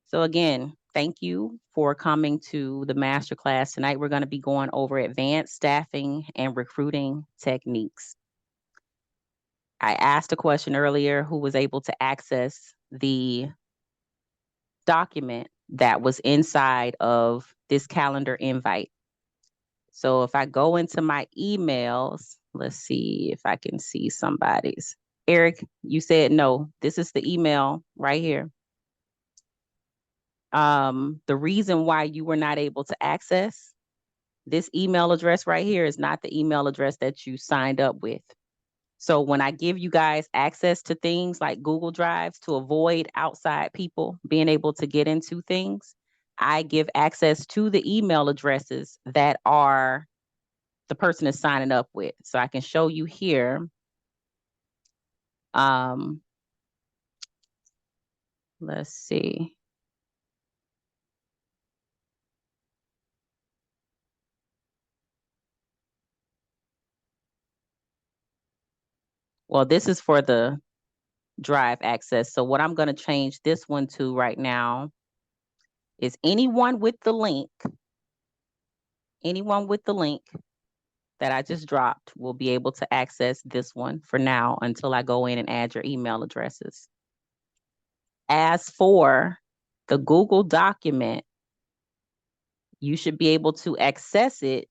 So again, thank you for coming to the masterclass. Tonight, we're going to be going over advanced staffing and recruiting techniques. I asked a question earlier, who was able to access the document that was inside of this calendar invite. So if I go into my emails, let's see if I can see somebody's. Eric, you said no. This is the email right here. The reason why you were not able to access this email address right here is not the email address that you signed up with. So when I give you guys access to things like Google Drives to avoid outside people being able to get into things, I give access to the email addresses that are the person is signing up with. So I can show you here. Let's see. Well, this is for the Drive access. So what I'm going to change this one to right now is anyone with the link that I just dropped will be able to access this one for now until I go in and add your email addresses. As for the Google document, you should be able to access it.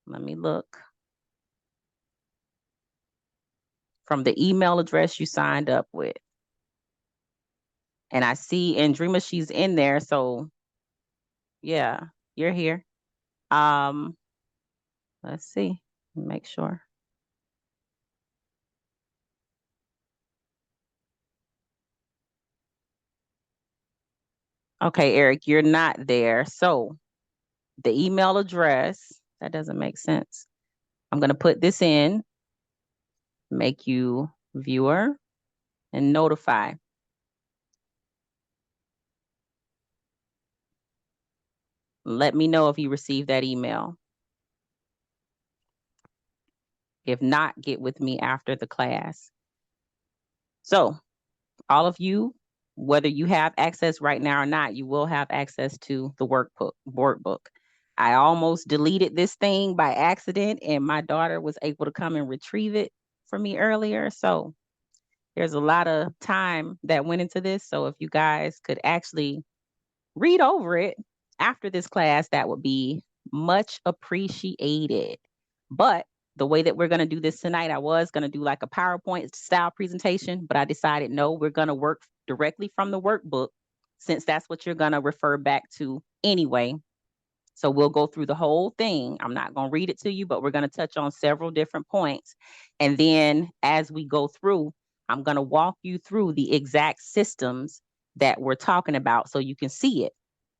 Let me look. From the email address you signed up with. And I see Andrema, she's in there. So yeah, you're here. Let's see, make sure. Okay, Eric, you're not there. So the email address, that doesn't make sense. I'm going to put this in, make you viewer, and notify. Let me know if you received that email. If not, get with me after the class. So all of you, whether you have access right now or not, you will have access to the workbook. I almost deleted this thing by accident, and my daughter was able to come and retrieve it for me earlier. So there's a lot of time that went into this. So if you guys could actually read over it after this class, that would be much appreciated. But the way that we're going to do this tonight, I was going to do like a PowerPoint style presentation, but I decided, no, we're going to work directly from the workbook since that's what you're going to refer back to anyway. So we'll go through the whole thing. I'm not going to read it to you, but we're going to touch on several different points. And then as we go through, I'm going to walk you through the exact systems that we're talking about so you can see it.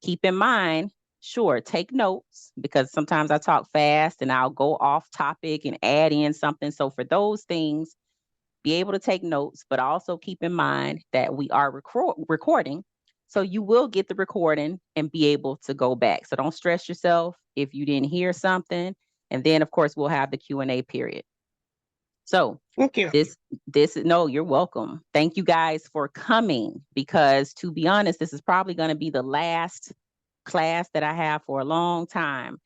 Keep in mind, sure, take notes because sometimes I talk fast and I'll go off topic and add in something. So for those things, be able to take notes, but also keep in mind that we are recording. So you will get the recording and be able to go back. So don't stress yourself if you didn't hear something. And then of course we'll have the Q&A period. So thank you. No, you're welcome. Thank you guys for coming because to be honest, this is probably going to be the last class that I have for a long time.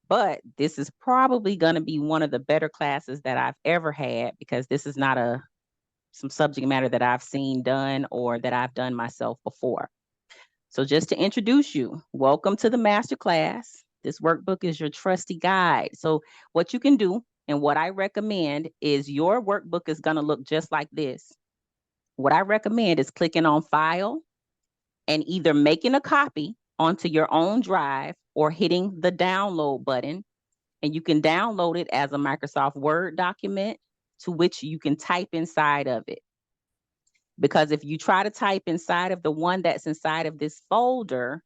But this is probably going to be one of the better classes that I've ever had because this is not some subject matter that I've seen done or that I've done myself before. So just to introduce you, welcome to the masterclass. This workbook is your trusty guide. So what you can do and what I recommend is your workbook is going to look just like this. What I recommend is clicking on File and either making a copy onto your own drive or hitting the download button. And you can download it as a Microsoft Word document to which you can type inside of it. Because if you try to type inside of the one that's inside of this folder,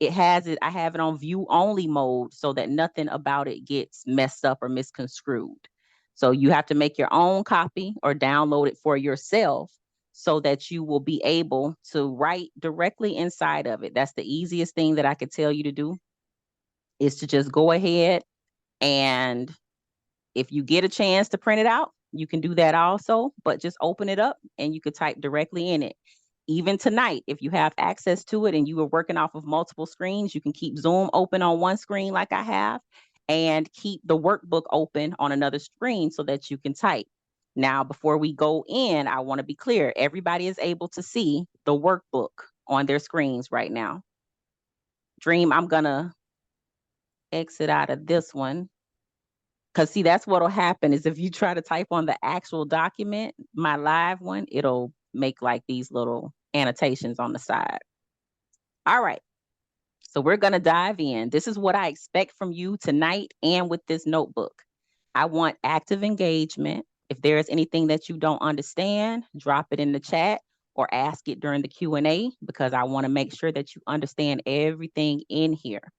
I have it on view only mode so that nothing about it gets messed up or misconstrued. So you have to make your own copy or download it for yourself so that you will be able to write directly inside of it. That's the easiest thing that I could tell you to do is to just go ahead and if you get a chance to print it out, you can do that also, but just open it up and you can type directly in it. Even tonight, if you have access to it and you are working off of multiple screens, you can keep Zoom open on one screen like I have, and keep the workbook open on another screen so that you can type. Now, before we go in, I want to be clear. Everybody is able to see the workbook on their screens right now. Dream, I'm going to exit out of this one. Because see, that's what'll happen is if you try to type on the actual document, my live one, it'll make like these little annotations on the side. All right. So we're going to dive in. This is what I expect from you tonight and with this notebook. I want active engagement. If there's anything that you don't understand, drop it in the chat or ask it during the Q&A, because I want to make sure that you understand everything in here.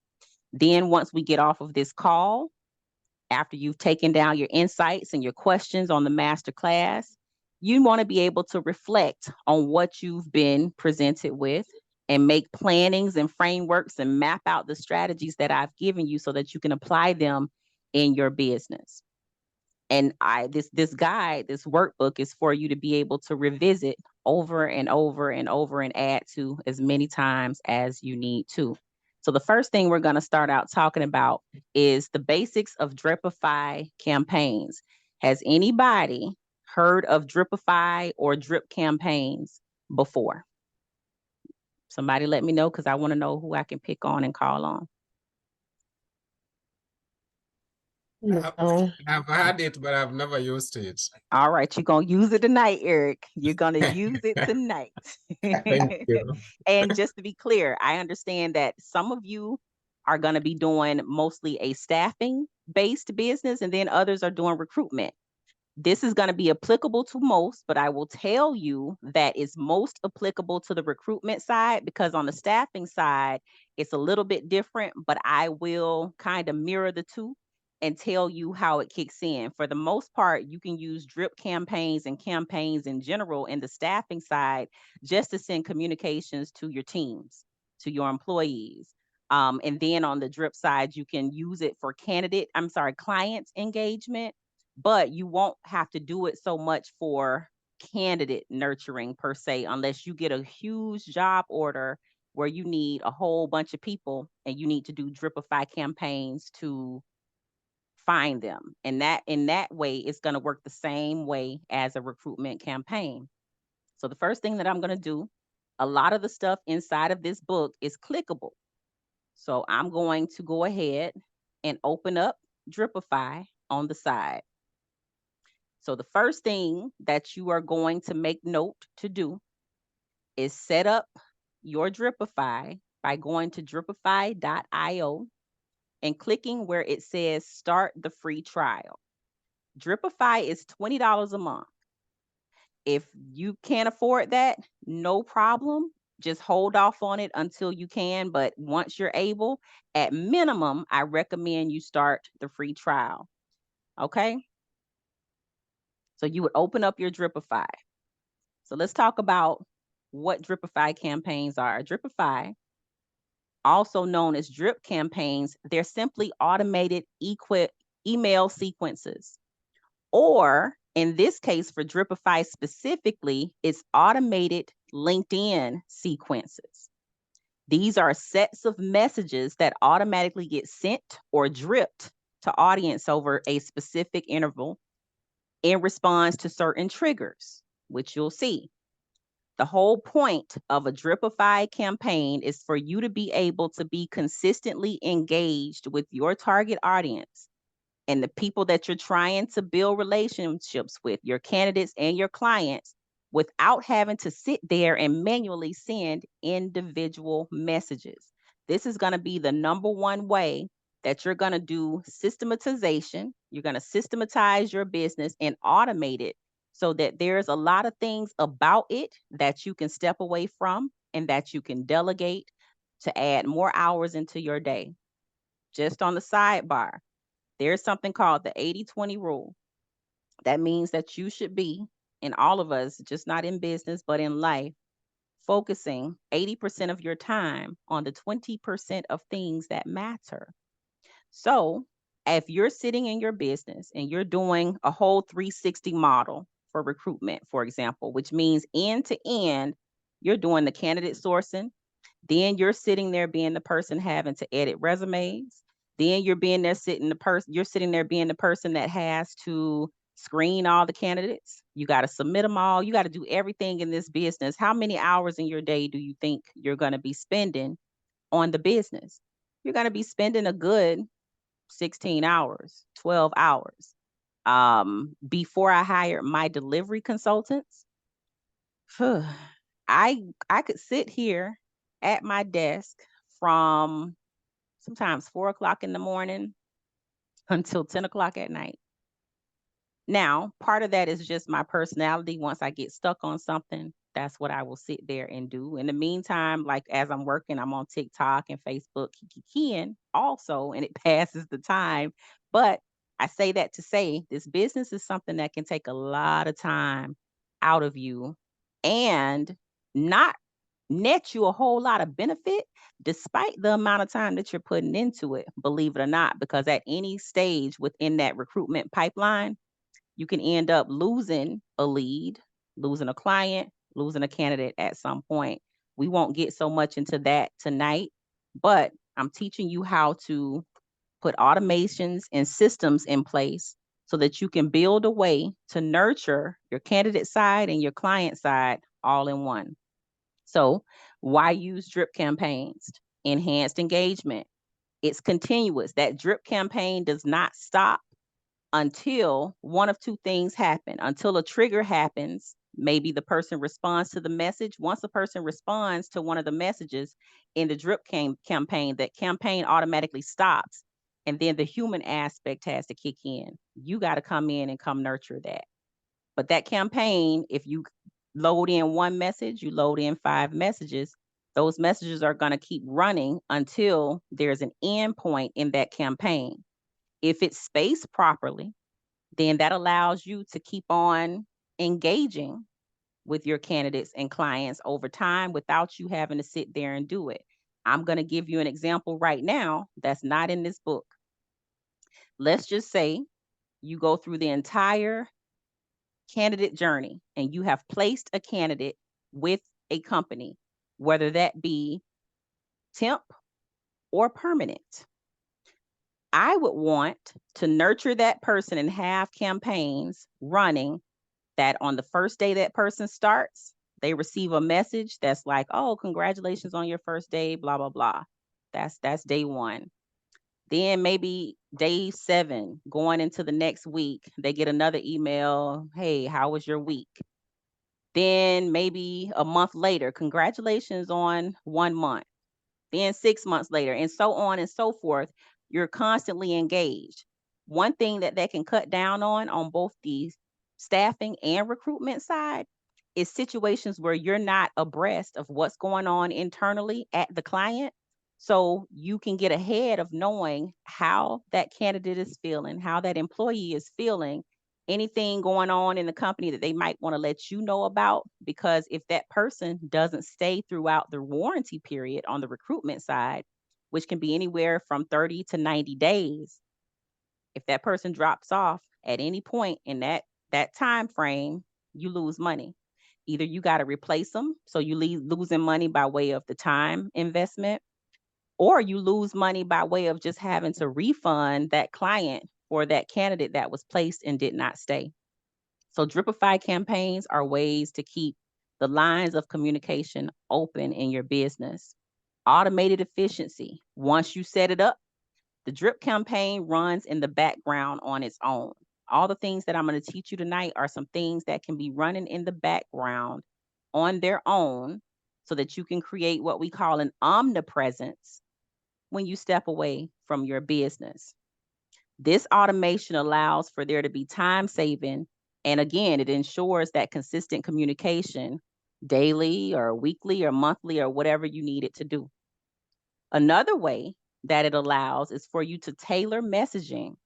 Then once we get off of this call, after you've taken down your insights and your questions on the masterclass, you want to be able to reflect on what you've been presented with and make plannings and frameworks and map out the strategies that I've given you so that you can apply them in your business. And this guide, this workbook is for you to be able to revisit over and over and over and add to as many times as you need to. So the first thing we're going to start out talking about is the basics of Dripify campaigns. Has anybody heard of Dripify or drip campaigns before? Somebody let me know, because I want to know who I can pick on and call on. No. I've had it, but I've never used it. All right, you're going to use it tonight, Eric. You're going to use it tonight. Thank you. And just to be clear, I understand that some of you are going to be doing mostly a staffing-based business, and then others are doing recruitment. This is going to be applicable to most, but I will tell you that it's most applicable to the recruitment side, because on the staffing side, it's a little bit different, but I will kind of mirror the two and tell you how it kicks in. For the most part, you can use drip campaigns and campaigns in general in the staffing side just to send communications to your teams, to your employees. And then on the drip side, you can use it for client engagement, but you won't have to do it so much for candidate nurturing per se, unless you get a huge job order where you need a whole bunch of people and you need to do Dripify campaigns to find them. And that in that way, it's going to work the same way as a recruitment campaign. So the first thing that I'm going to do, a lot of the stuff inside of this book is clickable. So I'm going to go ahead and open up Dripify on the side. So the first thing that you are going to make note to do is set up your Dripify by going to dripify.io and clicking where it says start the free trial. Dripify is $20 a month. If you can't afford that, no problem. Just hold off on it until you can. But once you're able, at minimum, I recommend you start the free trial. Okay? So you would open up your Dripify. So let's talk about what Dripify campaigns are. Dripify, also known as drip campaigns, they're simply automated email sequences. Or in this case, for Dripify specifically, it's automated LinkedIn sequences. These are sets of messages that automatically get sent or dripped to audience over a specific interval in response to certain triggers, which you'll see. The whole point of a Dripify campaign is for you to be able to be consistently engaged with your target audience and the people that you're trying to build relationships with, your candidates and your clients, without having to sit there and manually send individual messages. This is going to be the number one way that you're going to do systematization. You're going to systematize your business and automate it so that there's a lot of things about it that you can step away from and that you can delegate to add more hours into your day. Just on the sidebar, there's something called the 80-20 rule. That means that you should be, and all of us, just not in business, but in life, focusing 80% of your time on the 20% of things that matter. So if you're sitting in your business and you're doing a whole 360 model for recruitment, for example, which means end to end, You're doing the candidate sourcing. Then you're sitting there being the person having to edit resumes. Then you're sitting there being the person that has to screen all the candidates. You got to submit them all. You got to do everything in this business. How many hours in your day do you think you're going to be spending on the business? You're going to be spending a good 16 hours, 12 hours. Before I hired my delivery consultants, I could sit here at my desk from sometimes 4 o'clock in the morning until 10 o'clock at night. Now, part of that is just my personality. Once I get stuck on something, that's what I will sit there and do. In the meantime, like as I'm working, I'm on TikTok and Facebook, keying also, and it passes the time. But I say that to say this business is something that can take a lot of time out of you and not net you a whole lot of benefit despite the amount of time that you're putting into it, believe it or not, because at any stage within that recruitment pipeline, you can end up losing a lead, losing a client, losing a candidate at some point. We won't get so much into that tonight, but I'm teaching you how to put automations and systems in place so that you can build a way to nurture your candidate side and your client side all in one. So, why use drip campaigns? Enhanced engagement. It's continuous. That drip campaign does not stop until one of two things happen. Until a trigger happens, maybe the person responds to the message. Once a person responds to one of the messages in the drip campaign, that campaign automatically stops. And then the human aspect has to kick in. You got to come in and come nurture that. But that campaign, if you load in one message, you load in 5 messages, those messages are going to keep running until there's an end point in that campaign. If it's spaced properly, then that allows you to keep on engaging with your candidates and clients over time without you having to sit there and do it. I'm going to give you an example right now that's not in this book. Let's just say you go through the entire candidate journey and you have placed a candidate with a company, whether that be temp or permanent. I would want to nurture that person and have campaigns running that on the first day that person starts, they receive a message that's like, "Oh, congratulations on your first day, blah blah blah." That's day 1. Then maybe day 7, going into the next week, they get another email, "Hey, how was your week?" Then maybe a month later, "Congratulations on 1 month." Then 6 months later, and so on and so forth. You're constantly engaged. One thing that can cut down on both the staffing and recruitment side is situations where you're not abreast of what's going on internally at the client. So you can get ahead of knowing how that candidate is feeling, how that employee is feeling, anything going on in the company that they might want to let you know about. Because if that person doesn't stay throughout the warranty period on the recruitment side, which can be anywhere from 30 to 90 days, if that person drops off at any point in that time frame, you lose money. Either you got to replace them, so you losing money by way of the time investment, or you lose money by way of just having to refund that client for that candidate that was placed and did not stay. So Dripify campaigns are ways to keep the lines of communication open in your business. Automated efficiency. Once you set it up, the drip campaign runs in the background on its own. All the things that I'm going to teach you tonight are some things that can be running in the background on their own so that you can create what we call an omnipresence when you step away from your business. This automation allows for there to be time saving. And again, it ensures that consistent communication daily or weekly or monthly or whatever you need it to do. Another way that it allows is for you to tailor messaging.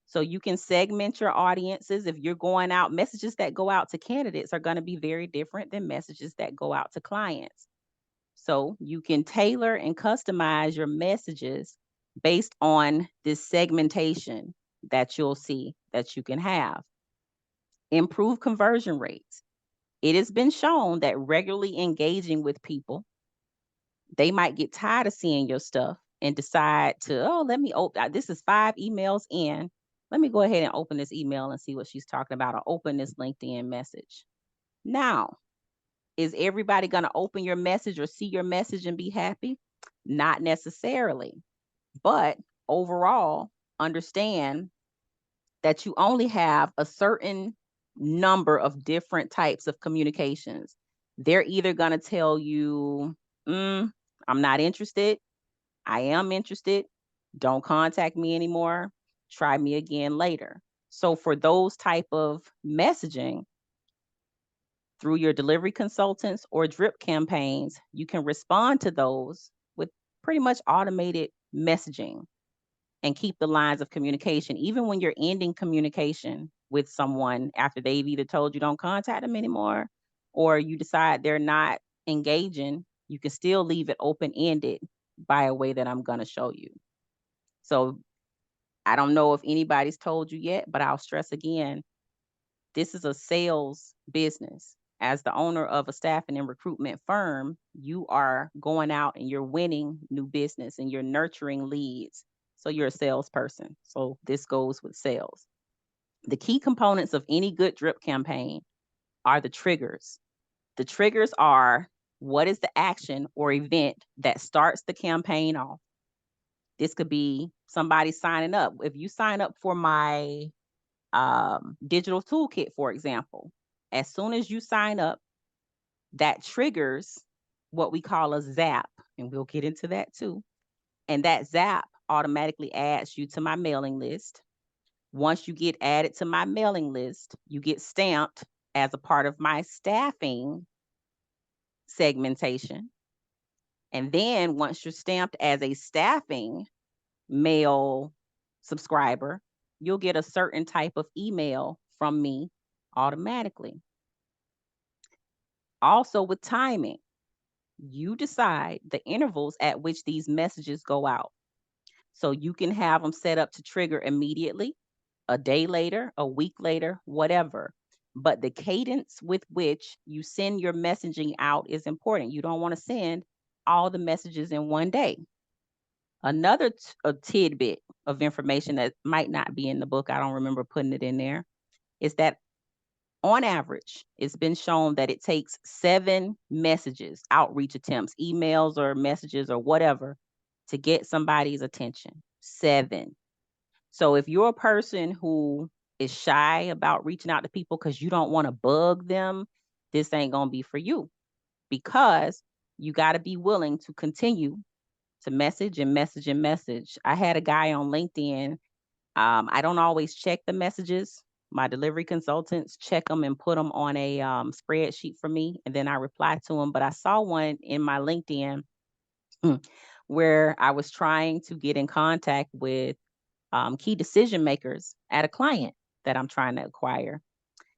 So you can segment your audiences. If you're going out, messages that go out to candidates are going to be very different than messages that go out to clients. So you can tailor and customize your messages based on this segmentation that you'll see that you can have. Improve conversion rates. It has been shown that regularly engaging with people, they might get tired of seeing your stuff and decide to, oh, let me open, this is 5 emails in. Let me go ahead and open this email and see what she's talking about, or open this LinkedIn message. Now, is everybody going to open your message or see your message and be happy? Not necessarily. But overall, understand that you only have a certain number of different types of communications. They're either going to tell you, I'm not interested. I am interested. Don't contact me anymore. Try me again later. So for those type of messaging, through your delivery consultants or drip campaigns, you can respond to those with pretty much automated messaging and keep the lines of communication. Even when you're ending communication with someone after they've either told you don't contact them anymore or you decide they're not engaging, you can still leave it open ended by a way that I'm going to show you. So I don't know if anybody's told you yet, but I'll stress again, this is a sales business. As the owner of a staffing and recruitment firm, you are going out and you're winning new business and you're nurturing leads. So you're a salesperson. So this goes with sales. The key components of any good drip campaign are the triggers. The triggers are, what is the action or event that starts the campaign off? This could be somebody signing up. If you sign up for my digital toolkit, for example, as soon as you sign up, that triggers what we call a zap, and we'll get into that too. And that zap automatically adds you to my mailing list. Once you get added to my mailing list, you get stamped as a part of my staffing segmentation. And then once you're stamped as a staffing mail subscriber, you'll get a certain type of email from me automatically. Also, with timing, you decide the intervals at which these messages go out. So you can have them set up to trigger immediately, a day later, a week later, whatever. But the cadence with which you send your messaging out is important. You don't want to send all the messages in one day. Another a tidbit of information that might not be in the book, I don't remember putting it in there, is that on average, it's been shown that it takes 7 messages, outreach attempts, emails or messages or whatever, to get somebody's attention. 7. So if you're a person who is shy about reaching out to people because you don't want to bug them, this ain't going to be for you, because you got to be willing to continue to message and message and message. I had a guy on LinkedIn. I don't always check the messages. My delivery consultants check them and put them on a spreadsheet for me, and then I reply to them. But I saw one in my LinkedIn where I was trying to get in contact with key decision makers at a client that I'm trying to acquire.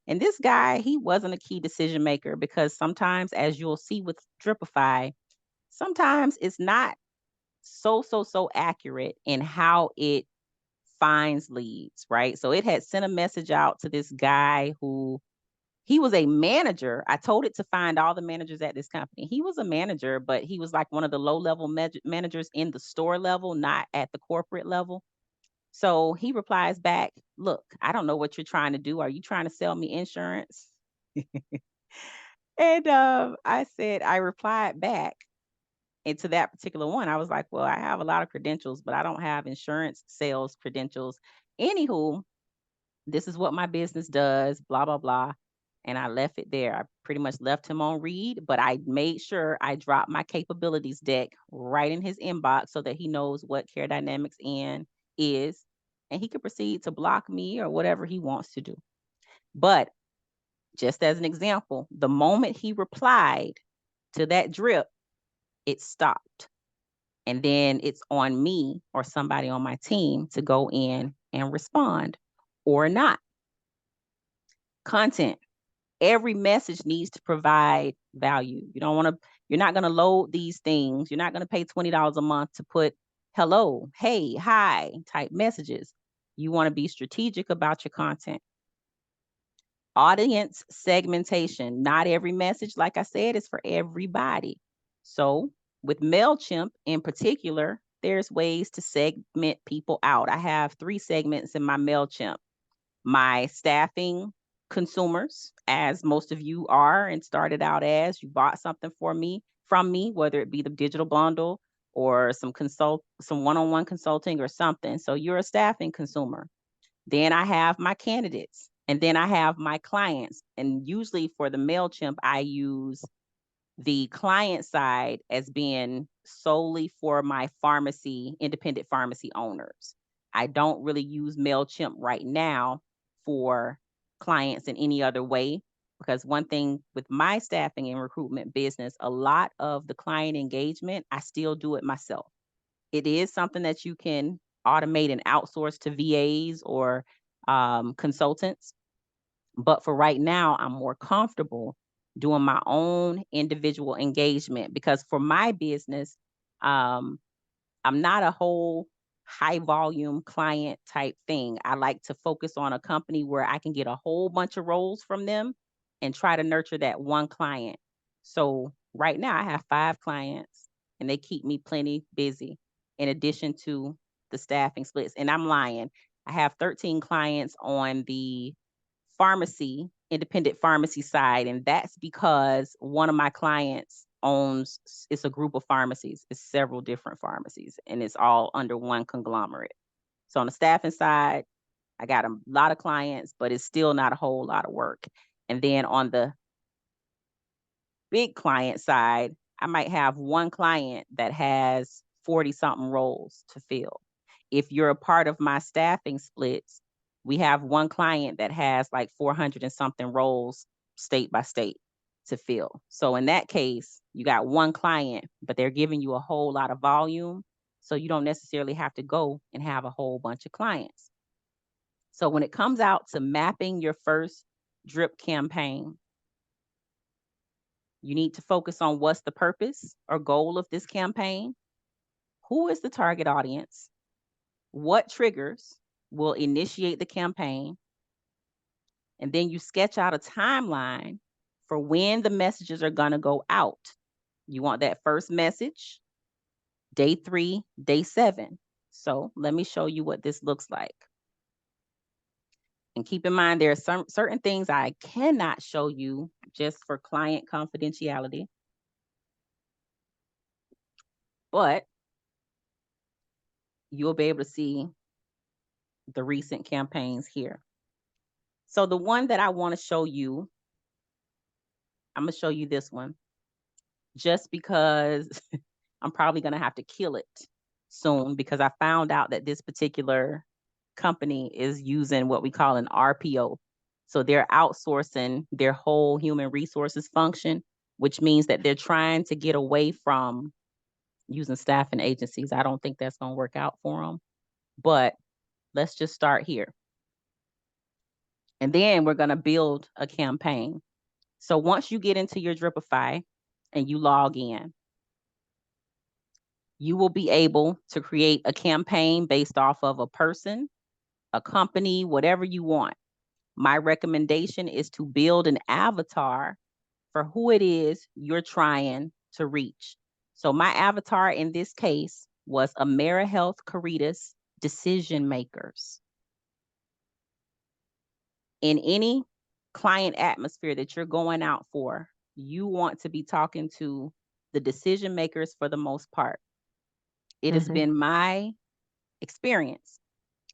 And this guy, he wasn't a key decision maker, because sometimes, as you'll see with Dripify, sometimes it's not so accurate in how it finds leads, right? So it had sent a message out to this guy who, he was a manager. I told it to find all the managers at this company. He was a manager, but he was like one of the low level managers in the store level, not at the corporate level. So he replies back, look, I don't know what you're trying to do. Are you trying to sell me insurance? And I replied back. And to that particular one, I was like, well, I have a lot of credentials, but I don't have insurance sales credentials. Anywho, this is what my business does, blah, blah, blah. And I left it there. I pretty much left him on read, but I made sure I dropped my capabilities deck right in his inbox so that he knows what Care Dynamics in is, and he can proceed to block me or whatever he wants to do. But just as an example, the moment he replied to that drip, it stopped. And then it's on me or somebody on my team to go in and respond or not. Content. Every message needs to provide value. You're not going to load these things. You're not going to pay $20 a month to put hello, hey, hi type messages. You want to be strategic about your content. Audience segmentation. Not every message, like I said, is for everybody. So with MailChimp in particular, there's ways to segment people out. I have 3 segments in my MailChimp. My staffing consumers, as most of you are and started out as, you bought something from me, whether it be the digital bundle or some one-on-one consulting or something. So you're a staffing consumer. Then I have my candidates, and then I have my clients. And usually for the MailChimp, I use the client side as being solely for my independent pharmacy owners. I don't really use MailChimp right now for clients in any other way, because one thing with my staffing and recruitment business, a lot of the client engagement, I still do it myself. It is something that you can automate and outsource to VAs or consultants. But for right now, I'm more comfortable doing my own individual engagement, because for my business, um, I'm not a whole high volume client type thing. I like to focus on a company where I can get a whole bunch of roles from them and try to nurture that one client. So right now I have 5 clients and they keep me plenty busy in addition to the staffing splits. And I'm lying. I have 13 clients on the independent pharmacy side. And that's because one of my clients it's a group of pharmacies. It's several different pharmacies and it's all under one conglomerate. So on the staffing side, I got a lot of clients, but it's still not a whole lot of work. And then on the big client side, I might have one client that has 40 something roles to fill. If you're a part of my staffing splits, we have one client that has like 400 and something roles state by state to fill. So in that case, you got one client, but they're giving you a whole lot of volume. So you don't necessarily have to go and have a whole bunch of clients. So when it comes out to mapping your first drip campaign, you need to focus on what's the purpose or goal of this campaign. Who is the target audience? What triggers will initiate the campaign? And then you sketch out a timeline for when the messages are going to go out. You want that first message, day 3, day 7. So let me show you what this looks like. And keep in mind, there are some certain things I cannot show you just for client confidentiality. But you'll be able to see the recent campaigns here. So the one that I want to show you, I'm going to show you this one just because I'm probably going to have to kill it soon, because I found out that this particular company is using what we call an RPO. So they're outsourcing their whole human resources function, which means that they're trying to get away from using staffing agencies. I don't think that's going to work out for them. But let's just start here. And then we're going to build a campaign. So once you get into your Dripify and you log in, you will be able to create a campaign based off of a person, a company, whatever you want. My recommendation is to build an avatar for who it is you're trying to reach. So my avatar in this case was AmeriHealth Caritas decision makers. In any client atmosphere that you're going out for, you want to be talking to the decision makers for the most part. It has been my experience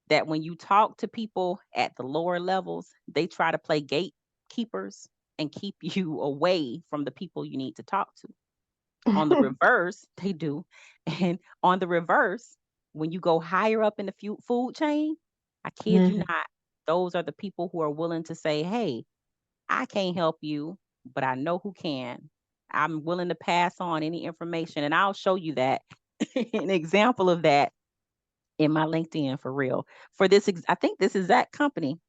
that when you talk to people at the lower levels, they try to play gatekeepers and keep you away from the people you need to talk to. On the reverse, they do. And on the reverse, when you go higher up in the food chain, I kid you not, those are the people who are willing to say, hey, I can't help you, but I know who can. I'm willing to pass on any information. And I'll show you that, an example of that in my LinkedIn for real. For this, I think this is that company.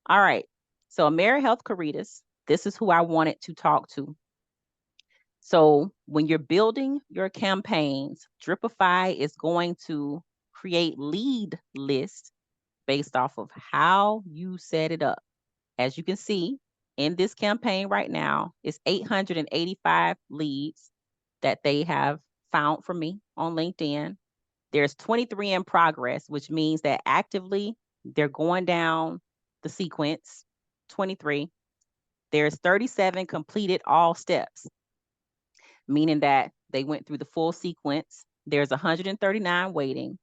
All right. So AmeriHealth Caritas, this is who I wanted to talk to. So when you're building your campaigns, Dripify is going to create lead lists based off of how you set it up. As you can see, in this campaign right now is 885 leads that they have found for me on LinkedIn. There's 23 in progress, which means that actively they're going down the sequence, 23. There's 37 completed all steps, meaning that they went through the full sequence. There's 139 waiting,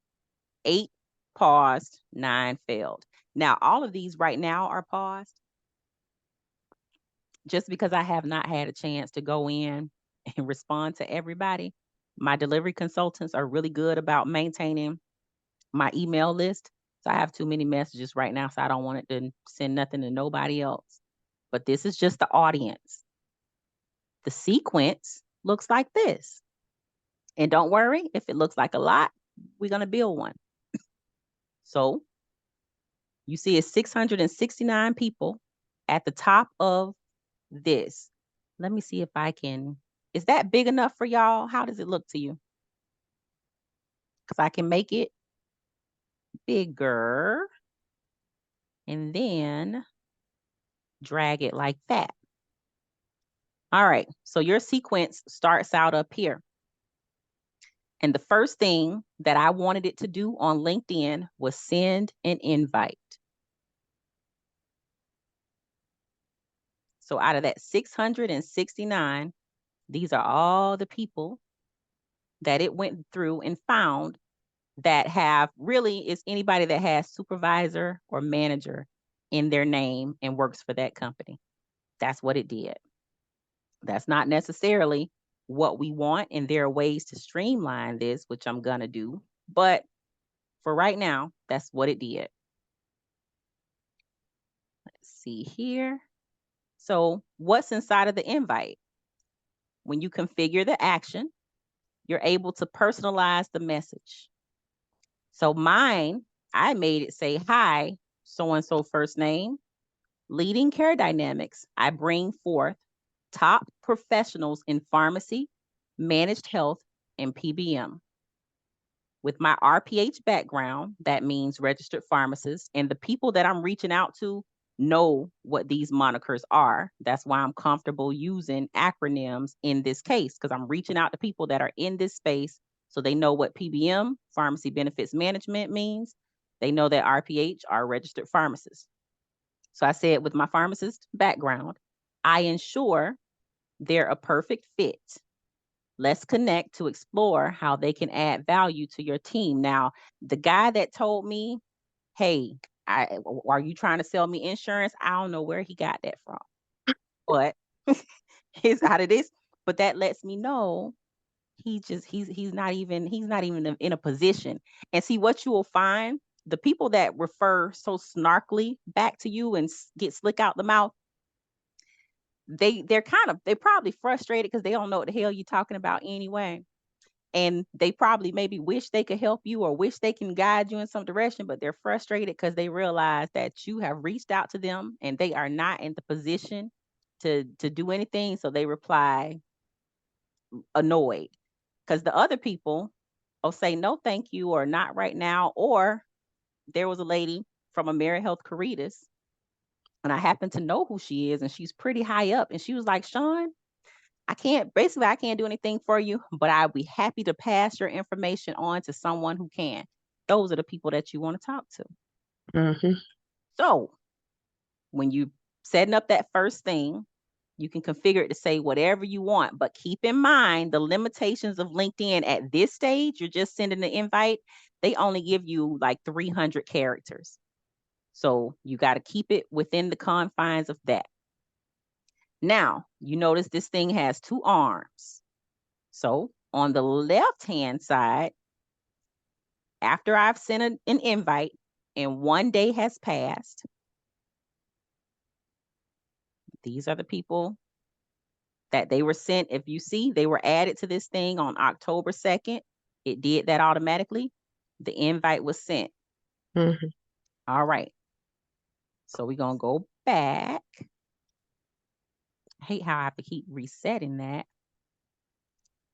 8 paused, 9 failed. Now, all of these right now are paused just because I have not had a chance to go in and respond to everybody. My delivery consultants are really good about maintaining my email list. So I have too many messages right now, so I don't want it to send nothing to nobody else. But this is just the audience. The sequence looks like this. And don't worry, if it looks like a lot, we're going to build one. So you see it's 669 people at the top of this. Let me see if I can. Is that big enough for y'all? How does it look to you? Because I can make it bigger and then drag it like that. All right, so your sequence starts out up here. And the first thing that I wanted it to do on LinkedIn was send an invite. So out of that 669, these are all the people that it went through and found that have really is anybody that has supervisor or manager in their name and works for that company. That's what it did. That's not necessarily what we want, and there are ways to streamline this, which I'm gonna do. But for right now, that's what it did. Let's see here. So what's inside of the invite? When you configure the action, you're able to personalize the message. So mine, I made it say, hi, so-and-so first name, leading care dynamics. I bring forth top professionals in pharmacy, managed health, and PBM. With my RPH background, that means registered pharmacist, and the people that I'm reaching out to know what these monikers are. That's why I'm comfortable using acronyms in this case, because I'm reaching out to people that are in this space so they know what PBM, pharmacy benefits management, means. They know that RPH are registered pharmacists. So I said, with my pharmacist background, I ensure they're a perfect fit. Let's connect to explore how they can add value to your team. Now, the guy that told me, hey, are you trying to sell me insurance? I don't know where he got that from, but he's out of this. But that lets me know he's not even in a position. And see, what you will find, the people that refer so snarkily back to you and get slick out the mouth, they're probably frustrated because they don't know what the hell you're talking about anyway. And they probably maybe wish they could help you or wish they can guide you in some direction, but they're frustrated because they realize that you have reached out to them and they are not in the position to do anything. So they reply annoyed, because the other people will say no thank you, or not right now. Or there was a lady from AmeriHealth Caritas, and I happen to know who she is, and she's pretty high up, and she was like, Sean, I can't do anything for you, but I'd be happy to pass your information on to someone who can. Those are the people that you want to talk to. Mm-hmm. So when you setting up that first thing, you can configure it to say whatever you want, but keep in mind the limitations of LinkedIn at this stage. You're just sending the invite. They only give you like 300 characters. So you got to keep it within the confines of that. Now, you notice this thing has 2 arms. So on the left-hand side, after I've sent an invite and 1 day has passed, these are the people that they were sent. If you see, they were added to this thing on October 2nd. It did that automatically. The invite was sent. Mm-hmm. All right. So we're going to go back. I hate how I have to keep resetting that.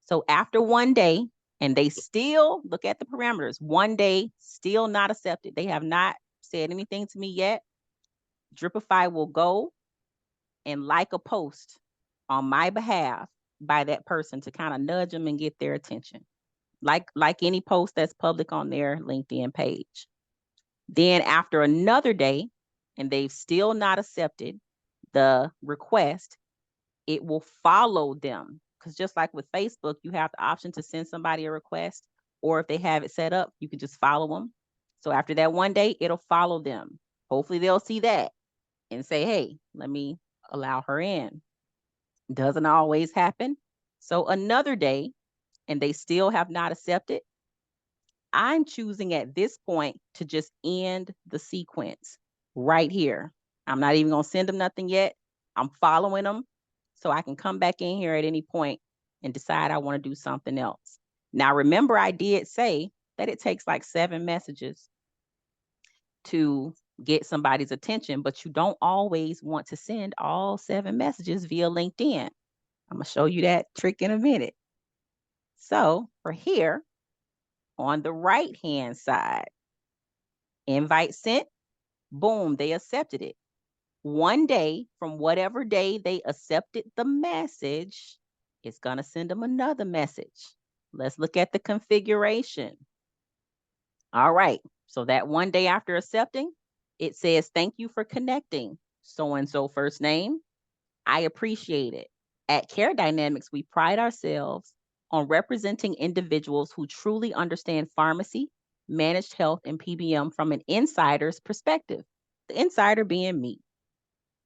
So after 1 day, and they still look at the parameters, 1 day, still not accepted. They have not said anything to me yet. Dripify will go and like a post on my behalf by that person to kind of nudge them and get their attention. Like any post that's public on their LinkedIn page. Then after another day, and they've still not accepted the request, it will follow them. Because just like with Facebook, you have the option to send somebody a request, or if they have it set up, you can just follow them. So after that one day, it'll follow them. Hopefully they'll see that and say, hey, let me allow her in. Doesn't always happen. So another day, and they still have not accepted, I'm choosing at this point to just end the sequence right here. I'm not even going to send them nothing yet. I'm following them so I can come back in here at any point and decide I want to do something else. Now, remember, I did say that it takes like 7 messages to get somebody's attention, but you don't always want to send all 7 messages via LinkedIn. I'm going to show you that trick in a minute. So for here, on the right-hand side, invite sent, boom, they accepted it. One day from whatever day they accepted the message, it's going to send them another message. Let's look at the configuration. All right. So that one day after accepting, it says, thank you for connecting. So-and-so first name. I appreciate it. At Care Dynamics, we pride ourselves on representing individuals who truly understand pharmacy, managed health, and PBM from an insider's perspective. The insider being me.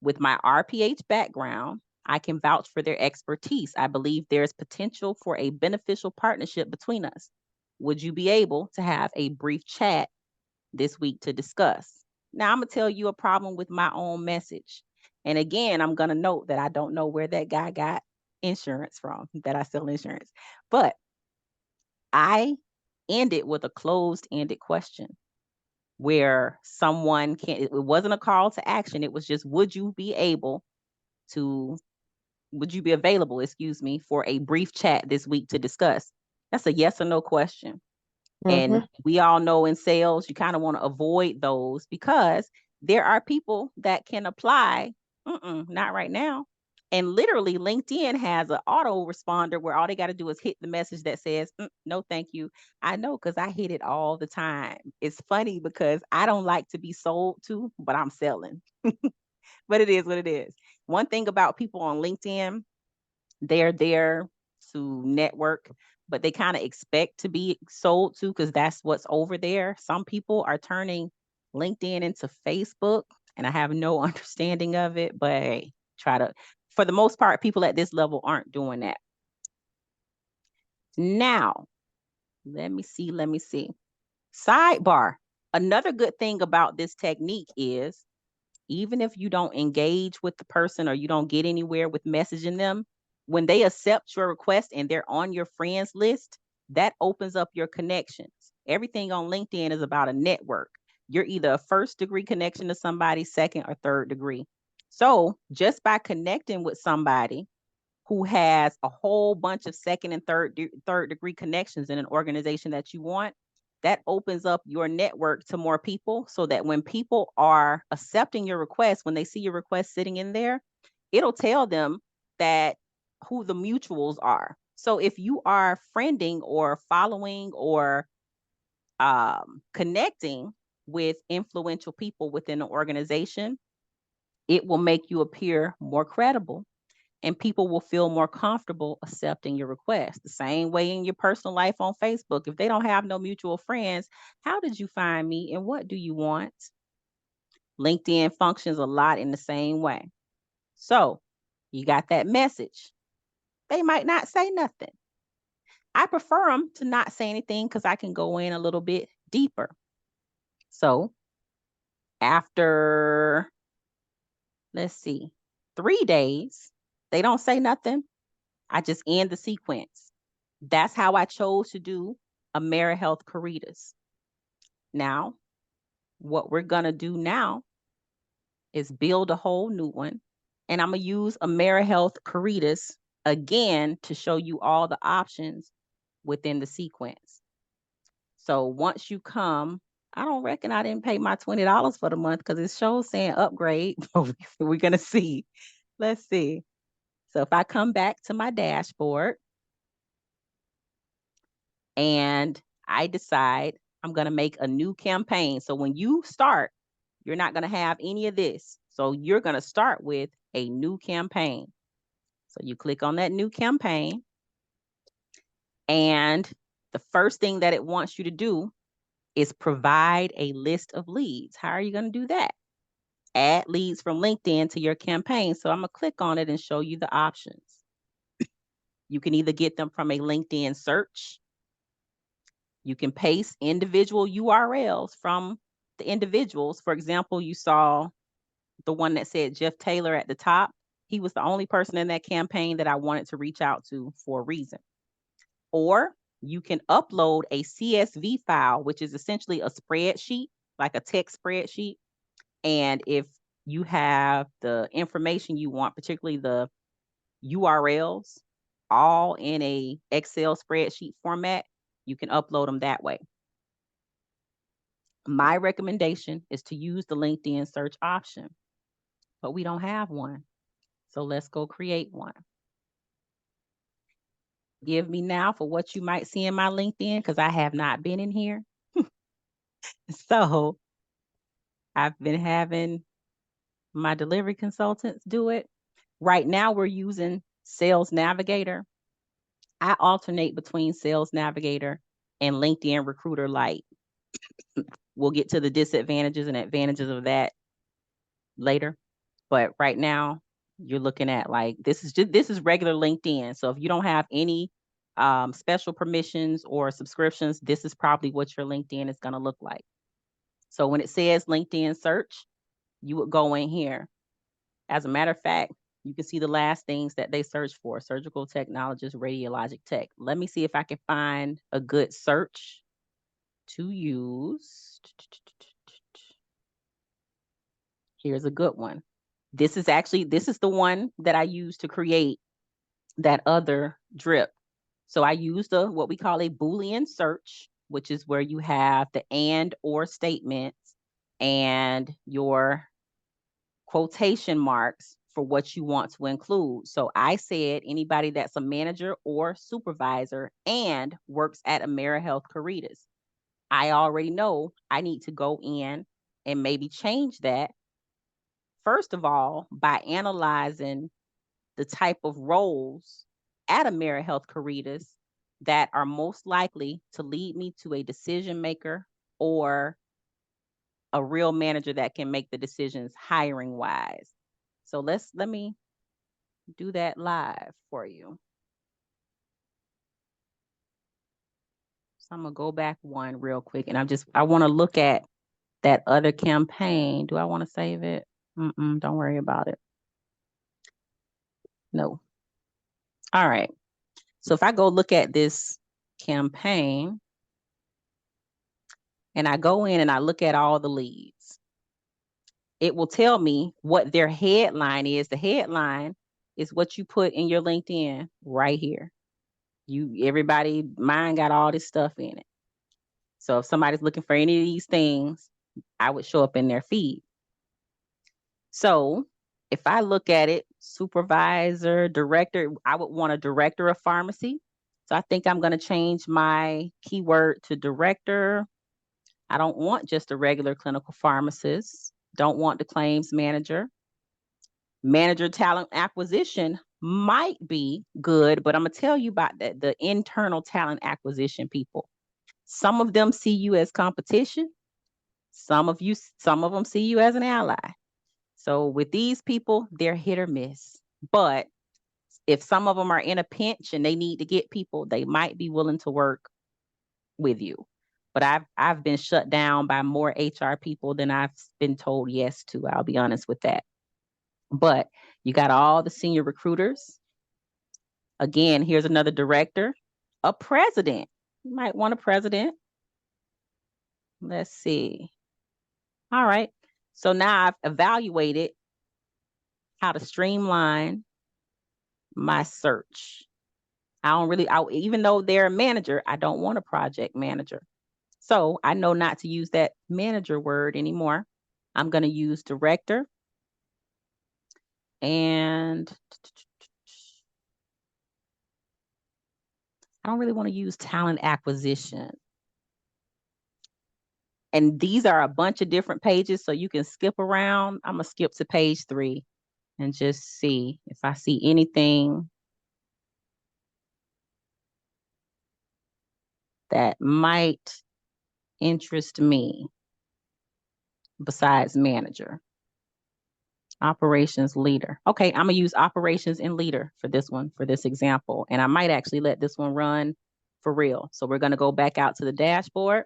With my RPH background, I can vouch for their expertise. I believe there's potential for a beneficial partnership between us. Would you be able to have a brief chat this week to discuss? Now, I'm going to tell you a problem with my own message. And again, I'm going to note that I don't know where that guy got insurance from, that I sell insurance. But I ended with a closed-ended question where someone can't, it wasn't a call to action. It was just, would you be available, for a brief chat this week to discuss? That's a yes or no question. And we all know in sales, you kind of want to avoid those because there are people that can apply, not right now. And literally, LinkedIn has an auto responder where all they got to do is hit the message that says, no, thank you. I know because I hit it all the time. It's funny because I don't like to be sold to, but I'm selling. But it is what it is. One thing about people on LinkedIn, they're there to network, but they kind of expect to be sold to because that's what's over there. Some people are turning LinkedIn into Facebook, and I have no understanding of it, but hey, for the most part, people at this level aren't doing that. Now, let me see. Sidebar. Another good thing about this technique is even if you don't engage with the person or you don't get anywhere with messaging them, when they accept your request and they're on your friends list, that opens up your connections. Everything on LinkedIn is about a network. You're either a first degree connection to somebody, second or third degree. So just by connecting with somebody who has a whole bunch of second and third degree connections in an organization that you want, that opens up your network to more people so that when people are accepting your request, when they see your request sitting in there, it'll tell them that who the mutuals are. So if you are friending or following or connecting with influential people within an organization, it will make you appear more credible and people will feel more comfortable accepting your request. The same way in your personal life on Facebook. If they don't have no mutual friends, how did you find me and what do you want? LinkedIn functions a lot in the same way. So you got that message. They might not say nothing. I prefer them to not say anything because I can go in a little bit deeper. So after, let's see, 3 days, they don't say nothing. I just end the sequence. That's how I chose to do AmeriHealth Caritas. Now, what we're going to do now is build a whole new one. And I'm going to use AmeriHealth Caritas again to show you all the options within the sequence. So once you come, I don't reckon I didn't pay my $20 for the month because it shows saying upgrade. We're going to see. Let's see. So if I come back to my dashboard and I decide I'm going to make a new campaign. So when you start, you're not going to have any of this. So you're going to start with a new campaign. So you click on that new campaign, and the first thing that it wants you to do is provide a list of leads. How are you going to do that? Add leads from LinkedIn to your campaign. So I'm going to click on it and show you the options. You can either get them from a LinkedIn search. You can paste individual URLs from the individuals. For example, you saw the one that said Jeff Taylor at the top. He was the only person in that campaign that I wanted to reach out to for a reason. Or you can upload a CSV file, which is essentially a spreadsheet, like a text spreadsheet. And if you have the information you want, particularly the URLs, all in a Excel spreadsheet format, you can upload them that way. My recommendation is to use the LinkedIn search option, but we don't have one. So let's go create one. Give me now for what you might see in my LinkedIn, because I have not been in here. So I've been having my delivery consultants do it. Right now we're using Sales Navigator. I alternate between Sales Navigator and LinkedIn Recruiter Lite. We'll get to the disadvantages and advantages of that later. But right now, you're looking at like this is regular LinkedIn. So if you don't have any special permissions or subscriptions, this is probably what your LinkedIn is going to look like. So when it says LinkedIn search, you would go in here. As a matter of fact, you can see the last things that they search for: surgical technologist, radiologic tech. Let me see if I can find a good search to use. Here's a good one. This is the one that I use to create that other drip. So I used what we call a Boolean search, which is where you have the and or statements and your quotation marks for what you want to include. So I said anybody that's a manager or supervisor and works at AmeriHealth Caritas. I already know I need to go in and maybe change that. First of all, by analyzing the type of roles at AmeriHealth Caritas that are most likely to lead me to a decision maker or a real manager that can make the decisions hiring wise. So let me do that live for you. So I'm gonna go back one real quick, and I want to look at that other campaign. Do I want to save it? Don't worry about it. No. All right. So if I go look at this campaign and I go in and I look at all the leads, it will tell me what their headline is. The headline is what you put in your LinkedIn right here. Everybody, mine got all this stuff in it. So if somebody's looking for any of these things, I would show up in their feed. So if I look at it, supervisor, director, I would want a director of pharmacy. So I think I'm going to change my keyword to director. I don't want just a regular clinical pharmacist. Don't want the claims manager. Manager talent acquisition might be good, but I'm going to tell you about the internal talent acquisition people. Some of them see you as competition. Some of them see you as an ally. So with these people, they're hit or miss. But if some of them are in a pinch and they need to get people, they might be willing to work with you. But I've been shut down by more HR people than I've been told yes to. I'll be honest with that. But you got all the senior recruiters. Again, here's another director, a president. You might want a president. Let's see. All right. So now I've evaluated how to streamline my search. Even though they're a manager, I don't want a project manager. So I know not to use that manager word anymore. I'm going to use director. And I don't really want to use talent acquisition. And these are a bunch of different pages, so you can skip around. I'm going to skip to page 3 and just see if I see anything that might interest me besides manager. Operations leader. Okay, I'm gonna use operations and leader for this one, for this example. And I might actually let this one run for real. So we're gonna go back out to the dashboard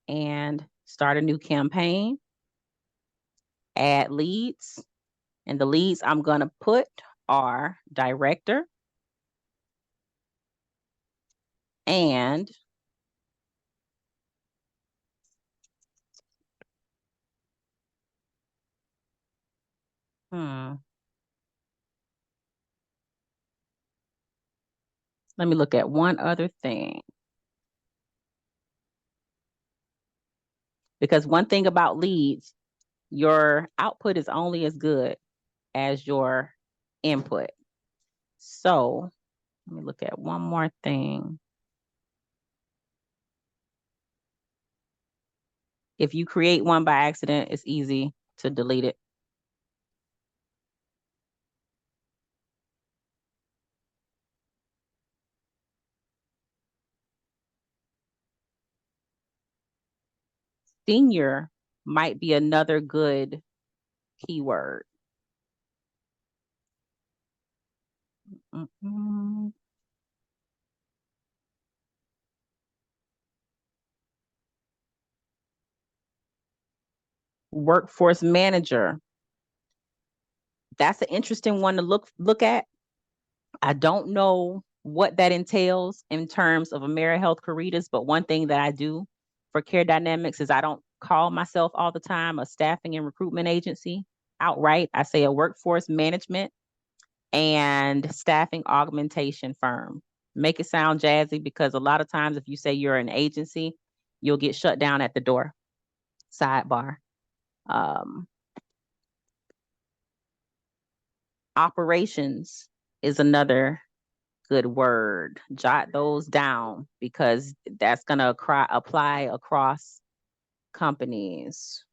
and start a new campaign, add leads. And the leads I'm gonna put are director and let me look at one other thing. Because one thing about leads, your output is only as good as your input. So let me look at one more thing. If you create one by accident, it's easy to delete it. Senior might be another good keyword. Workforce manager. That's an interesting one to look at. I don't know what that entails in terms of AmeriHealth Caritas, but one thing that I do for Care Dynamics is I don't call myself all the time a staffing and recruitment agency outright. I say a workforce management and staffing augmentation firm. Make it sound jazzy, because a lot of times if you say you're an agency, you'll get shut down at the door. Sidebar. Operations is another good word. Jot those down, because that's going to apply across companies.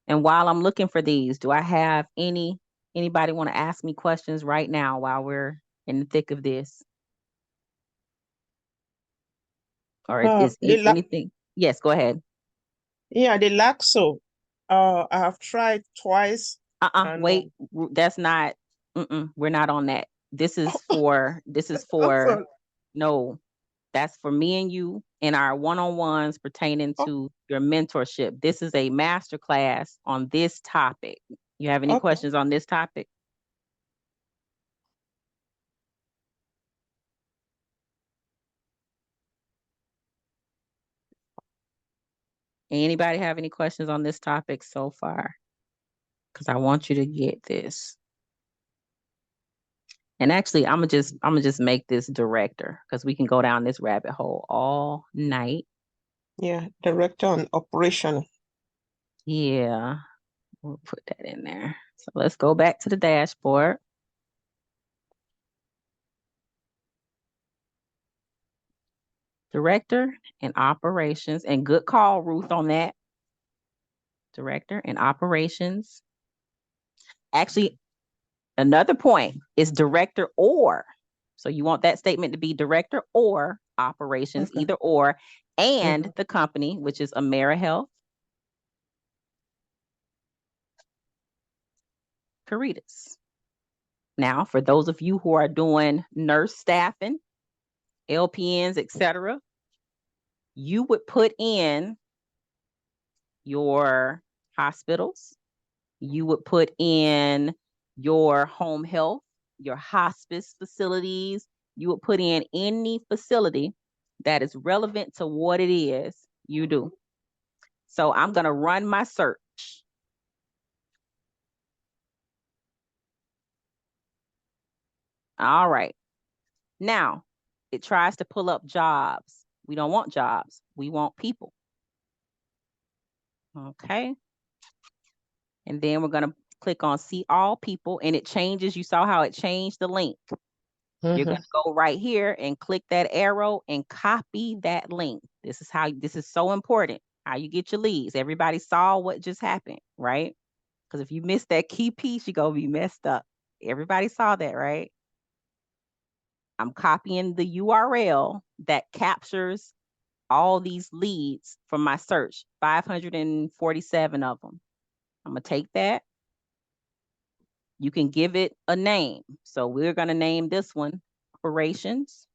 And while I'm looking for these, do I have anybody want to ask me questions right now while we're in the thick of this? Or is anything? Yes, go ahead. Yeah, the Laxo. I have tried twice. Wait, that's not. We're not on that. This is for. No, that's for me and you in our one-on-ones pertaining to your mentorship. This is a masterclass on this topic. You have any questions on this topic? Anybody have any questions on this topic so far? Because I want you to get this. And actually, I'm gonna just make this director, because we can go down this rabbit hole all night. Yeah, director on operation. Yeah, we'll put that in there. So let's go back to the dashboard. Director and operations, and good call, Ruth, on that. Director and operations. Actually, another point is director or. So you want that statement to be director or operations, either or, and the company, which is AmeriHealth Caritas. Now, for those of you who are doing nurse staffing, LPNs, etc., you would put in your hospitals, you would put in your home health, your hospice facilities, you would put in any facility that is relevant to what it is you do. So I'm going to run my search. All right. Now, it tries to pull up jobs. We don't want jobs. We want people. Okay. And then we're going to click on see all people, and it changes. You saw how it changed the link. You're going to go right here and click that arrow and copy that link. This is so important, how you get your leads. Everybody saw what just happened, right? Because if you miss that key piece, you're going to be messed up. Everybody saw that, right? I'm copying the URL that captures all these leads from my search, 547 of them. I'm going to take that. You can give it a name. So we're going to name this one operations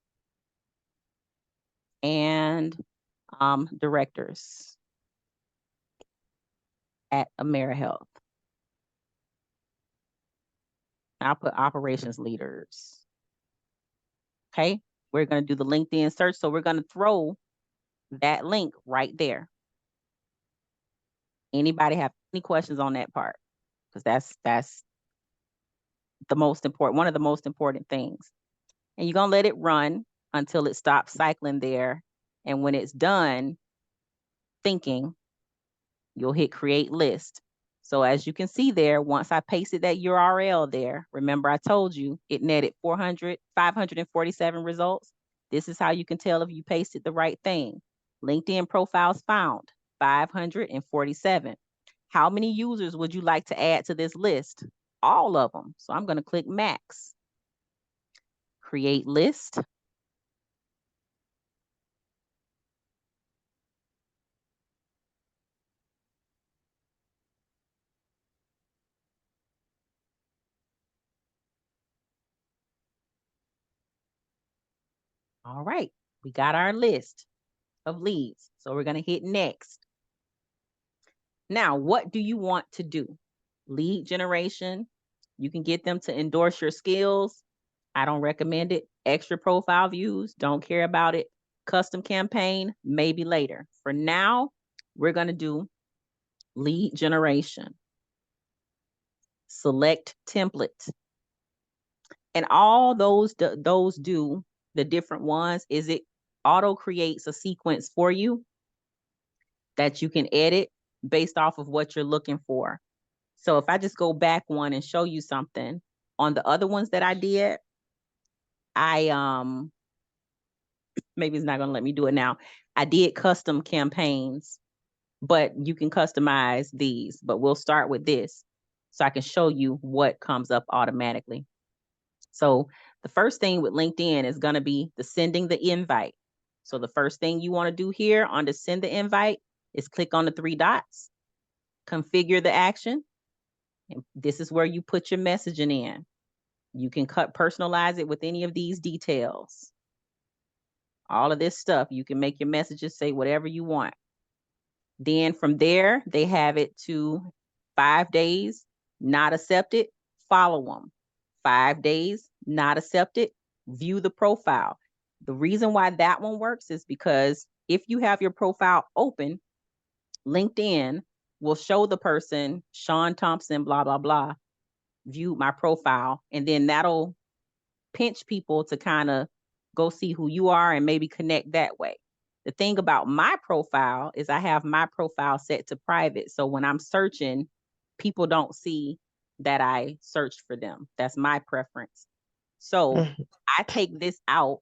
and directors at AmeriHealth. I'll put operations leaders. Okay, we're going to do the LinkedIn search. So we're going to throw that link right there. Anybody have any questions on that part? Because that's the most important, one of the most important things. And you're going to let it run until it stops cycling there. And when it's done thinking, you'll hit create list. So as you can see there, once I pasted that URL there, remember I told you it netted 547 results. This is how you can tell if you pasted the right thing. LinkedIn profiles found, 547. How many users would you like to add to this list? All of them. So I'm going to click max. Create list. All right, we got our list of leads. So we're going to hit next. Now, what do you want to do? Lead generation. You can get them to endorse your skills. I don't recommend it. Extra profile views, don't care about it. Custom campaign, maybe later. For now, we're going to do lead generation. Select template. And all those do, the different ones, is it auto creates a sequence for you that you can edit based off of what you're looking for. So if I just go back one and show you something, on the other ones that I did, maybe it's not going to let me do it now. I did custom campaigns, but you can customize these, but we'll start with this so I can show you what comes up automatically. So the first thing with LinkedIn is going to be the sending the invite. So the first thing you want to do here on the send the invite is click on the 3 dots, configure the action. And this is where you put your messaging in. You can personalize it with any of these details. All of this stuff, you can make your messages say whatever you want. Then from there, they have it to 5 days, not accepted, follow them. 5 days, not accepted, view the profile. The reason why that one works is because if you have your profile open, LinkedIn will show the person, Sean Thompson, blah, blah, blah, view my profile, and then that'll pinch people to kind of go see who you are and maybe connect that way. The thing about my profile is I have my profile set to private. So when I'm searching, people don't see that I searched for them. That's my preference. So I take this out.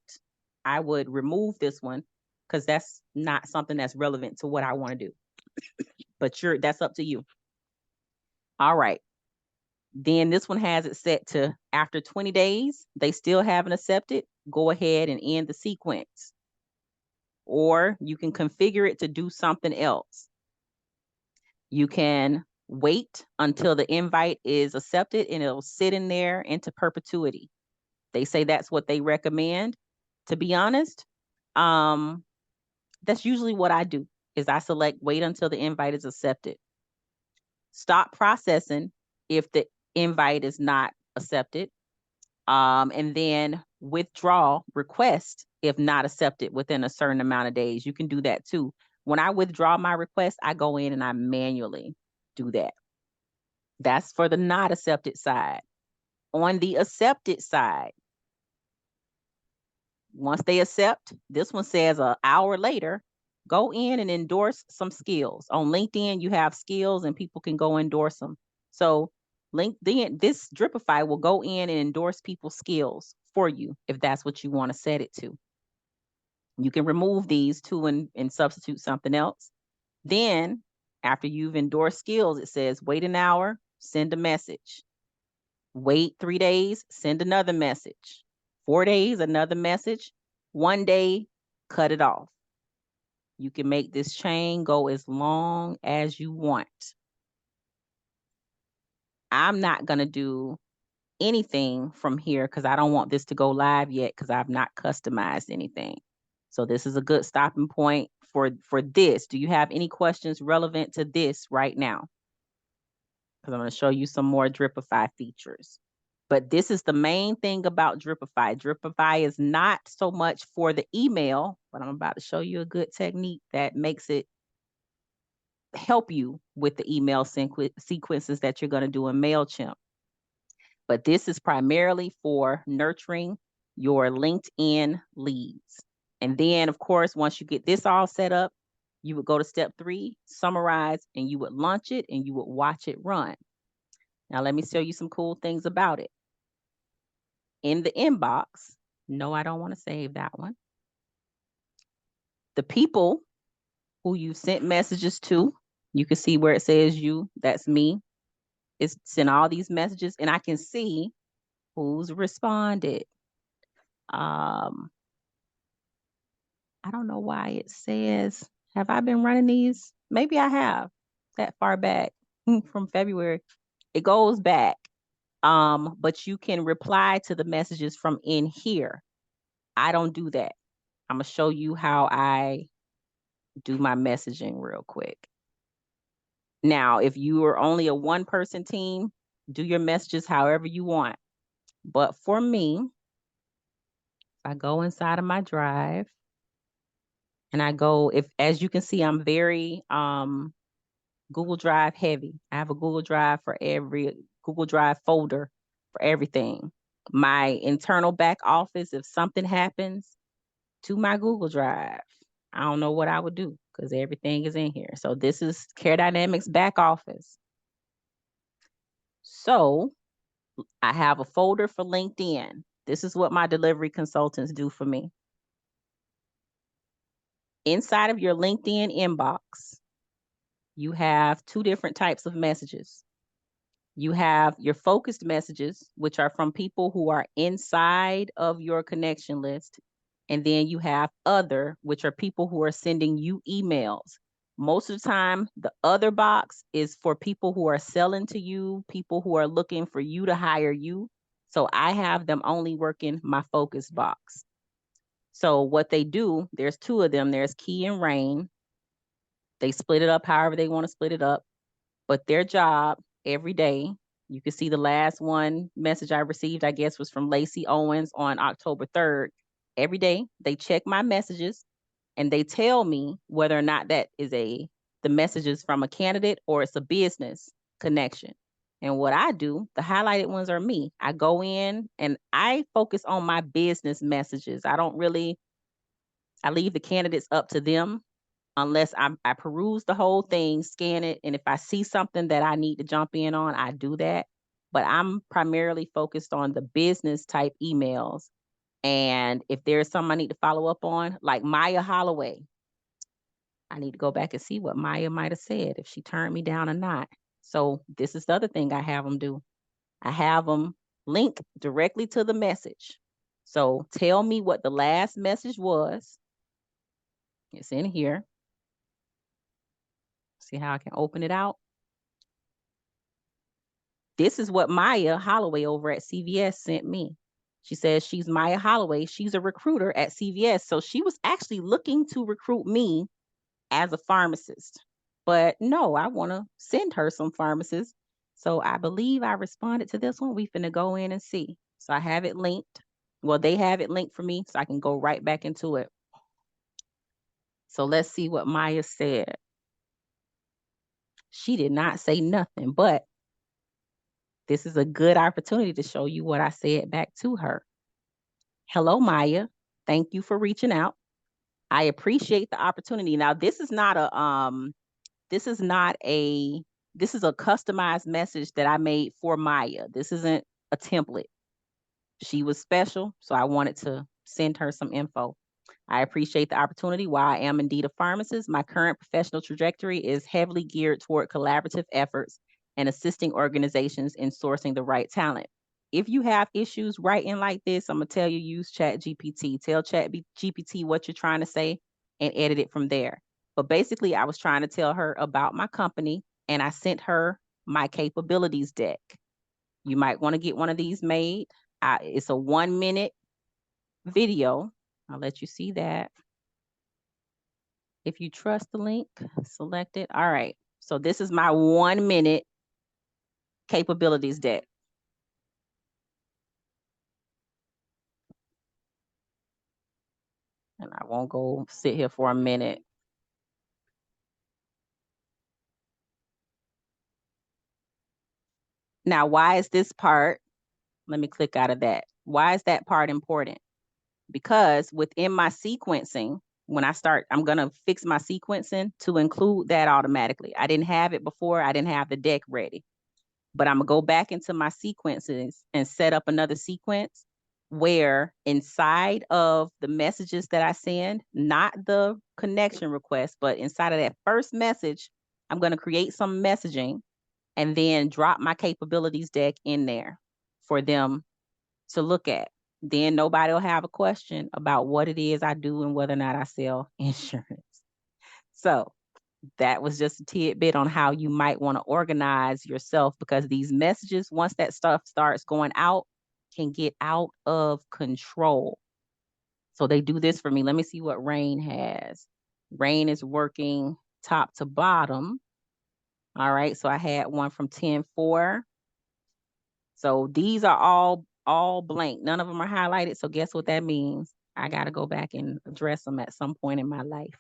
I would remove this one because that's not something that's relevant to what I want to do. But that's up to you. All right. Then this one has it set to after 20 days, they still haven't accepted, go ahead and end the sequence. Or you can configure it to do something else. You can wait until the invite is accepted and it'll sit in there into perpetuity. They say that's what they recommend. To be honest, that's usually what I do, is I select wait until the invite is accepted. Stop processing if the invite is not accepted. And then withdraw request if not accepted within a certain amount of days. You can do that too. When I withdraw my request, I go in and I manually do that. That's for the not accepted side. On the accepted side, Once they accept, this one says an hour later, go in and endorse some skills. On LinkedIn, you have skills and people can go endorse them. So LinkedIn, this Dripify will go in and endorse people's skills for you if that's what you want to set it to. You can remove these too and substitute something else. Then after you've endorsed skills, it says wait an hour, send a message. Wait 3 days, send another message. 4 days, another message. 1 day, cut it off. You can make this chain go as long as you want. I'm not going to do anything from here because I don't want this to go live yet because I've not customized anything. So this is a good stopping point for this. Do you have any questions relevant to this right now? Because I'm going to show you some more Dripify features. But this is the main thing about Dripify. Dripify is not so much for the email, but I'm about to show you a good technique that makes it help you with the email sequences that you're going to do in MailChimp. But this is primarily for nurturing your LinkedIn leads. And then, of course, once you get this all set up, you would go to step 3, summarize, and you would launch it and you would watch it run. Now, let me show you some cool things about it. In the inbox, no, I don't want to save that one. The people who you sent messages to, you can see where it says you, that's me. It's sent all these messages and I can see who's responded. I don't know why it says, have I been running these? Maybe I have that far back from February. It goes back. But you can reply to the messages from in here. I don't do that. I'm going to show you how I do my messaging real quick. Now, if you are only a one-person team, do your messages however you want. But for me, I go inside of my drive and I go, as you can see, I'm very Google Drive heavy. I have a Google Drive for every Google Drive folder for everything. My internal back office, if something happens to my Google Drive, I don't know what I would do because everything is in here. So this is Care Dynamics back office. So I have a folder for LinkedIn. This is what my delivery consultants do for me. Inside of your LinkedIn inbox, you have 2 different types of messages. You have your focused messages, which are from people who are inside of your connection list. And then you have other, which are people who are sending you emails. Most of the time, the other box is for people who are selling to you, people who are looking for you to hire you. So I have them only working my focus box. So what they do, there's 2 of them. There's Key and Rain. They split it up however they want to split it up. But their job every day, you can see the last one message I received, I guess, was from Lacey Owens on October 3rd. Every day they check my messages and they tell me whether or not that is the message is from a candidate or it's a business connection. And what I do, the highlighted ones are me. I go in and I focus on my business messages. I leave the candidates up to them unless I peruse the whole thing, scan it, and if I see something that I need to jump in on, I do that. But I'm primarily focused on the business type emails. And if there's something I need to follow up on, like Maya Holloway, I need to go back and see what Maya might have said, if she turned me down or not. So this is the other thing I have them do. I have them link directly to the message. So tell me what the last message was. It's in here. See how I can open it out? This is what Maya Holloway over at CVS sent me. She says she's Maya Holloway. She's a recruiter at CVS. So she was actually looking to recruit me as a pharmacist. But no, I want to send her some pharmacists. So I believe I responded to this one. We finna go in and see. So I have it linked. Well, they have it linked for me so I can go right back into it. So let's see what Maya said. She did not say nothing, but this is a good opportunity to show you what I said back to her. Hello, Maya. Thank you for reaching out. I appreciate the opportunity. Now, this is a customized message that I made for Maya. This isn't a template. She was special, so I wanted to send her some info. I appreciate the opportunity. While I am indeed a pharmacist, my current professional trajectory is heavily geared toward collaborative efforts and assisting organizations in sourcing the right talent. If you have issues writing like this, I'm gonna tell you, use ChatGPT. Tell ChatGPT what you're trying to say and edit it from there. But basically, I was trying to tell her about my company, and I sent her my capabilities deck. You might want to get one of these made. It's a 1-minute video. I'll let you see that. If you trust the link, select it. All right. So this is my 1-minute capabilities deck. And I won't go sit here for a minute. Now, why is this part? Let me click out of that. Why is that part important? Because within my sequencing, when I start, I'm going to fix my sequencing to include that automatically. I didn't have it before. I didn't have the deck ready. But I'm going to go back into my sequences and set up another sequence where inside of the messages that I send, not the connection request, but inside of that first message, I'm going to create some messaging and then drop my capabilities deck in there for them to look at. Then nobody will have a question about what it is I do and whether or not I sell insurance. So that was just a tidbit on how you might want to organize yourself, because these messages, once that stuff starts going out, can get out of control. So they do this for me. Let me see what Rain has. Rain is working top to bottom. All right. So I had one from 10-4. So these are all blank. None of them are highlighted. So guess what that means? I got to go back and address them at some point in my life.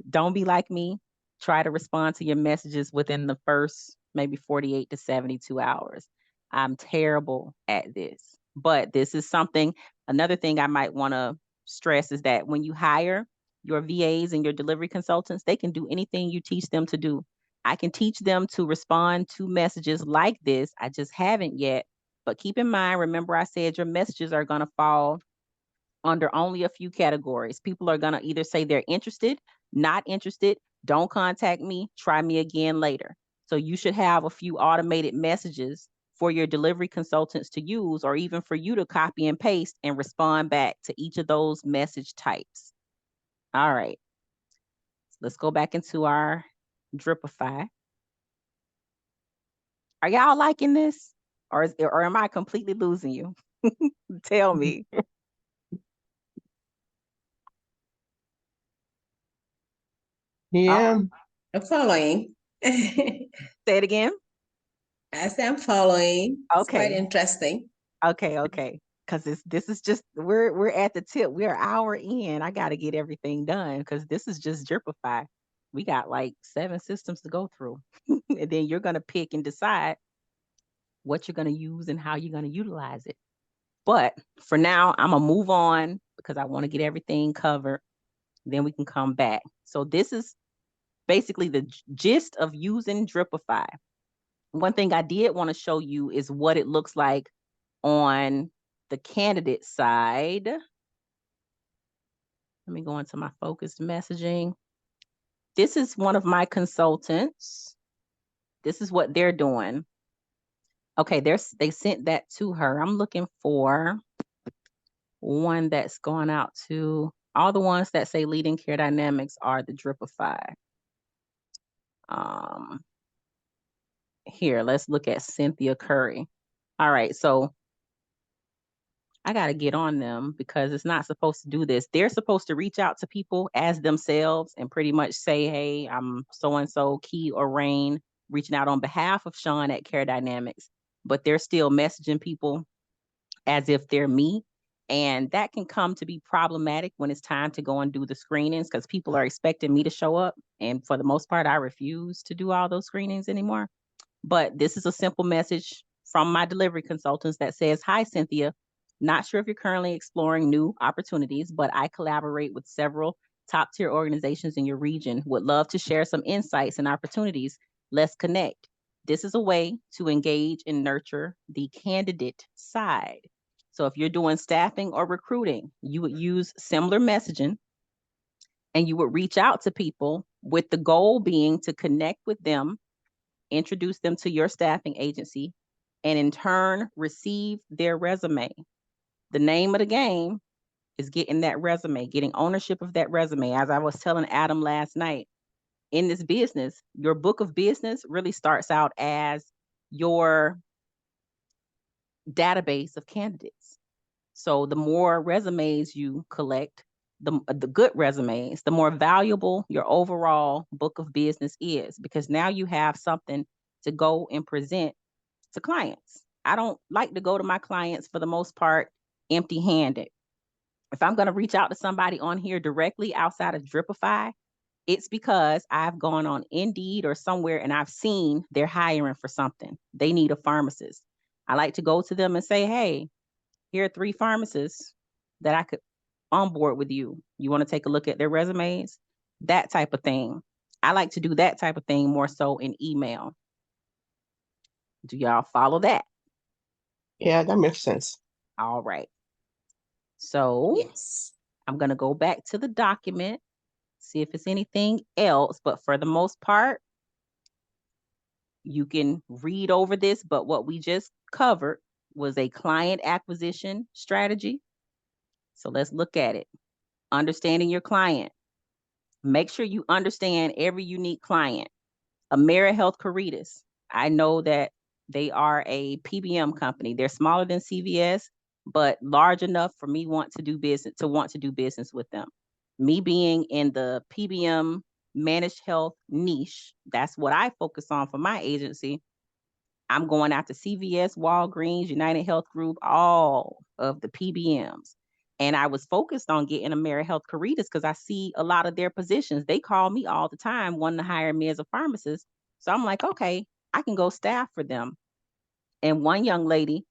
Don't be like me. Try to respond to your messages within the first maybe 48 to 72 hours. I'm terrible at this, but this is something. Another thing I might want to stress is that when you hire your VAs and your delivery consultants, they can do anything you teach them to do. I can teach them to respond to messages like this. I just haven't yet. But keep in mind, remember I said your messages are going to fall under only a few categories. People are going to either say they're interested, not interested, don't contact me, try me again later. So you should have a few automated messages for your delivery consultants to use, or even for you to copy and paste and respond back to each of those message types. All right. Let's go back into our Dripify. Are y'all liking this? Or am I completely losing you? Tell me. Yeah. I'm following. Say it again. I say I'm following. It's quite Okay. interesting. Okay. Because this is just we're at the tip. We're an hour in. I got to get everything done because this is just Dripify. We got like 7 systems to go through, and then you're gonna pick and decide what you're gonna use and how you're gonna utilize it. But for now, I'm gonna move on because I want to get everything covered. Then we can come back. So this is basically the gist of using Dripify. One thing I did want to show you is what it looks like on the candidate side. Let me go into my focused messaging. This is one of my consultants. This is what they're doing. Okay, they sent that to her. I'm looking for one that's gone out to all the ones that say leading care dynamics are the Dripify. Here, let's look at Cynthia Curry. All right, so I got to get on them because it's not supposed to do this. They're supposed to reach out to people as themselves and pretty much say, hey, I'm so-and-so, Key or Rain, reaching out on behalf of Sean at Care Dynamics, but they're still messaging people as if they're me. And that can come to be problematic when it's time to go and do the screenings because people are expecting me to show up. And for the most part, I refuse to do all those screenings anymore. But this is a simple message from my delivery consultants that says, hi, Cynthia. Not sure if you're currently exploring new opportunities, but I collaborate with several top tier organizations in your region. Would love to share some insights and opportunities. Let's connect. This is a way to engage and nurture the candidate side. So if you're doing staffing or recruiting, you would use similar messaging and you would reach out to people with the goal being to connect with them, introduce them to your staffing agency, and in turn receive their resume. The name of the game is getting that resume, getting ownership of that resume. As I was telling Adam last night, in this business, your book of business really starts out as your database of candidates. So the more resumes you collect, the good resumes, the more valuable your overall book of business is, because now you have something to go and present to clients. I don't like to go to my clients for the most part empty-handed. If I'm going to reach out to somebody on here directly outside of Dripify, it's because I've gone on Indeed or somewhere and I've seen they're hiring for something. They need a pharmacist. I like to go to them and say, hey, here are 3 pharmacists that I could onboard with you. You want to take a look at their resumes? That type of thing. I like to do that type of thing more so in email. Do y'all follow that? Yeah, that makes sense. All right. So Yes. I'm going to go back to the document, see if it's anything else. But for the most part, you can read over this. But what we just covered was a client acquisition strategy. So let's look at it. Understanding your client. Make sure you understand every unique client. AmeriHealth Caritas. I know that they are a PBM company. They're smaller than CVS, but large enough for me want to do business with them. Me being in the PBM managed health niche, that's what I focus on for my agency. I'm going after CVS, Walgreens, United Health Group, all of the PBMs. And I was focused on getting AmeriHealth Caritas because I see a lot of their positions. They call me all the time wanting to hire me as a pharmacist. So I'm like, okay, I can go staff for them. And one young lady,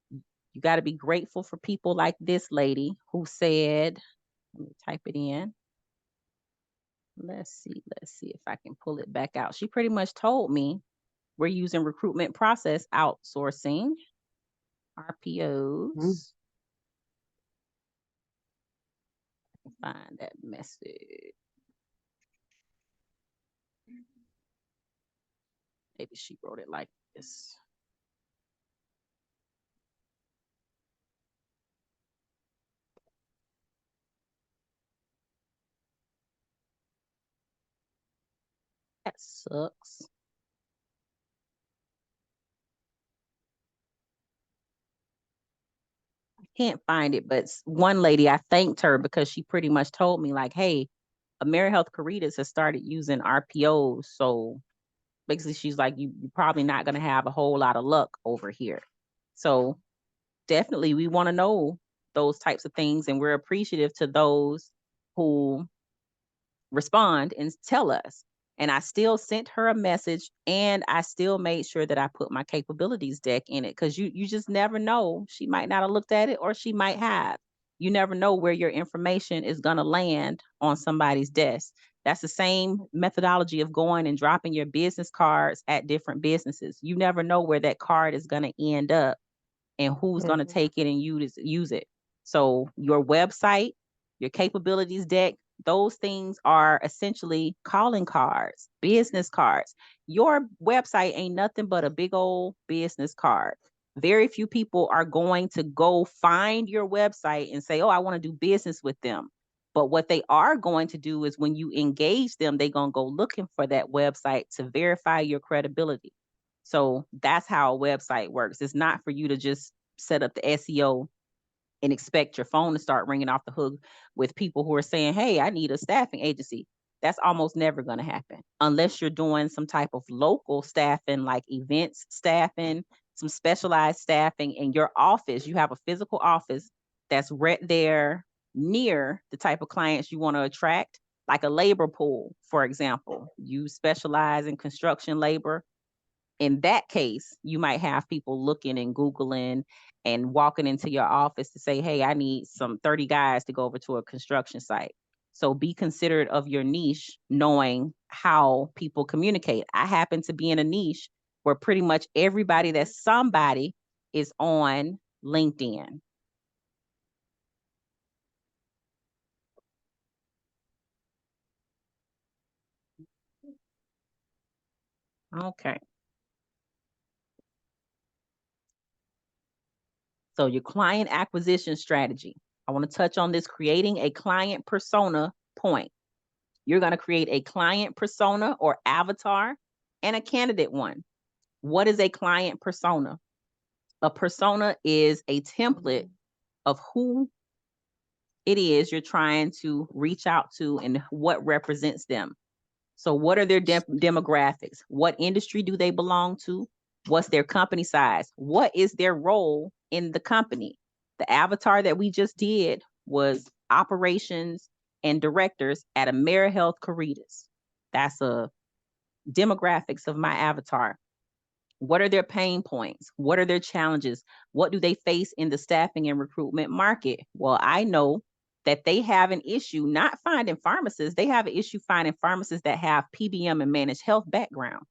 you got to be grateful for people like this lady who said, let me type it in. Let's see if I can pull it back out. She pretty much told me we're using recruitment process outsourcing, RPOs. Find that message. Maybe she wrote it like this. That sucks. I can't find it, but one lady, I thanked her because she pretty much told me like, hey, AmeriHealth Caritas has started using RPOs. So basically she's like, you're probably not going to have a whole lot of luck over here. So definitely we want to know those types of things. And we're appreciative to those who respond and tell us. And I still sent her a message and I still made sure that I put my capabilities deck in it, because you just never know. She might not have looked at it or she might have. You never know where your information is going to land on somebody's desk. That's the same methodology of going and dropping your business cards at different businesses. You never know where that card is going to end up and who's going to take it and use it. So your website, your capabilities deck, those things are essentially calling cards, business cards. Your website ain't nothing but a big old business card. Very few people are going to go find your website and say, oh, I want to do business with them. But what they are going to do is when you engage them, they're going to go looking for that website to verify your credibility. So that's how a website works. It's not for you to just set up the SEO and expect your phone to start ringing off the hook with people who are saying, hey, I need a staffing agency. That's almost never going to happen unless you're doing some type of local staffing, like events staffing, some specialized staffing in your office. You have a physical office that's right there near the type of clients you want to attract, like a labor pool, for example. You specialize in construction labor. In that case, you might have people looking and Googling and walking into your office to say, hey, I need some 30 guys to go over to a construction site. So be considerate of your niche, knowing how people communicate. I happen to be in a niche where pretty much everybody that's somebody is on LinkedIn. Okay. So your client acquisition strategy. I want to touch on this, creating a client persona point. You're going to create a client persona or avatar and a candidate one. What is a client persona? A persona is a template of who it is you're trying to reach out to and what represents them. So what are their demographics? What industry do they belong to? What's their company size? What is their role in the company? The avatar that we just did was operations and directors at AmeriHealth Caritas. That's a demographics of my avatar. What are their pain points? What are their challenges? What do they face in the staffing and recruitment market? Well, I know that they have an issue not finding pharmacists. They have an issue finding pharmacists that have PBM and managed health background.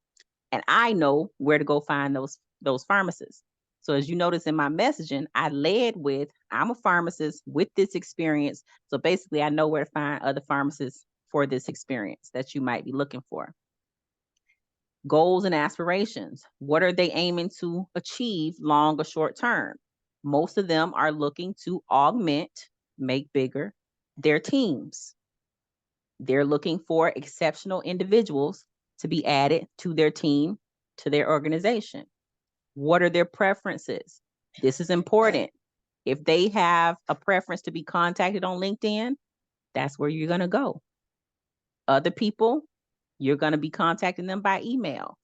And I know where to go find those pharmacists. So as you notice in my messaging, I led with, I'm a pharmacist with this experience. So basically I know where to find other pharmacists for this experience that you might be looking for. Goals and aspirations. What are they aiming to achieve long or short term? Most of them are looking to augment, make bigger their teams. They're looking for exceptional individuals to be added to their team, to their organization. What are their preferences? This is important. If they have a preference to be contacted on LinkedIn, that's where you're going to go. Other people, you're going to be contacting them by email.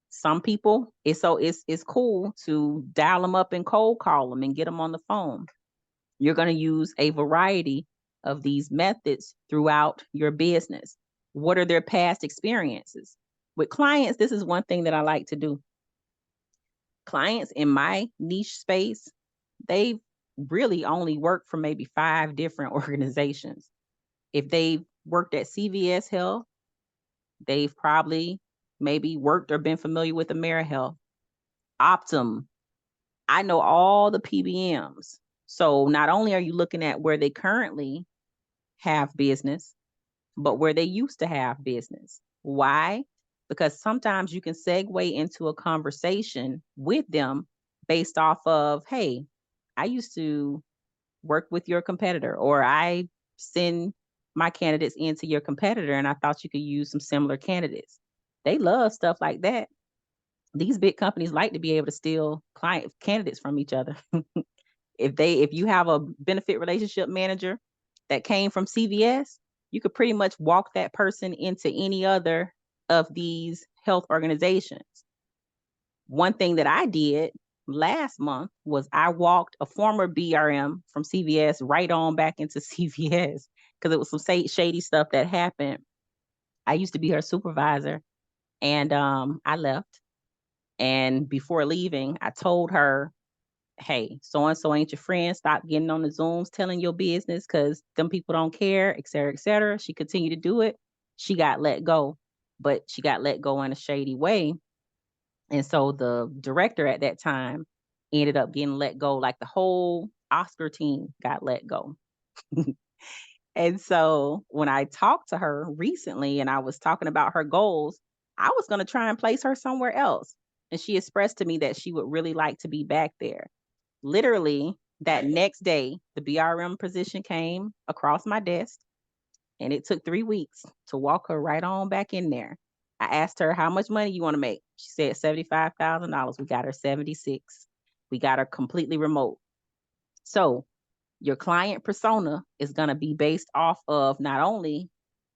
Some people, it's cool to dial them up and cold call them and get them on the phone. You're going to use a variety of these methods throughout your business. What are their past experiences? With clients, this is one thing that I like to do. Clients in my niche space, they really only work for maybe 5 different organizations. If they've worked at CVS Health, they've probably maybe worked or been familiar with AmeriHealth, Optum. I know all the PBMs. So not only are you looking at where they currently have business, but where they used to have business. Why? Because sometimes you can segue into a conversation with them based off of, hey, I used to work with your competitor, or I send my candidates into your competitor and I thought you could use some similar candidates. They love stuff like that. These big companies like to be able to steal client candidates from each other. If you have a benefit relationship manager that came from CVS, you could pretty much walk that person into any other of these health organizations. One thing that I did last month was I walked a former BRM from CVS right on back into CVS because it was some shady stuff that happened. I used to be her supervisor, and I left. And before leaving, I told her, hey, so-and-so ain't your friend. Stop getting on the Zooms telling your business because them people don't care, et cetera, et cetera. She continued to do it. She got let go, but she got let go in a shady way. And so the director at that time ended up getting let go. Like the whole Oscar team got let go. And so when I talked to her recently and I was talking about her goals, I was going to try and place her somewhere else. And she expressed to me that she would really like to be back there. Literally, that next day, the BRM position came across my desk, and it took 3 weeks to walk her right on back in there. I asked her, how much money you want to make? She said $75,000. We got her 76. We got her completely remote. So your client persona is going to be based off of not only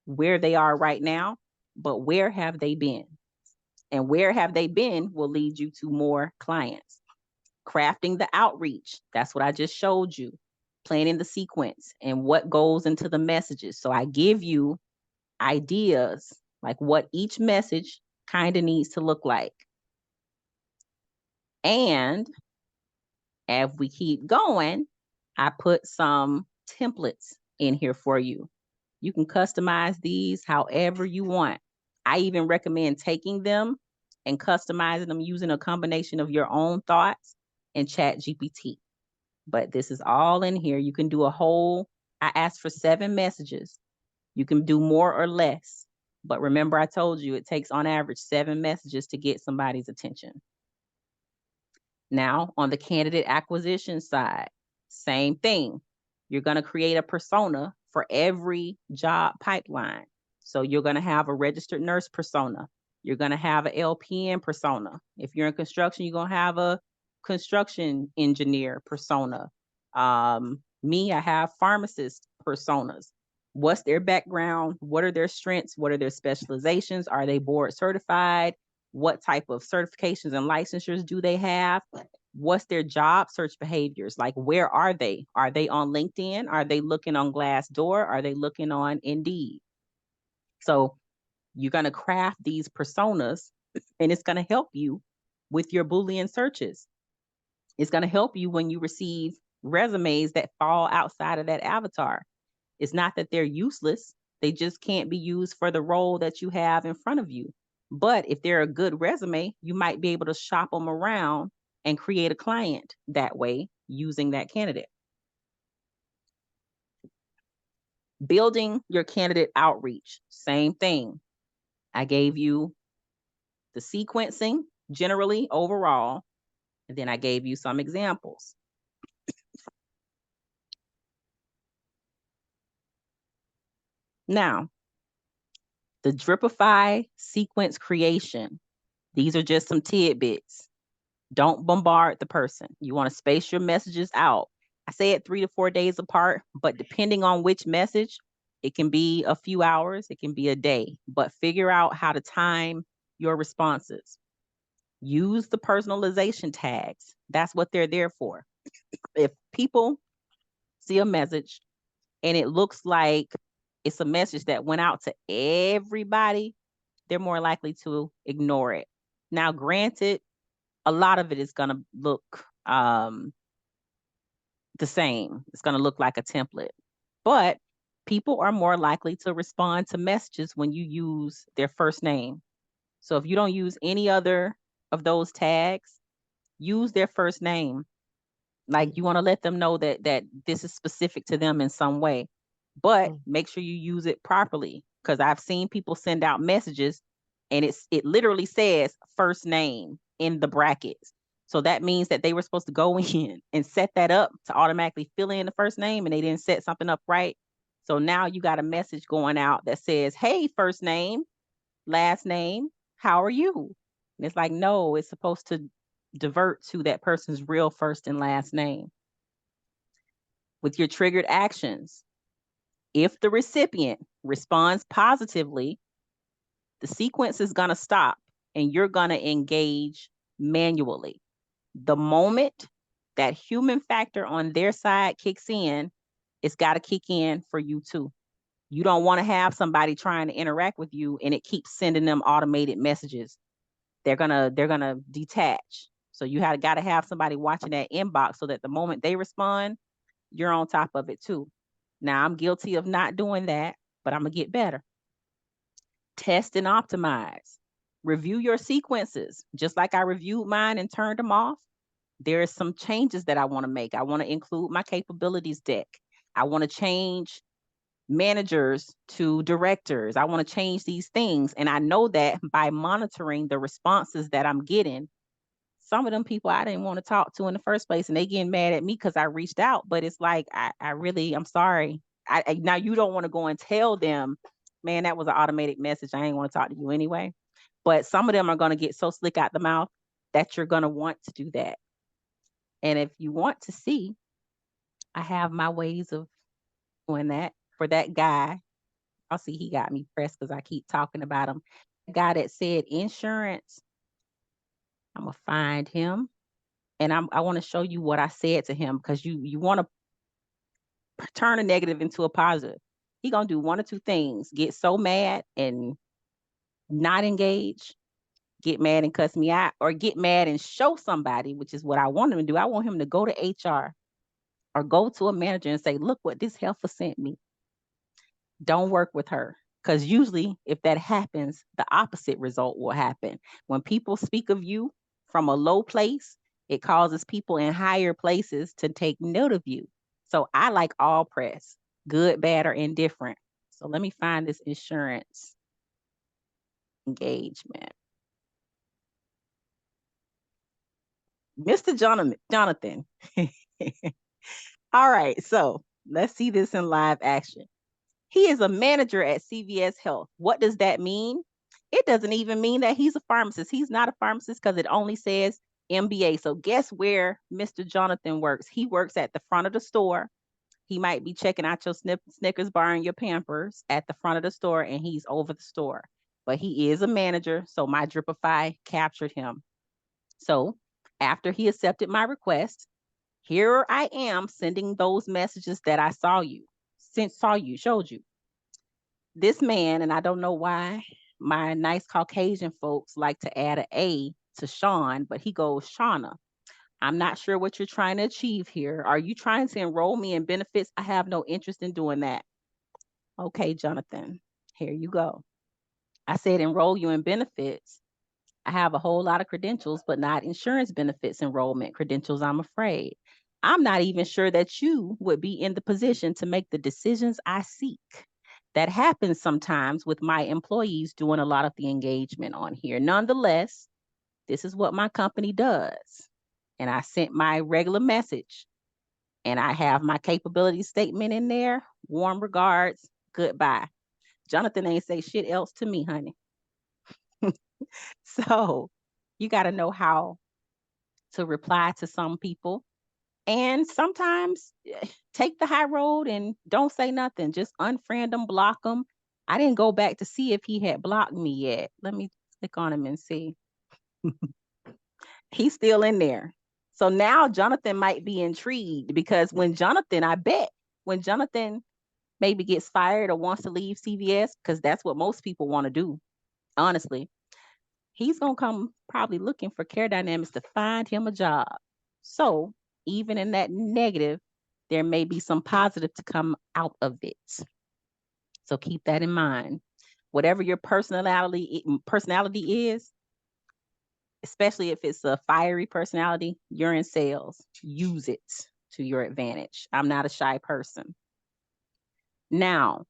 where they are right now, but where have they been? And where have they been will lead you to more clients. Crafting the outreach, that's what I just showed you. Planning the sequence and what goes into the messages. So I give you ideas like what each message kind of needs to look like. And as we keep going, I put some templates in here for you. You can customize these however you want. I even recommend taking them and customizing them using a combination of your own thoughts and Chat GPT. But this is all in here. You can do I asked for 7 messages. You can do more or less. But remember, I told you it takes on average 7 messages to get somebody's attention. Now, on the candidate acquisition side, same thing. You're going to create a persona for every job pipeline. So you're going to have a registered nurse persona. You're going to have an LPN persona. If you're in construction, you're going to have a construction engineer persona. Me, I have pharmacist personas. What's their background? What are their strengths? What are their specializations? Are they board certified? What type of certifications and licensures do they have? What's their job search behaviors? Like, where are they? Are they on LinkedIn? Are they looking on Glassdoor? Are they looking on Indeed? So you're going to craft these personas, and it's going to help you with your Boolean searches. It's going to help you when you receive resumes that fall outside of that avatar. It's not that they're useless. They just can't be used for the role that you have in front of you. But if they're a good resume, you might be able to shop them around and create a client that way using that candidate. Building your candidate outreach, same thing. I gave you the sequencing generally overall, and then I gave you some examples. Now, the Dripify sequence creation. These are just some tidbits. Don't bombard the person. You want to space your messages out. I say it 3 to 4 days apart, but depending on which message, it can be a few hours, it can be a day, but figure out how to time your responses. Use the personalization tags. That's what they're there for. If people see a message and it looks like it's a message that went out to everybody, they're more likely to ignore it. Now, granted, a lot of it is going to look the same. It's going to look like a template, but people are more likely to respond to messages when you use their first name. So if you don't use any other of those tags, use their first name. Like, you want to let them know that this is specific to them in some way, but make sure you use it properly, because I've seen people send out messages and it literally says first name in the brackets. So that means that they were supposed to go in and set that up to automatically fill in the first name, and they didn't set something up right. So now you got a message going out that says, hey, first name, last name, how are you? And it's like, no, it's supposed to divert to that person's real first and last name. With your triggered actions, if the recipient responds positively, the sequence is going to stop and you're going to engage manually. The moment that human factor on their side kicks in, it's got to kick in for you too. You don't want to have somebody trying to interact with you and it keeps sending them automated messages. They're gonna detach. So you got to have somebody watching that inbox so that the moment they respond, you're on top of it too. Now, I'm guilty of not doing that, but I'm gonna get better. Test and optimize. Review your sequences. Just like I reviewed mine and turned them off, there are some changes that I want to make. I want to include my capabilities deck. I want to change managers to directors. I want to change these things. And I know that by monitoring the responses that I'm getting, some of them people I didn't want to talk to in the first place, and they getting mad at me because I reached out. But it's like, I'm sorry. Now you don't want to go and tell them, man, that was an automated message. I ain't want to talk to you anyway. But some of them are going to get so slick out the mouth that you're going to want to do that. And if you want to see, I have my ways of doing that. For that guy, I'll see, he got me pressed because I keep talking about him. The guy that said insurance, I'm going to find him. And I want to show you what I said to him, because you want to turn a negative into a positive. He going to do one or two things: get so mad and not engage, get mad and cuss me out, or get mad and show somebody, which is what I want him to do. I want him to go to HR or go to a manager and say, look what this heifer sent me. Don't work with her. Because usually if that happens, the opposite result will happen. When people speak of you from a low place, it causes people in higher places to take note of you. So I like all press, good, bad, or indifferent. So let me find this insurance engagement. Mr. Jonathan. All right, so let's see this in live action. He is a manager at CVS Health. What does that mean? It doesn't even mean that he's a pharmacist. He's not a pharmacist because it only says MBA. So guess where Mr. Jonathan works? He works at the front of the store. He might be checking out your Snickers bar and your Pampers at the front of the store, and he's over the store. But he is a manager, so my Dripify captured him. So after he accepted my request, here I am sending those messages that I showed you. This man, and I don't know why my nice Caucasian folks like to add an A to Sean, but he goes, Shauna, I'm not sure what you're trying to achieve here. Are you trying to enroll me in benefits? I have no interest in doing that. Okay, Jonathan, here you go. I said enroll you in benefits. I have a whole lot of credentials, but not insurance benefits enrollment credentials, I'm afraid. I'm not even sure that you would be in the position to make the decisions I seek. That happens sometimes with my employees doing a lot of the engagement on here. Nonetheless, this is what my company does. And I sent my regular message, and I have my capability statement in there. Warm regards, goodbye. Jonathan ain't say shit else to me, honey. So you got to know how to reply to some people. And sometimes take the high road and don't say nothing. Just unfriend them, block them. I didn't go back to see if he had blocked me yet. Let me click on him and see. He's still in there. So now Jonathan might be intrigued, because when Jonathan maybe gets fired or wants to leave CVS, because that's what most people want to do, honestly, he's going to come probably looking for Care Dynamics to find him a job. So even in that negative, there may be some positive to come out of it. So keep that in mind. Whatever your personality is, especially if it's a fiery personality, you're in sales. Use it to your advantage. I'm not a shy person. Now,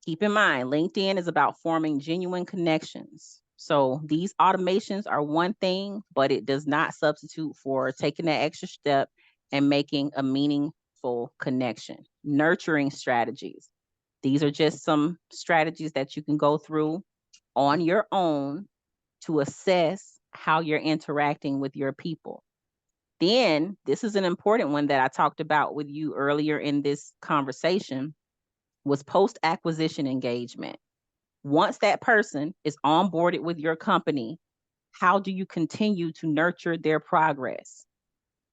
keep in mind, LinkedIn is about forming genuine connections. So these automations are one thing, but it does not substitute for taking that extra step and making a meaningful connection. Nurturing strategies. These are just some strategies that you can go through on your own to assess how you're interacting with your people. Then, this is an important one that I talked about with you earlier in this conversation, was post-acquisition engagement. Once that person is onboarded with your company, how do you continue to nurture their progress?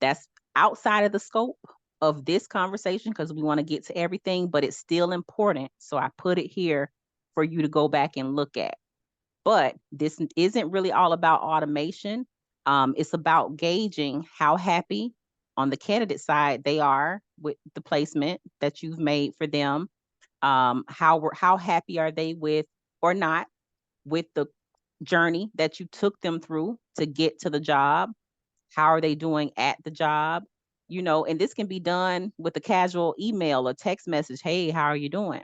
That's outside of the scope of this conversation because we want to get to everything, but it's still important. So I put it here for you to go back and look at. But this isn't really all about automation. It's about gauging how happy on the candidate side they are with the placement that you've made for them. How happy are they with, or not, with the journey that you took them through to get to the job? How are they doing at the job? And this can be done with a casual email or text message. Hey, how are you doing?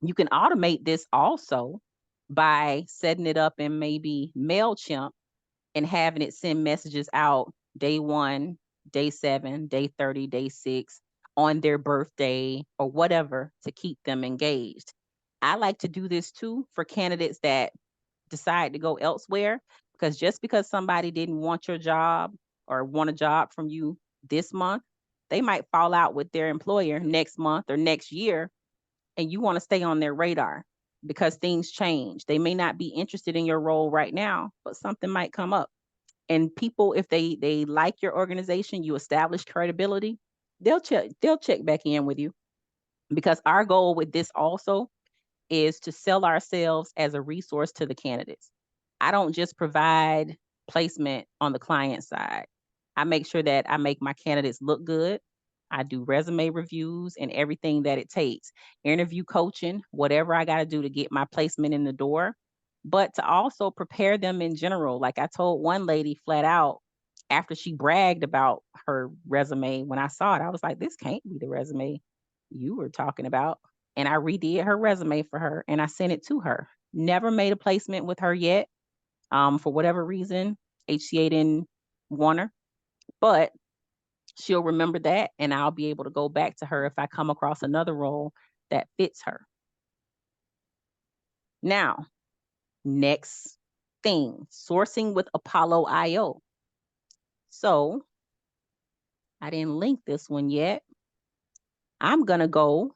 You can automate this also by setting it up in maybe MailChimp and having it send messages out day 1, day 7, day 30, day 6, on their birthday or whatever, to keep them engaged. I like to do this too for candidates that decide to go elsewhere, because just because somebody didn't want your job or want a job from you this month, they might fall out with their employer next month or next year, and you want to stay on their radar because things change. They may not be interested in your role right now, but something might come up. And people, if they like your organization, you establish credibility, they'll check back in with you. Because our goal with this also is to sell ourselves as a resource to the candidates. I don't just provide placement on the client side. I make sure that I make my candidates look good. I do resume reviews and everything that it takes, interview coaching, whatever I got to do to get my placement in the door, but to also prepare them in general. Like I told one lady flat out after she bragged about her resume, when I saw it, I was like, this can't be the resume you were talking about. And I redid her resume for her and I sent it to her. Never made a placement with her yet. For whatever reason, HCA didn't want her, but she'll remember that and I'll be able to go back to her if I come across another role that fits her. Now, next thing, sourcing with Apollo IO. So I didn't link this one yet. I'm going to go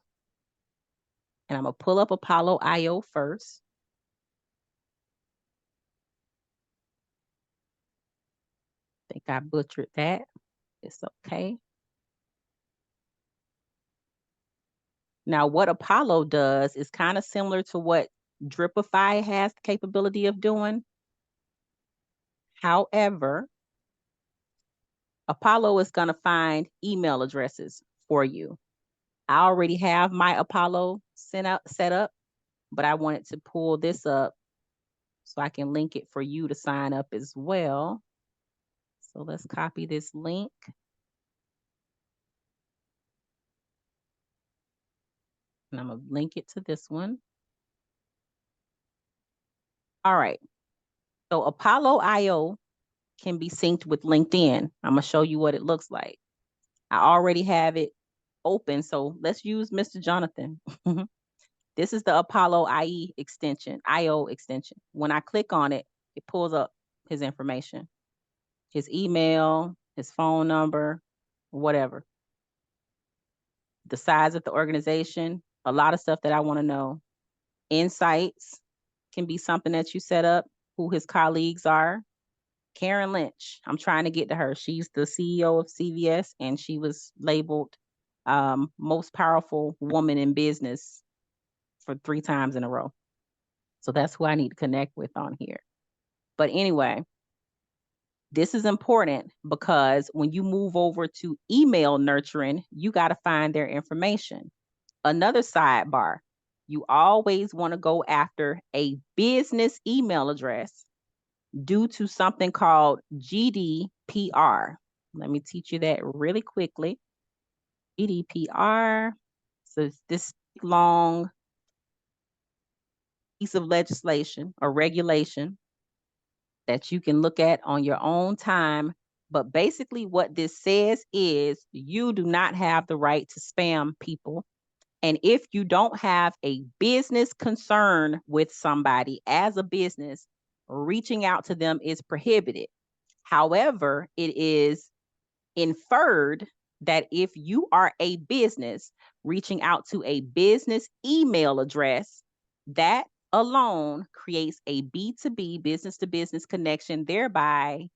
and I'm going to pull up Apollo IO first. I think I butchered that. It's okay. Now, what Apollo does is kind of similar to what Dripify has the capability of doing. However, Apollo is going to find email addresses for you. I already have my Apollo set up, but I wanted to pull this up so I can link it for you to sign up as well. So let's copy this link. And I'm going to link it to this one. All right. So Apollo IO can be synced with LinkedIn. I'm going to show you what it looks like. I already have it open. So let's use Mr. Jonathan. This is the Apollo IO extension. When I click on it, it pulls up his information, his email, his phone number, whatever. The size of the organization, a lot of stuff that I want to know. Insights can be something that you set up, who his colleagues are. Karen Lynch, I'm trying to get to her. She's the CEO of CVS, and she was labeled most powerful woman in business for 3 times in a row. So that's who I need to connect with on here. But anyway, this is important because when you move over to email nurturing, you got to find their information. Another sidebar, you always want to go after a business email address due to something called GDPR. Let me teach you that really quickly. GDPR, so this long piece of legislation or regulation that you can look at on your own time. But basically what this says is you do not have the right to spam people. And if you don't have a business concern with somebody as a business, reaching out to them is prohibited. However, it is inferred that if you are a business reaching out to a business email address, that alone creates a B2B, business to business connection, thereby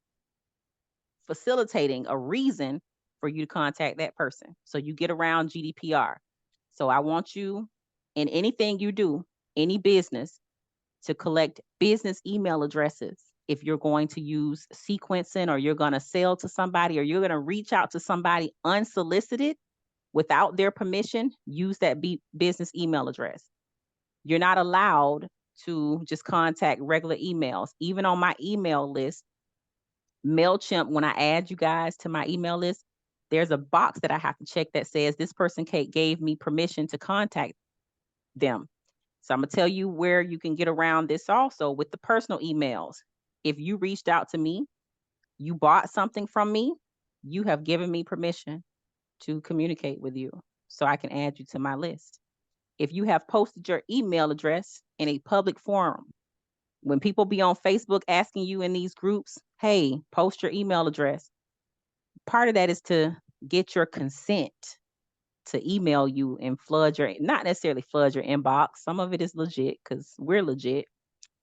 facilitating a reason for you to contact that person. So you get around GDPR. So I want you, in anything you do, any business, to collect business email addresses. If you're going to use sequencing or you're going to sell to somebody or you're going to reach out to somebody unsolicited without their permission, use that business email address. You're not allowed to just contact regular emails. Even on my email list, MailChimp, when I add you guys to my email list, there's a box that I have to check that says this person gave me permission to contact them. So I'm going to tell you where you can get around this also with the personal emails. If you reached out to me, you bought something from me, you have given me permission to communicate with you so I can add you to my list. If you have posted your email address in a public forum, when people be on Facebook asking you in these groups, hey, post your email address, part of that is to get your consent to email you and flood your, not necessarily flood your inbox. Some of it is legit because we're legit,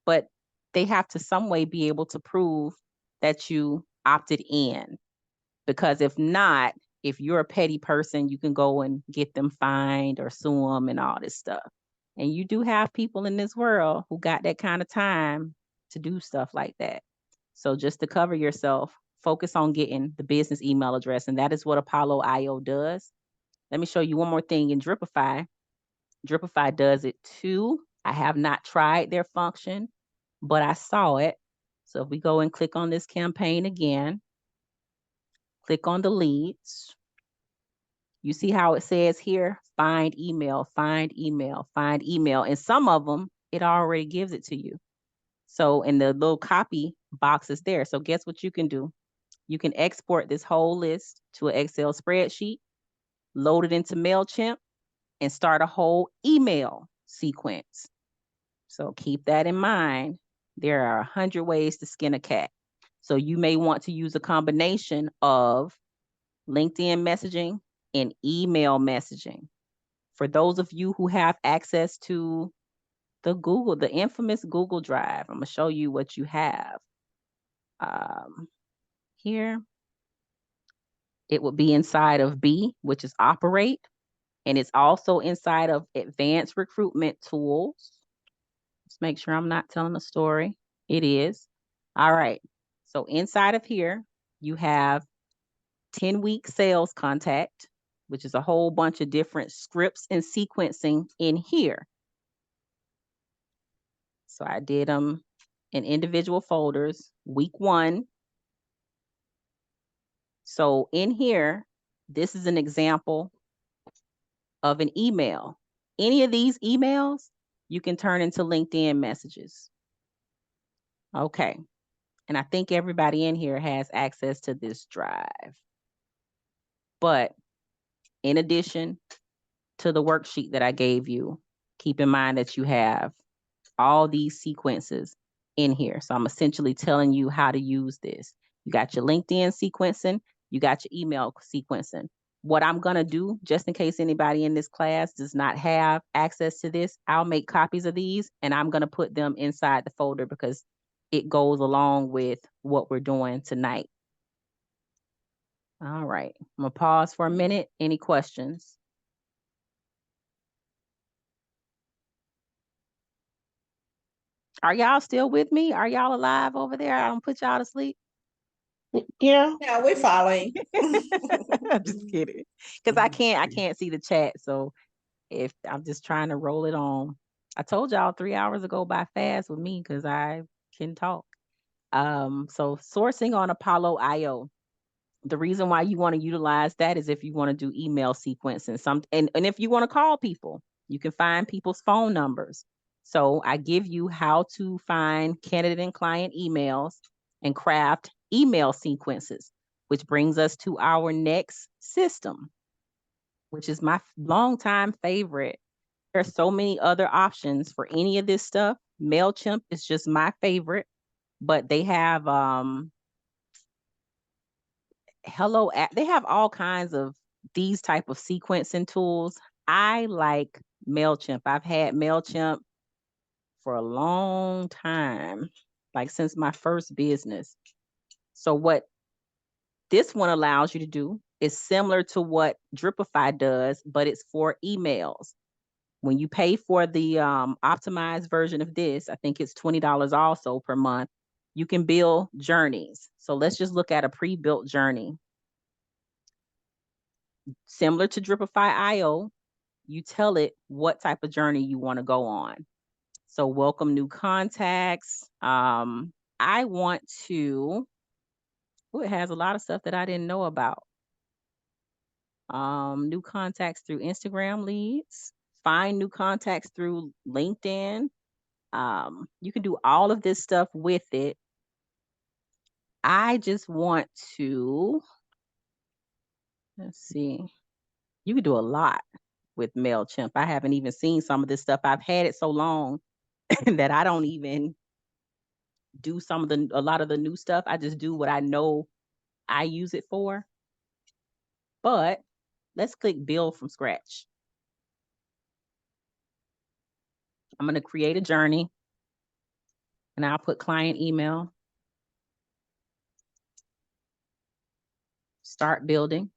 but they have to some way be able to prove that you opted in. Because if not, if you're a petty person, you can go and get them fined or sue them and all this stuff. And you do have people in this world who got that kind of time to do stuff like that. So just to cover yourself, focus on getting the business email address. And that is what Apollo IO does. Let me show you one more thing in Dripify. Dripify does it too. I have not tried their function, but I saw it. So if we go and click on this campaign again, click on the leads. You see how it says here, find email, find email, find email. And some of them, it already gives it to you. So in the little copy box is there. So guess what you can do? You can export this whole list to an Excel spreadsheet, load it into MailChimp, and start a whole email sequence. So keep that in mind. There are 100 ways to skin a cat. So you may want to use a combination of LinkedIn messaging and email messaging. For those of you who have access to the infamous Google Drive, I'm gonna show you what you have. Here, it will be inside of B, which is Operate, and it's also inside of Advanced Recruitment Tools. Let's make sure I'm not telling a story. It is. All right. So inside of here, you have 10-week sales contact, which is a whole bunch of different scripts and sequencing in here. So I did them in individual folders. Week 1. So in here, this is an example of an email. Any of these emails, you can turn into LinkedIn messages. Okay. And I think everybody in here has access to this drive. But in addition to the worksheet that I gave you, keep in mind that you have all these sequences in here. So I'm essentially telling you how to use this. You got your LinkedIn sequencing, you got your email sequencing. What I'm going to do, just in case anybody in this class does not have access to this, I'll make copies of these and I'm going to put them inside the folder because it goes along with what we're doing tonight. All right. I'm going to pause for a minute. Any questions? Are y'all still with me? Are y'all alive over there? I don't put y'all to sleep. Yeah. Yeah, we're following. I'm just kidding. Because I can't see the chat. So if I'm just trying to roll it on. I told y'all 3 hours ago by fast with me because I can talk. So sourcing on Apollo IO. The reason why you want to utilize that is if you want to do email sequence and if you want to call people, you can find people's phone numbers. So I give you how to find candidate and client emails and craft email sequences, which brings us to our next system, which is my longtime favorite. There's so many other options for any of this stuff. MailChimp is just my favorite, but they have they have all kinds of these type of sequencing tools. I like MailChimp. I've had MailChimp for a long time, like since my first business. So what this one allows you to do is similar to what Dripify does, but it's for emails. When you pay for the optimized version of this, I think it's $20 also per month, you can build journeys. So let's just look at a pre-built journey. Similar to Dripify IO, you tell it what type of journey you want to go on. So welcome new contacts. I want to, it has a lot of stuff that I didn't know about. New contacts through Instagram leads, find new contacts through LinkedIn. You can do all of this stuff with it. I just want to, let's see, you can do a lot with MailChimp. I haven't even seen some of this stuff. I've had it so long that I don't even do a lot of the new stuff. I just do what I know I use it for. But let's click build from scratch. I'm going to create a journey and I'll put client email. Start building.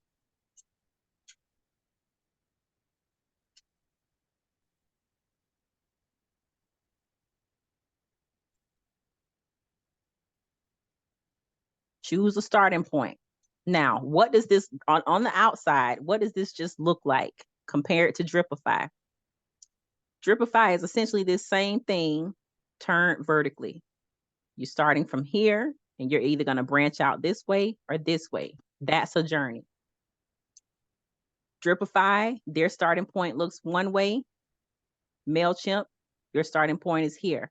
Choose a starting point. Now, what does this, on the outside, what does this just look like compared to Dripify? Dripify is essentially this same thing turned vertically. You're starting from here, and you're either going to branch out this way or this way. That's a journey. Dripify, their starting point looks one way. MailChimp, your starting point is here.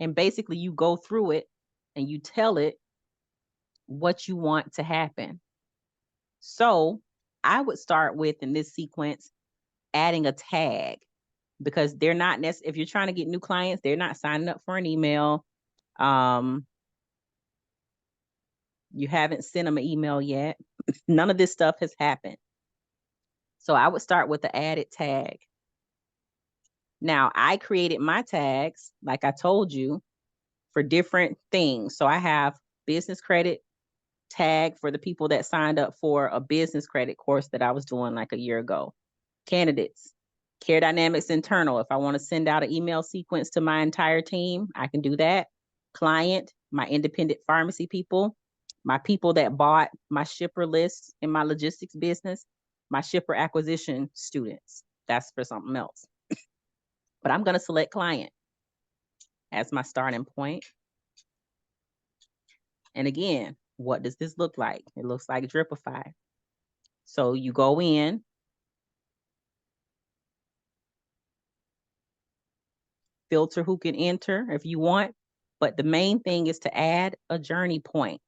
And basically, you go through it and you tell it what you want to happen. So I would start with, in this sequence, adding a tag, because they're not necessarily, if you're trying to get new clients, they're not signing up for an email. You haven't sent them an email yet. None of this stuff has happened. So I would start with the added tag. Now, I created my tags, like I told you, for different things. So I have business credit tag for the people that signed up for a business credit course that I was doing like a year ago. Candidates, Care Dynamics Internal. If I want to send out an email sequence to my entire team, I can do that. Client, my independent pharmacy people, my people that bought my shipper list in my logistics business, my shipper acquisition students. That's for something else. But I'm going to select client as my starting point. And again, what does this look like? It looks like Dripify. So you go in, filter who can enter if you want, but the main thing is to add a journey point.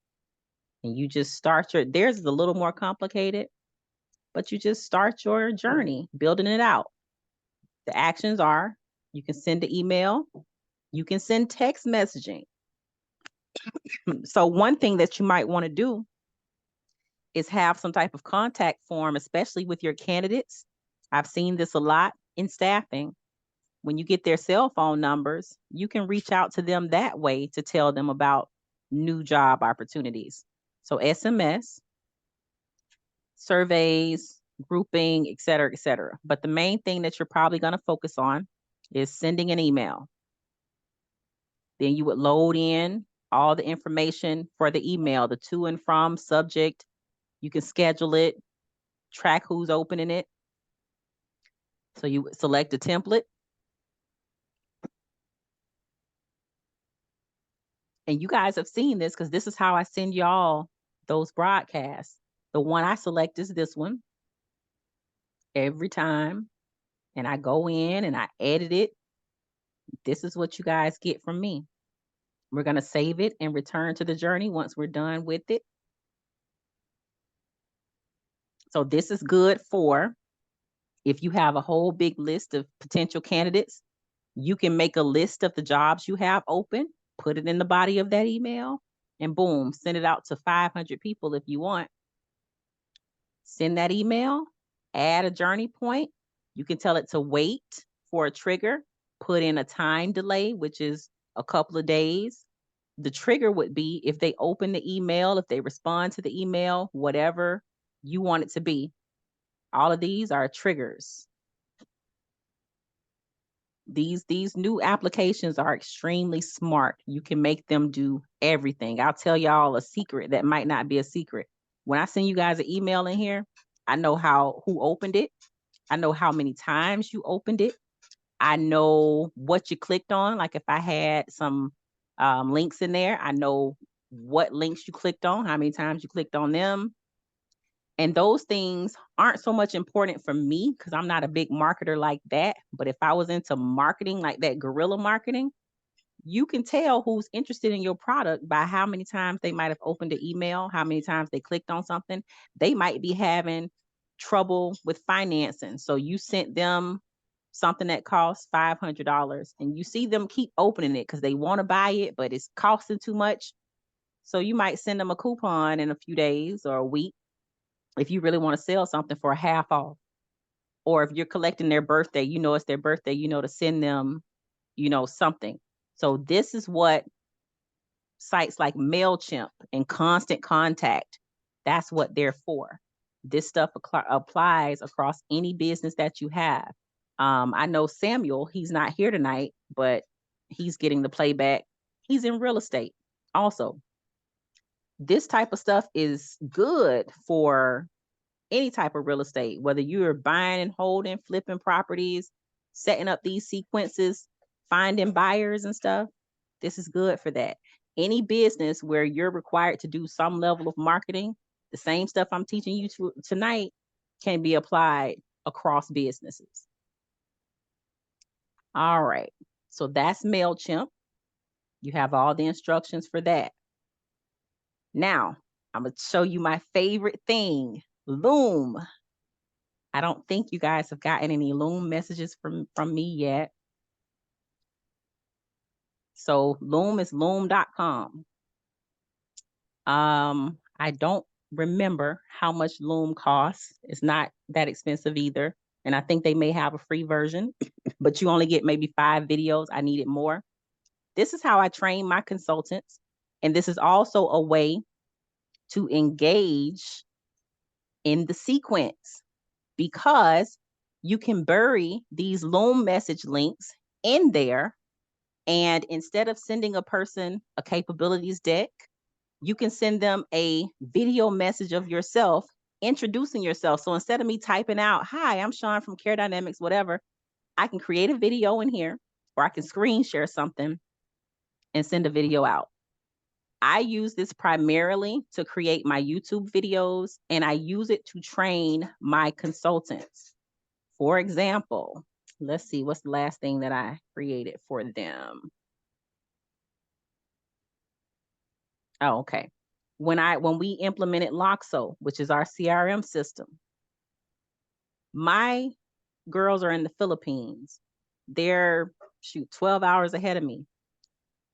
And you just start your, theirs is a little more complicated, but you just start your journey, building it out. The actions are, you can send an email, you can send text messaging. So one thing that you might want to do is have some type of contact form, especially with your candidates. I've seen this a lot in staffing. When you get their cell phone numbers, you can reach out to them that way to tell them about new job opportunities. So SMS, surveys, grouping, et cetera, et cetera. But the main thing that you're probably going to focus on is sending an email. Then you would load in all the information for the email, the to and from, subject. You can schedule it, track who's opening it. So you would select a template. And you guys have seen this because this is how I send y'all those broadcasts. The one I select is this one every time. And I go in and I edit it. This is what you guys get from me. We're going to save it and return to the journey once we're done with it. So this is good for if you have a whole big list of potential candidates, you can make a list of the jobs you have open, put it in the body of that email, and boom, send it out to 500 people if you want. Send that email, add a journey point. You can tell it to wait for a trigger, put in a time delay, which is a couple of days. The trigger would be if they open the email, if they respond to the email, whatever you want it to be. All of these are triggers. These new applications are extremely smart. You can make them do everything. I'll tell y'all a secret that might not be a secret. When I send you guys an email in here, I know who opened it. I know how many times you opened it. I know what you clicked on. Like if I had some links in there, I know what links you clicked on, how many times you clicked on them. And those things aren't so much important for me because I'm not a big marketer like that. But if I was into marketing, like that guerrilla marketing, you can tell who's interested in your product by how many times they might have opened an email, how many times they clicked on something. They might be having trouble with financing. So you sent them something that costs $500 and you see them keep opening it because they want to buy it, but it's costing too much. So you might send them a coupon in a few days or a week if you really want to sell something for a half off. Or if you're collecting their birthday, you know it's their birthday, you know, to send them, you know, something. So this is what sites like MailChimp and Constant Contact, that's what they're for. This stuff applies across any business that you have. I know Samuel, he's not here tonight, but he's getting the playback. He's in real estate also. This type of stuff is good for any type of real estate, whether you're buying and holding, flipping properties, setting up these sequences, finding buyers and stuff. This is good for that. Any business where you're required to do some level of marketing, the same stuff I'm teaching you tonight can be applied across businesses. All right. So that's MailChimp. You have all the instructions for that. Now, I'm going to show you my favorite thing, Loom. I don't think you guys have gotten any Loom messages from me yet. So Loom is loom.com. I don't remember how much Loom costs. It's not that expensive either. And I think they may have a free version, but you only get maybe 5 videos. I needed more. This is how I train my consultants. And this is also a way to engage in the sequence, because you can bury these Loom message links in there. And instead of sending a person a capabilities deck, you can send them a video message of yourself introducing yourself. So instead of me typing out, "Hi, I'm Sean from Care Dynamics," whatever, I can create a video in here, or I can screen share something and send a video out. I use this primarily to create my YouTube videos, and I use it to train my consultants. For example, let's see, what's the last thing that I created for them? Oh, okay. When we implemented Loxo, which is our CRM system, my girls are in the Philippines. They're 12 hours ahead of me.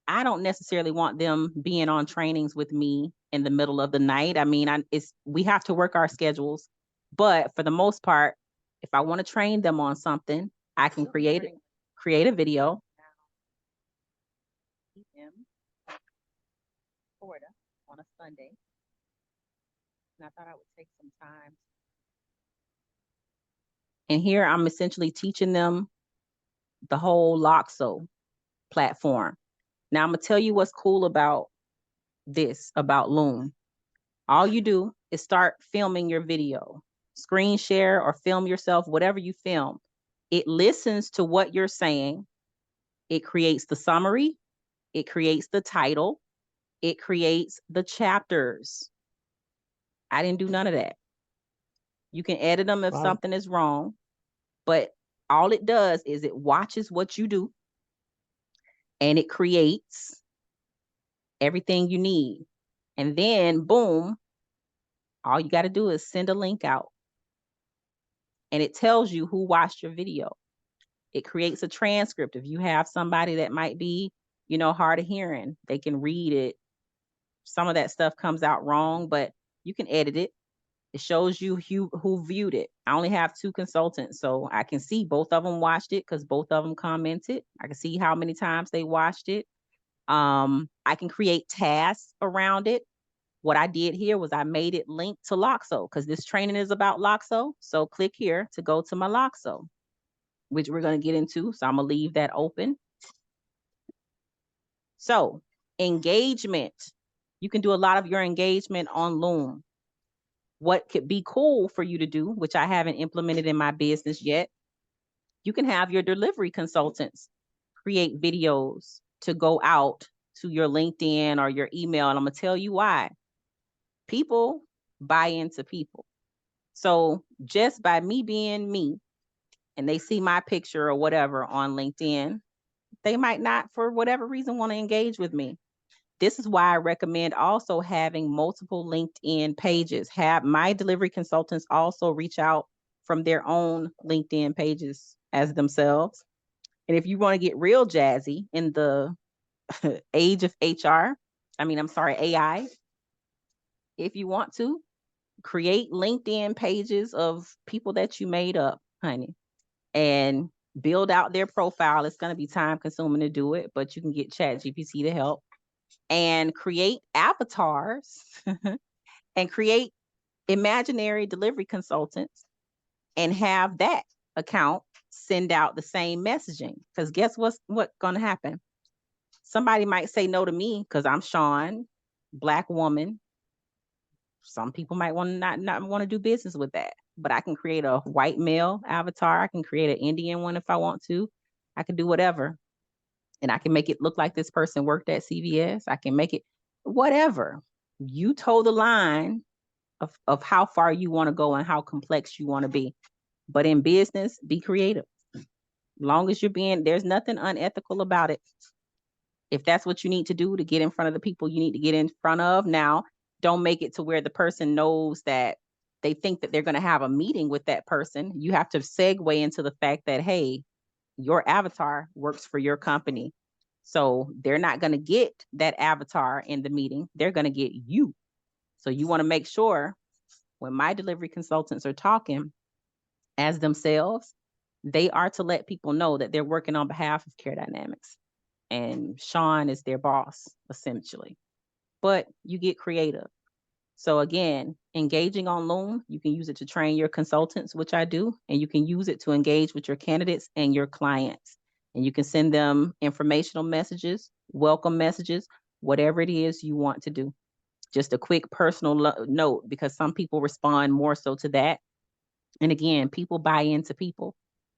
I don't necessarily want them being on trainings with me in the middle of the night. I mean, we have to work our schedules, but for the most part, if I want to train them on something, I can create a video. Florida on a Sunday, and I thought I would take some time. And here I'm essentially teaching them the whole Loxo platform. Now I'm gonna tell you what's cool about this, about Loom. All you do is start filming your video, screen share or film yourself, whatever you film. It listens to what you're saying. It creates the summary. It creates the title. It creates the chapters. I didn't do none of that. You can edit them if something is wrong, but all it does is it watches what you do and it creates everything you need. And then boom, all you got to do is send a link out and it tells you who watched your video. It creates a transcript. If you have somebody that might be, hard of hearing, they can read it. Some of that stuff comes out wrong, but you can edit it. It shows you who viewed it. I only have 2 consultants, so I can see both of them watched it because both of them commented. I can see how many times they watched it. I can create tasks around it. What I did here was I made it link to Loxo because this training is about Loxo. So click here to go to my Loxo, which we're going to get into. So I'm going to leave that open. So engagement. You can do a lot of your engagement on Loom. What could be cool for you to do, which I haven't implemented in my business yet, you can have your delivery consultants create videos to go out to your LinkedIn or your email. And I'm going to tell you why. People buy into people. So just by me being me and they see my picture or whatever on LinkedIn, they might not, for whatever reason, want to engage with me. This is why I recommend also having multiple LinkedIn pages. Have my delivery consultants also reach out from their own LinkedIn pages as themselves. And if you want to get real jazzy in the age of AI, if you want to, create LinkedIn pages of people that you made up, honey, and build out their profile. It's going to be time consuming to do it, but you can get ChatGPT to help. And create avatars and create imaginary delivery consultants and have that account send out the same messaging. Because guess what's going to happen? Somebody might say no to me because I'm Sean, Black woman, some people might want to not want to do business with that. But I can create a white male avatar. I can create an Indian one if I want to. I can do whatever. And I can make it look like this person worked at CVS. I can make it whatever. You toe the line of how far you want to go and how complex you want to be. But in business, be creative. Long as there's nothing unethical about it. If that's what you need to do to get in front of the people you need to get in front of, now don't make it to where the person knows that they think that they're going to have a meeting with that person. You have to segue into the fact that, hey, your avatar works for your company. So they're not going to get that avatar in the meeting. They're going to get you. So you want to make sure when my delivery consultants are talking as themselves, they are to let people know that they're working on behalf of Care Dynamics. And Sean is their boss, essentially. But you get creative. So again, engaging on Loom, you can use it to train your consultants, which I do, and you can use it to engage with your candidates and your clients. And you can send them informational messages, welcome messages, whatever it is you want to do. Just a quick personal note, because some people respond more so to that. And again, people buy into people.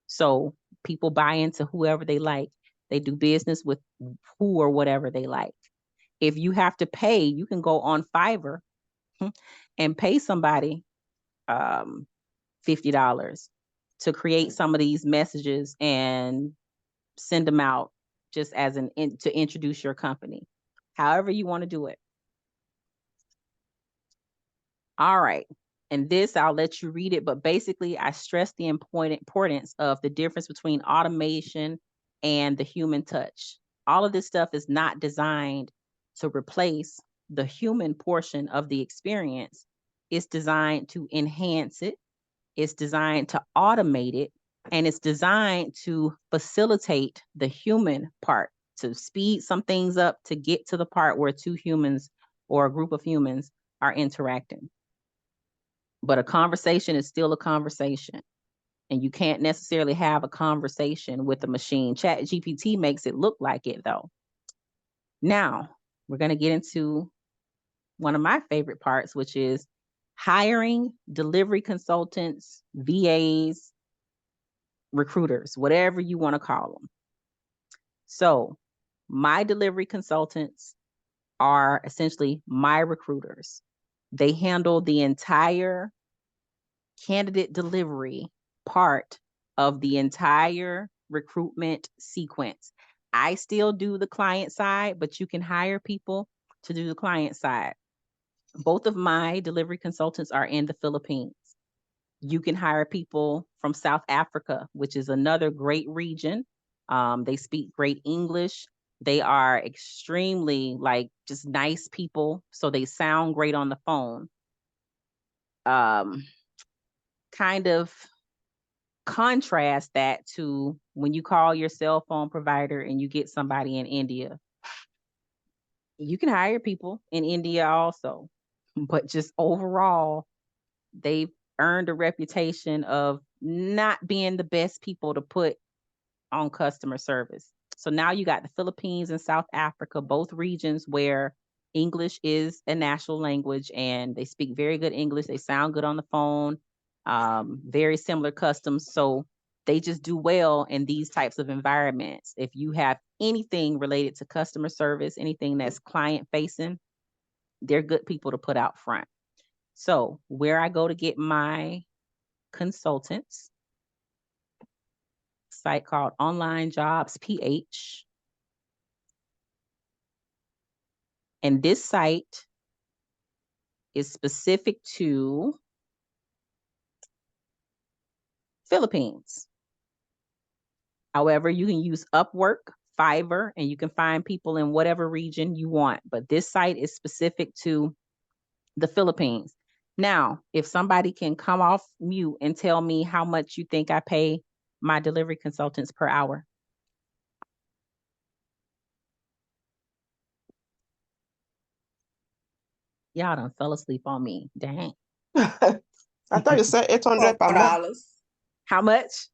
So people buy into whoever they like. They do business with who or whatever they like. If you have to pay, you can go on Fiverr and pay somebody $50 to create some of these messages and send them out just as to introduce your company. However you want to do it. All right. And this, I'll let you read it, but basically I stress the importance of the difference between automation and the human touch. All of this stuff is not designed to replace the human portion of the experience. It's designed to enhance it. It's designed to automate it. And it's designed to facilitate the human part, to speed some things up, to get to the part where two humans or a group of humans are interacting. But a conversation is still a conversation. And you can't necessarily have a conversation with a machine. ChatGPT makes it look like it, though. Now, we're going to get into one of my favorite parts, which is hiring delivery consultants, VAs, recruiters, whatever you want to call them. So my delivery consultants are essentially my recruiters. They handle the entire candidate delivery part of the entire recruitment sequence. I still do the client side, but you can hire people to do the client side. Both of my delivery consultants are in the Philippines. You can hire people from South Africa, which is another great region. They speak great English. They are extremely just nice people. So they sound great on the phone. Kind of contrast that to when you call your cell phone provider and you get somebody in India. You can hire people in India also, but just overall, they've earned a reputation of not being the best people to put on customer service. So now you got the Philippines and South Africa, both regions where English is a national language and they speak very good English. They sound good on the phone, very similar customs. So they just do well in these types of environments. If you have anything related to customer service, anything that's client facing, they're good people to put out front. So where I go to get my consultants, site called Online Jobs PH. And this site is specific to Philippines. However, you can use Upwork, Fiverr, and you can find people in whatever region you want. But this site is specific to the Philippines. Now, if somebody can come off mute and tell me how much you think I pay my delivery consultants per hour. Y'all done fell asleep on me. Dang. I thought you said 800 per month. $4. How much?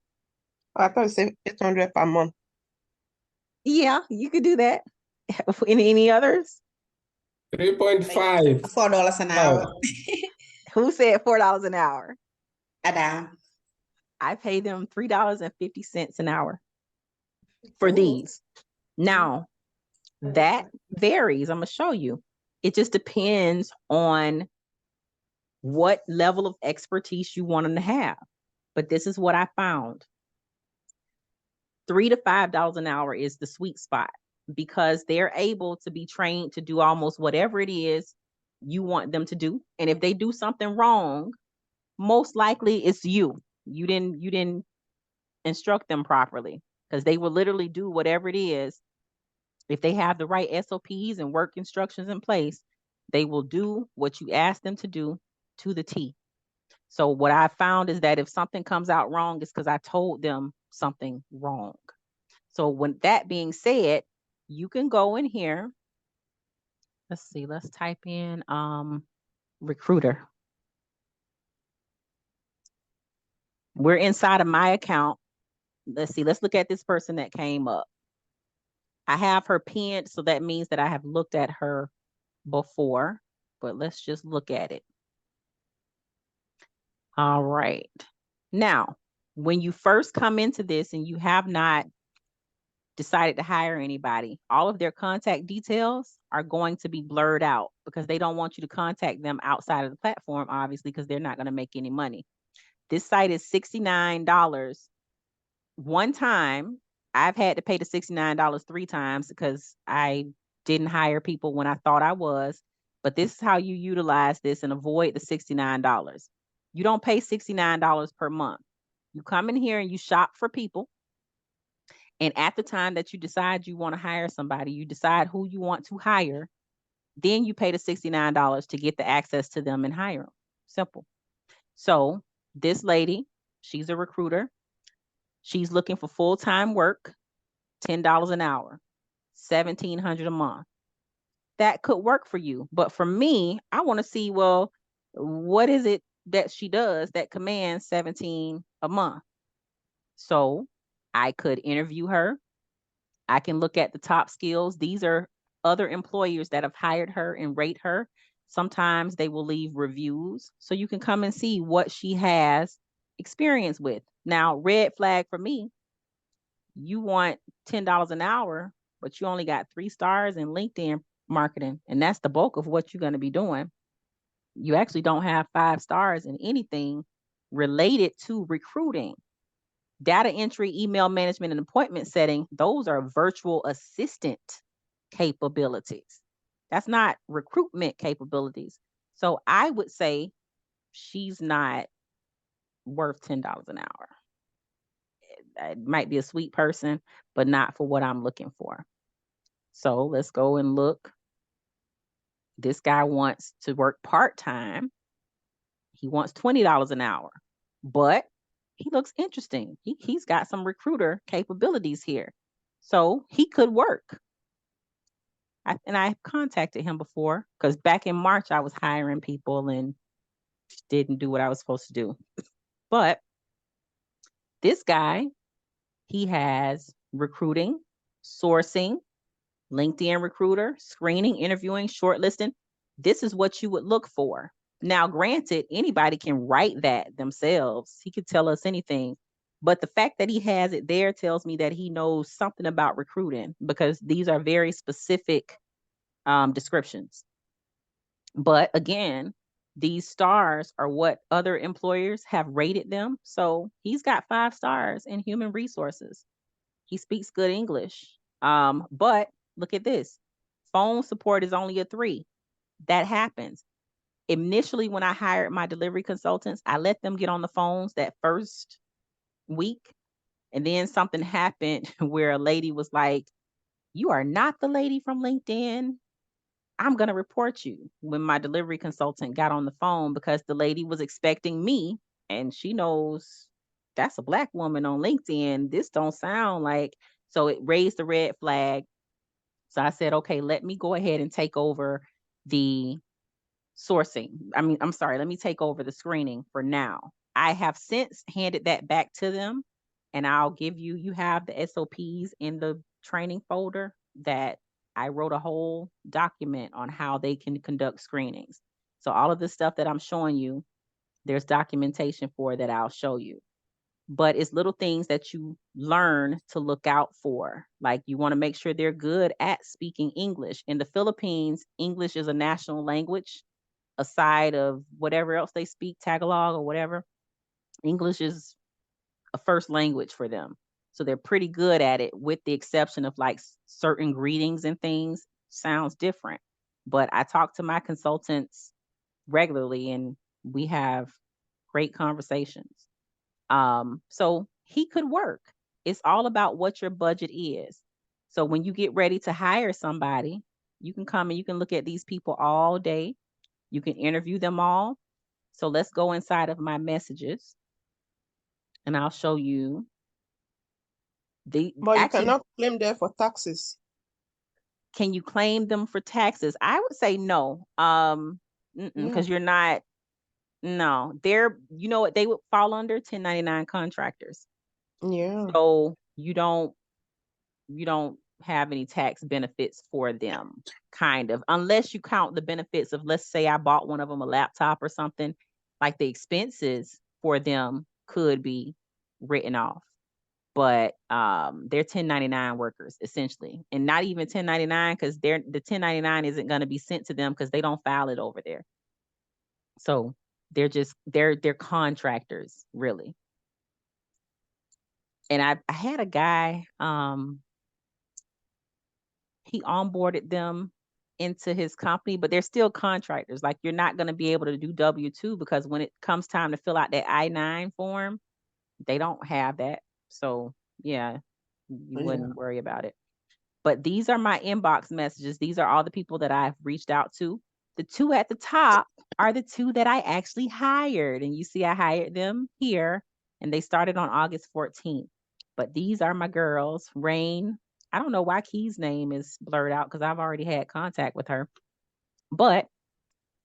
I thought you said 800 per month. Yeah, you could do that. Any others? 3.5. $4 an hour. Who said $4 an hour? Adam. I pay them $3.50 an hour for Ooh. these. Now, that varies. I'm going to show you. It just depends on what level of expertise you want them to have. But this is what I found. $3 to $5 an hour is the sweet spot because they're able to be trained to do almost whatever it is you want them to do. And if they do something wrong, most likely it's you. You didn't instruct them properly because they will literally do whatever it is. If they have the right SOPs and work instructions in place, they will do what you ask them to do to the T. So what I found is that if something comes out wrong, it's because I told them something wrong. So when that being said, you can go in here. Let's see, let's type in recruiter. We're inside of my account. Let's see, let's look at this person that came up. I have her pinned, so that means that I have looked at her before, but let's just look at it. All right. Now, when you first come into this and you have not decided to hire anybody, all of their contact details are going to be blurred out because they don't want you to contact them outside of the platform, obviously, because they're not going to make any money. This site is $69. One time, I've had to pay the $69 3 times because I didn't hire people when I thought I was. But this is how you utilize this and avoid the $69. You don't pay $69 per month. You come in here and you shop for people. And at the time that you decide you want to hire somebody, you decide who you want to hire, then you pay the $69 to get the access to them and hire them. Simple. So this lady, she's a recruiter. She's looking for full-time work, $10 an hour, $1,700 a month. That could work for you. But for me, I want to see, well, what is it that she does that commands $17 a month? So I could interview her. I can look at the top skills. These are other employers that have hired her and rate her. Sometimes they will leave reviews. So you can come and see what she has experience with. Now, red flag for me, you want $10 an hour, but you only got 3 stars in LinkedIn marketing. And that's the bulk of what you're going to be doing. You actually don't have 5 stars in anything related to recruiting. Data entry, email management, and appointment setting, those are virtual assistant capabilities. That's not recruitment capabilities. So I would say she's not worth $10 an hour. It might be a sweet person, but not for what I'm looking for. So let's go and look. This guy wants to work part-time. He wants $20 an hour, but he looks interesting. He's got some recruiter capabilities here. So he could work. I contacted him before because back in March, I was hiring people and didn't do what I was supposed to do. But this guy, he has recruiting, sourcing, LinkedIn recruiter, screening, interviewing, shortlisting. This is what you would look for. Now, granted, anybody can write that themselves. He could tell us anything. But the fact that he has it there tells me that he knows something about recruiting because these are very specific descriptions. But again, these stars are what other employers have rated them. So he's got 5 stars in human resources. He speaks good English. But look at this. Phone support is only a 3. That happens. Initially, when I hired my delivery consultants, I let them get on the phones that first week. And then something happened where a lady was like, "You are not the lady from LinkedIn. I'm going to report you," when my delivery consultant got on the phone because the lady was expecting me and she knows that's a Black woman on LinkedIn. This don't sound like, so it raised the red flag. So I said, okay, let me go ahead and take over the sourcing. I'm sorry, let me take over the screening for now. I have since handed that back to them and I'll give you have the SOPs in the training folder that I wrote a whole document on how they can conduct screenings. So all of the stuff that I'm showing you, there's documentation for that I'll show you. But it's little things that you learn to look out for. Like you want to make sure they're good at speaking English. In the Philippines, English is a national language aside of whatever else they speak, Tagalog or whatever. English is a first language for them. So they're pretty good at it, with the exception of like certain greetings and things sounds different. But I talk to my consultants regularly and we have great conversations. So he could work. It's all about what your budget is. So when you get ready to hire somebody, you can come and you can look at these people all day. You can interview them all. So let's go inside of my messages and I'll show you the But you actually, cannot claim there for taxes. can you claim them for taxes? I would say no. Yeah. Because you're not, no, they're, you know what, they would fall under 1099 contractors. Yeah. So you don't have any tax benefits for them, kind of, unless you count the benefits of, let's say I bought one of them a laptop or something, like the expenses for them could be written off. But they're 1099 workers essentially, and not even 1099 because the 1099 isn't going to be sent to them because they don't file it over there. So they're contractors really. And I had a guy, he onboarded them into his company, but they're still contractors. Like you're not going to be able to do W-2 because when it comes time to fill out that I-9 form, they don't have that. So yeah, you Yeah. wouldn't worry about it. But these are my inbox messages. These are all the people that I've reached out to. The two at the top are the two that I actually hired. And you see, I hired them here and they started on August 14th. But these are my girls, Rain. I don't know why Key's name is blurred out because I've already had contact with her. But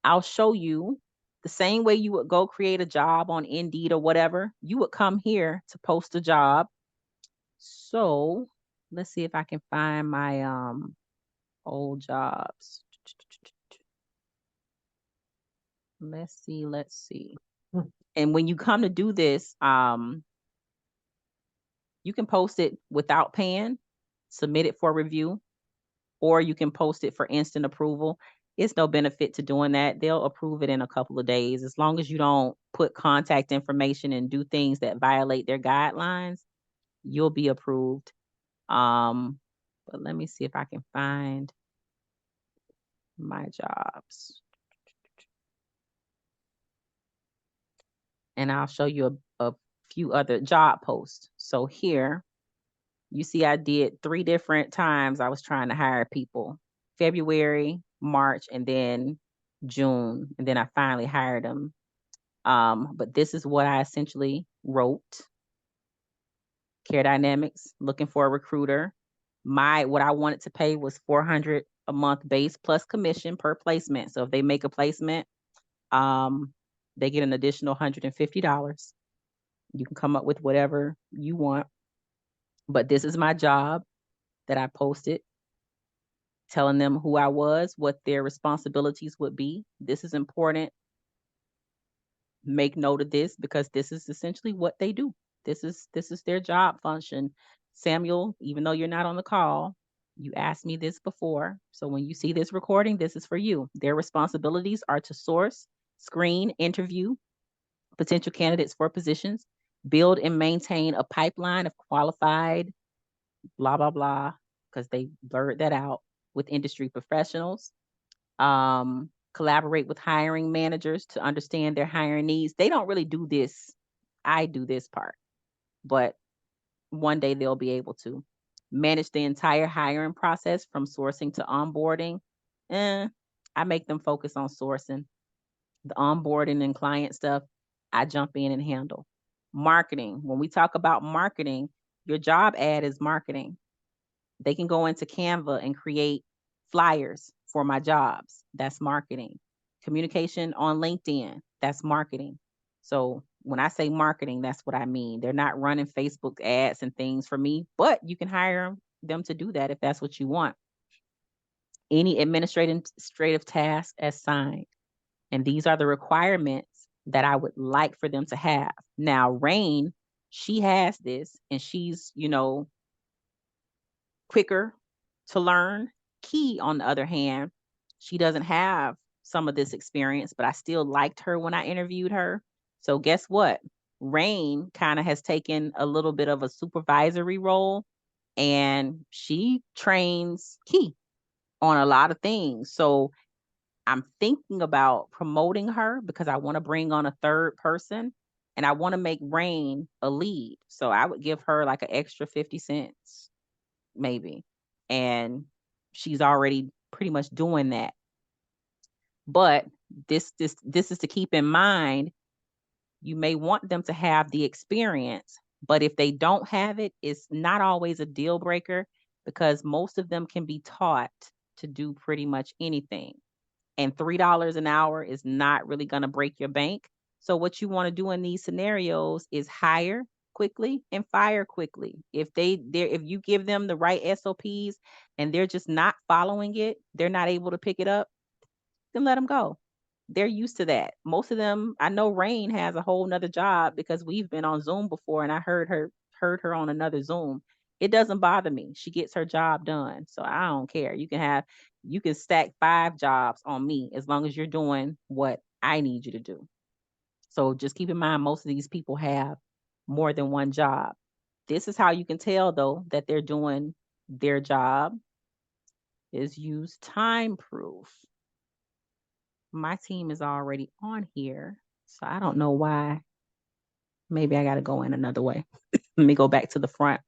I'll show you the same way you would go create a job on Indeed or whatever. You would come here to post a job. So let's see if I can find my old jobs. Let's see. And when you come to do this, you can post it without paying, submit it for review, or you can post it for instant approval. It's no benefit to doing that. They'll approve it in a couple of days. As long as you don't put contact information and do things that violate their guidelines, you'll be approved. But let me see if I can find my jobs. And I'll show you a few other job posts. So here, you see I did 3 different times I was trying to hire people. February, March, and then June. And then I finally hired them. But this is what I essentially wrote. Care Dynamics, looking for a recruiter. What I wanted to pay was $400 a month base plus commission per placement. So if they make a placement, they get an additional $150. You can come up with whatever you want. But this is my job that I posted, telling them who I was, what their responsibilities would be. This is important. Make note of this because this is essentially what they do. This is their job function. Samuel, even though you're not on the call, you asked me this before. So when you see this recording, this is for you. Their responsibilities are to source, screen, interview potential candidates for positions, build and maintain a pipeline of qualified, blah, blah, blah, because they blurred that out, with industry professionals, collaborate with hiring managers to understand their hiring needs. They don't really do this. I do this part, but one day they'll be able to manage the entire hiring process from sourcing to onboarding. I make them focus on sourcing. The onboarding and client stuff, I jump in and handle. Marketing. When we talk about marketing, your job ad is marketing. They can go into Canva and create flyers for my jobs. That's marketing. Communication on LinkedIn, that's marketing. So when I say marketing, that's what I mean. They're not running Facebook ads and things for me, but you can hire them to do that if that's what you want. any administrative task assigned. And these are the requirements that I would like for them to have. Now, Rain, she has this and she's, quicker to learn. Key, on the other hand, she doesn't have some of this experience, but I still liked her when I interviewed her. So guess what? Rain kind of has taken a little bit of a supervisory role and she trains Key on a lot of things. So I'm thinking about promoting her because I want to bring on a third person and I want to make Rain a lead. So I would give her like an extra 50 cents, maybe. And she's already pretty much doing that. But this is to keep in mind. You may want them to have the experience, but if they don't have it, it's not always a deal breaker because most of them can be taught to do pretty much anything. And $3 an hour is not really going to break your bank. So what you want to do in these scenarios is hire quickly and fire quickly. If you give them the right SOPs and they're just not following it, they're not able to pick it up, then let them go. They're used to that. Most of them, I know Rain has a whole nother job because we've been on Zoom before and I heard her on another Zoom. It doesn't bother me. She gets her job done. So I don't care. You can stack 5 jobs on me as long as you're doing what I need you to do. So just keep in mind, most of these people have more than one job. This is how you can tell though that they're doing their job is use time proof. My team is already on here, so I don't know why. Maybe I got to go in another way. Let me go back to the front.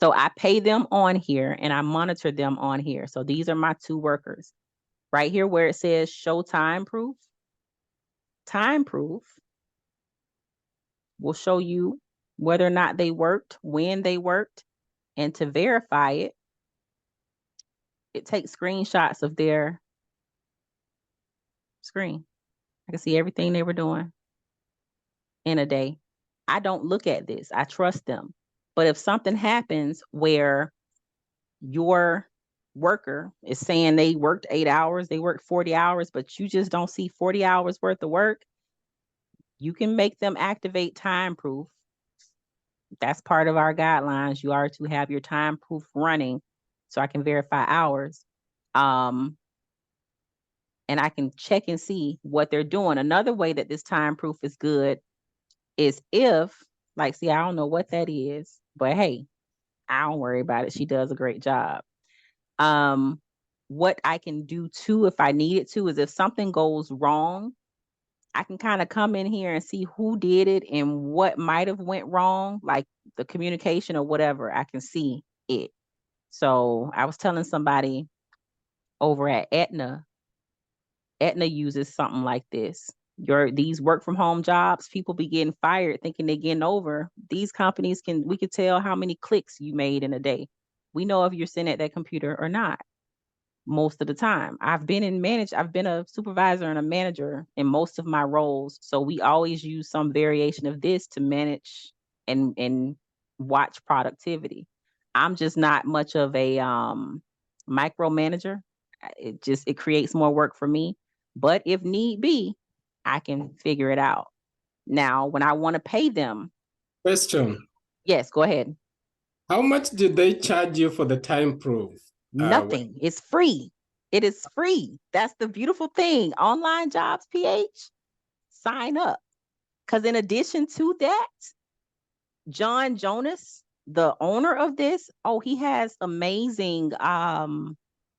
So I pay them on here and I monitor them on here. So these are my 2 workers. Right here where it says show time proof will show you whether or not they worked, when they worked, and to verify it, it takes screenshots of their screen. I can see everything they were doing in a day. I don't look at this. I trust them. But if something happens where your worker is saying they worked 8 hours, they worked 40 hours, but you just don't see 40 hours worth of work, you can make them activate time proof. That's part of our guidelines. You are to have your time proof running so I can verify hours. And I can check and see what they're doing. Another way that this time proof is good is if, like, see, I don't know what that is, but hey, I don't worry about it. She does a great job. What I can do too, if I needed to, is if something goes wrong, I can kind of come in here and see who did it and what might have went wrong, like the communication or whatever. I can see it. So I was telling somebody over at Aetna uses something like this. These work from home jobs, people be getting fired thinking they're getting over. These companies we could tell how many clicks you made in a day. We know if you're sitting at that computer or not most of the time. I've been a supervisor and a manager in most of my roles. So we always use some variation of this to manage and watch productivity. I'm just not much of a micromanager. It creates more work for me. But if need be, I can figure it out. Now, when I want to pay them. Question. Yes, go ahead. How much did they charge you for the time proof? Nothing. It's free. It is free. That's the beautiful thing. Online Jobs PH, sign up. Because in addition to that, John Jonas, the owner of this, he has amazing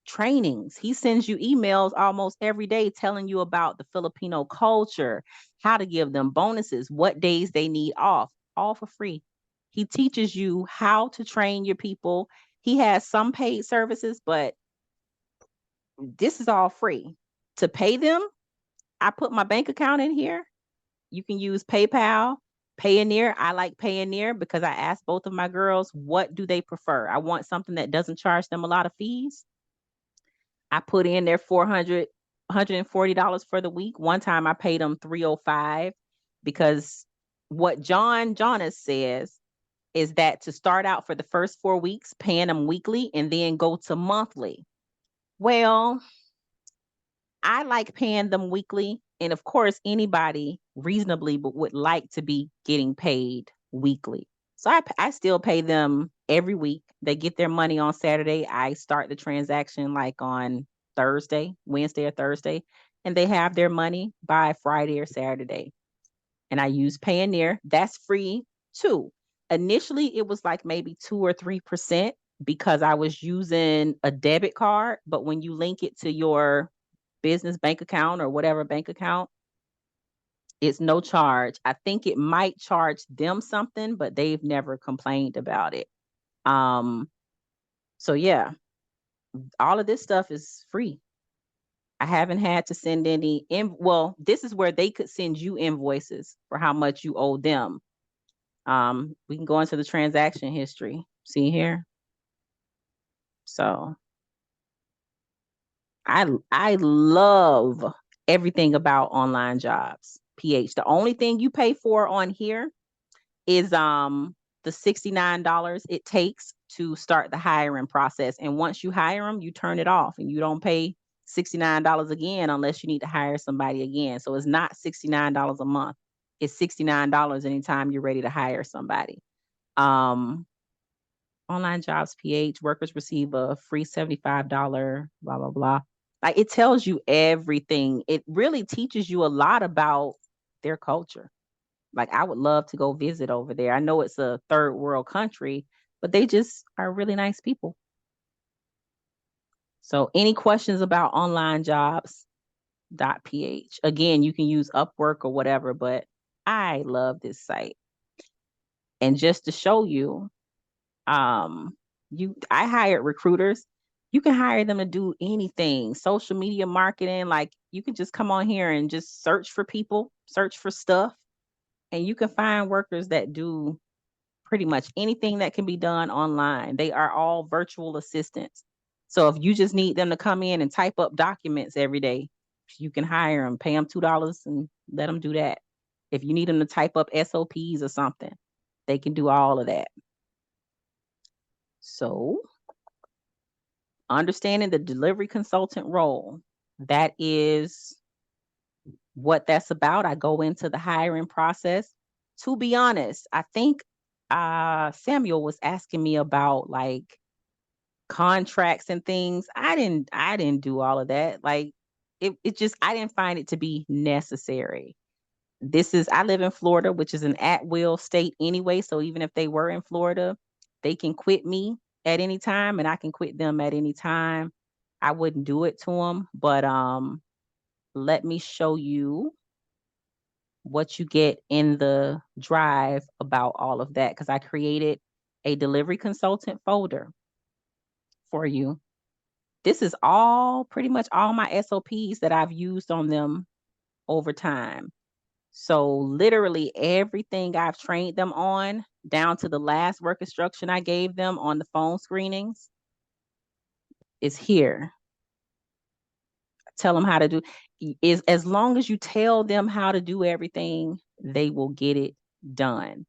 trainings. He sends you emails almost every day telling you about the Filipino culture, how to give them bonuses, what days they need off, all for free. He teaches you how to train your people. He has some paid services, but this is all free. To pay them, I put my bank account in here. You can use PayPal, Payoneer. I like Payoneer because I asked both of my girls, what do they prefer? I want something that doesn't charge them a lot of fees. I put in their $140 for the week. One time I paid them $305 because what John Jonas says is that to start out for the first 4 weeks, paying them weekly and then go to monthly. Well, I like paying them weekly. And of course, anybody reasonably would like to be getting paid weekly. So I still pay them every week. They get their money on Saturday. I start the transaction like on Wednesday or Thursday, and they have their money by Friday or Saturday. And I use Payoneer. That's free too. Initially, it was like maybe 2 or 3% because I was using a debit card. But when you link it to your business bank account or whatever bank account, it's no charge. I think it might charge them something, but they've never complained about it. So yeah, all of this stuff is free. I haven't had to send any well, this is where they could send you invoices for how much you owe them. We can go into the transaction history. See here. So I love everything about online jobs. PH. The only thing you pay for on here is the $69 it takes to start the hiring process. And once you hire them, you turn it off and you don't pay $69 again unless you need to hire somebody again. So it's not $69 a month. It's $69 anytime you're ready to hire somebody. Online jobs PH, workers receive a free $75, blah, blah, blah. Like it tells you everything. It really teaches you a lot about their culture. Like I would love to go visit over there. I know it's a third world country, but they just are really nice people. So any questions about online jobs.ph? Again, you can use Upwork or whatever, but I love this site. And just to show you, I hired recruiters. You can hire them to do anything, social media marketing. Like you can just come on here and just search for people, search for stuff, and you can find workers that do pretty much anything that can be done online. They are all virtual assistants. So if you just need them to come in and type up documents every day, you can hire them, pay them $2 and let them do that. If you need them to type up SOPs or something, they can do all of that. So understanding the delivery consultant role, that is what that's about. I go into the hiring process. To be honest, I think Samuel was asking me about like contracts and things. I didn't do all of that. Like it just I didn't find it to be necessary. I live in Florida, which is an at-will state anyway. So even if they were in Florida, they can quit me at any time and I can quit them at any time. I wouldn't do it to them, but let me show you what you get in the drive about all of that because I created a delivery consultant folder for you. This is pretty much all my SOPs that I've used on them over time. So literally everything I've trained them on, down to the last work instruction I gave them on the phone screenings, is here. Tell them how to do is as long as you tell them how to do everything, they will get it done.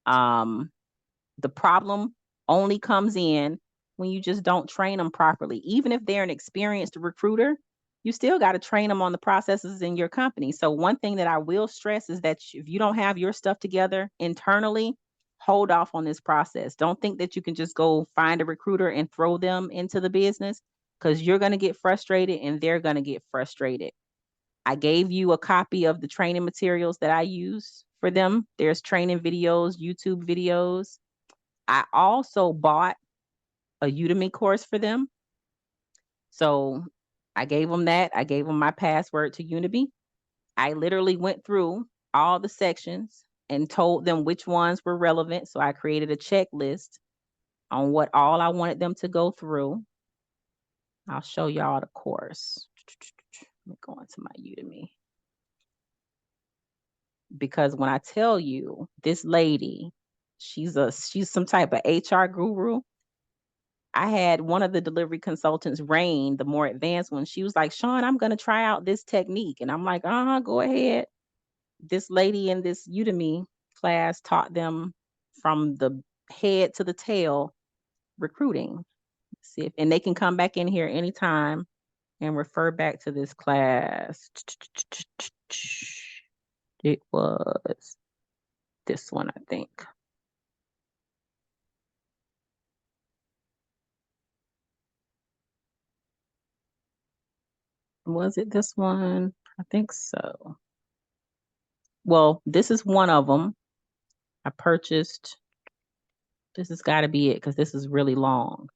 The problem only comes in when you just don't train them properly. Even if they're an experienced recruiter, you still got to train them on the processes in your company. So one thing that I will stress is that if you don't have your stuff together internally, hold off on this process. Don't think that you can just go find a recruiter and throw them into the business because you're going to get frustrated and they're going to get frustrated. I gave you a copy of the training materials that I use for them. There's training videos, YouTube videos. I also bought a Udemy course for them. So I gave them that. I gave them my password to Udemy. I literally went through all the sections and told them which ones were relevant. So I created a checklist on what all I wanted them to go through. I'll show y'all the course. Let me go into my Udemy. Because when I tell you this lady, she's some type of HR guru. I had one of the delivery consultants, Rain, the more advanced one. She was like, Sean, I'm going to try out this technique. And I'm like, go ahead. This lady in this Udemy class taught them from the head to the tail recruiting. See if, and they can come back in here anytime and refer back to this class. It was this one, I think. Was it this one? I think so. Well, this is one of them. I purchased. This has got to be it because this is really long.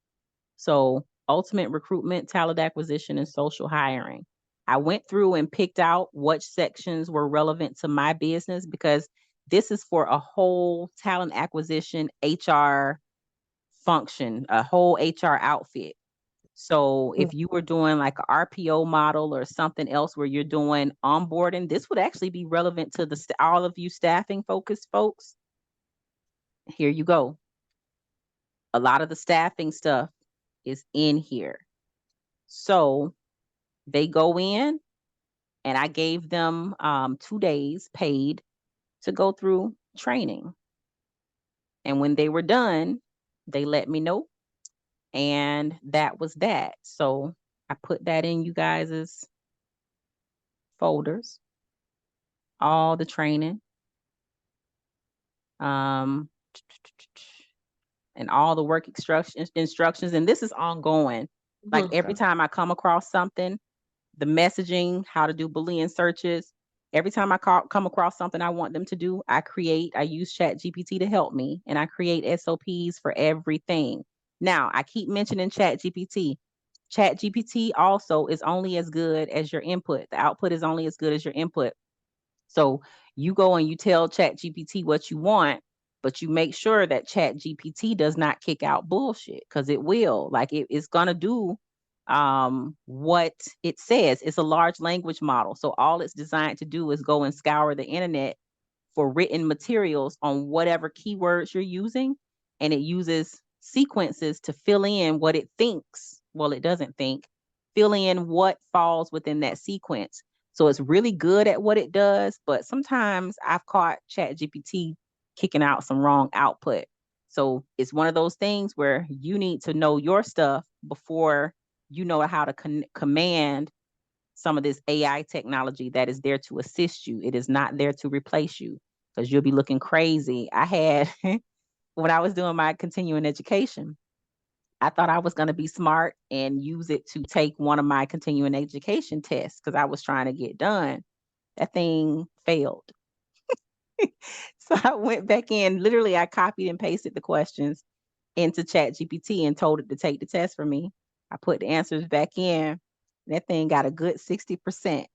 So, ultimate recruitment, talent acquisition, and social hiring. I went through and picked out what sections were relevant to my business because this is for a whole talent acquisition HR function, a whole HR outfit. So if you were doing like a RPO model or something else where you're doing onboarding, this would actually be relevant to the all of you staffing focused folks. Here you go. A lot of the staffing stuff is in here. So they go in and I gave them 2 days paid to go through training. And when they were done, they let me know. And that was that. So I put that in you guys's folders, all the training, and all the work instructions. And this is ongoing. Like every time I come across something, the messaging, how to do Boolean searches, every time I come across something I want them to do, I use ChatGPT to help me, and I create SOPs for everything. Now, I keep mentioning ChatGPT. ChatGPT also is only as good as your input. The output is only as good as your input. So you go and you tell ChatGPT what you want, but you make sure that ChatGPT does not kick out bullshit, because it will. Like it's gonna do what it says. It's a large language model. So all it's designed to do is go and scour the internet for written materials on whatever keywords you're using, and it uses sequences to fill in what it thinks. Well, it doesn't think, fill in what falls within that sequence. So it's really good at what it does, but sometimes I've caught ChatGPT kicking out some wrong output. So it's one of those things where you need to know your stuff before you know how to command some of this AI technology that is there to assist you. It is not there to replace you, because you'll be looking crazy. I had, when I was doing my continuing education, I thought I was going to be smart and use it to take one of my continuing education tests because I was trying to get done. That thing failed. So I went back in, literally I copied and pasted the questions into ChatGPT and told it to take the test for me. I put the answers back in. That thing got a good 60%.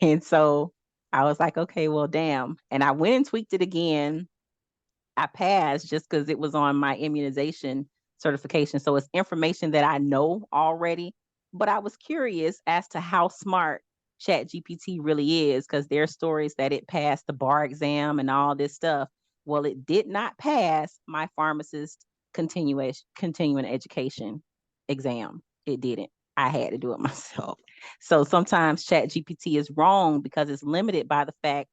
And so I was like, okay, well, damn. And I went and tweaked it again. I passed just because it was on my immunization certification. So it's information that I know already. But I was curious as to how smart ChatGPT really is, because there are stories that it passed the bar exam and all this stuff. Well, it did not pass my pharmacist continuing education exam. It didn't. I had to do it myself. So sometimes ChatGPT is wrong because it's limited by the fact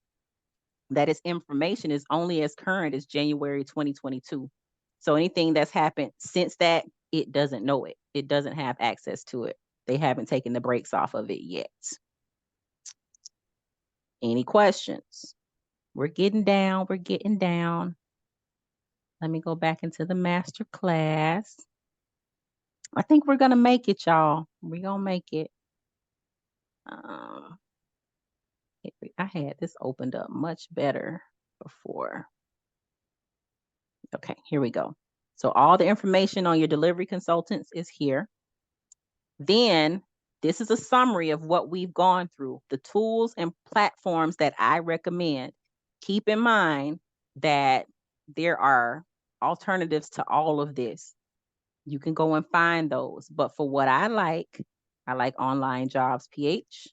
that its information is only as current as January 2022. So anything that's happened since that, it doesn't know it. It doesn't have access to it. They haven't taken the brakes off of it yet. Any questions? We're getting down. We're getting down. Let me go back into the master class. I think we're going to make it, y'all. We're going to make it. I had this opened up much better before. Okay, here we go. So all the information on your delivery consultants is here. Then this is a summary of what we've gone through, the tools and platforms that I recommend. Keep in mind that there are alternatives to all of this. You can go and find those. But for what I like Online Jobs PH.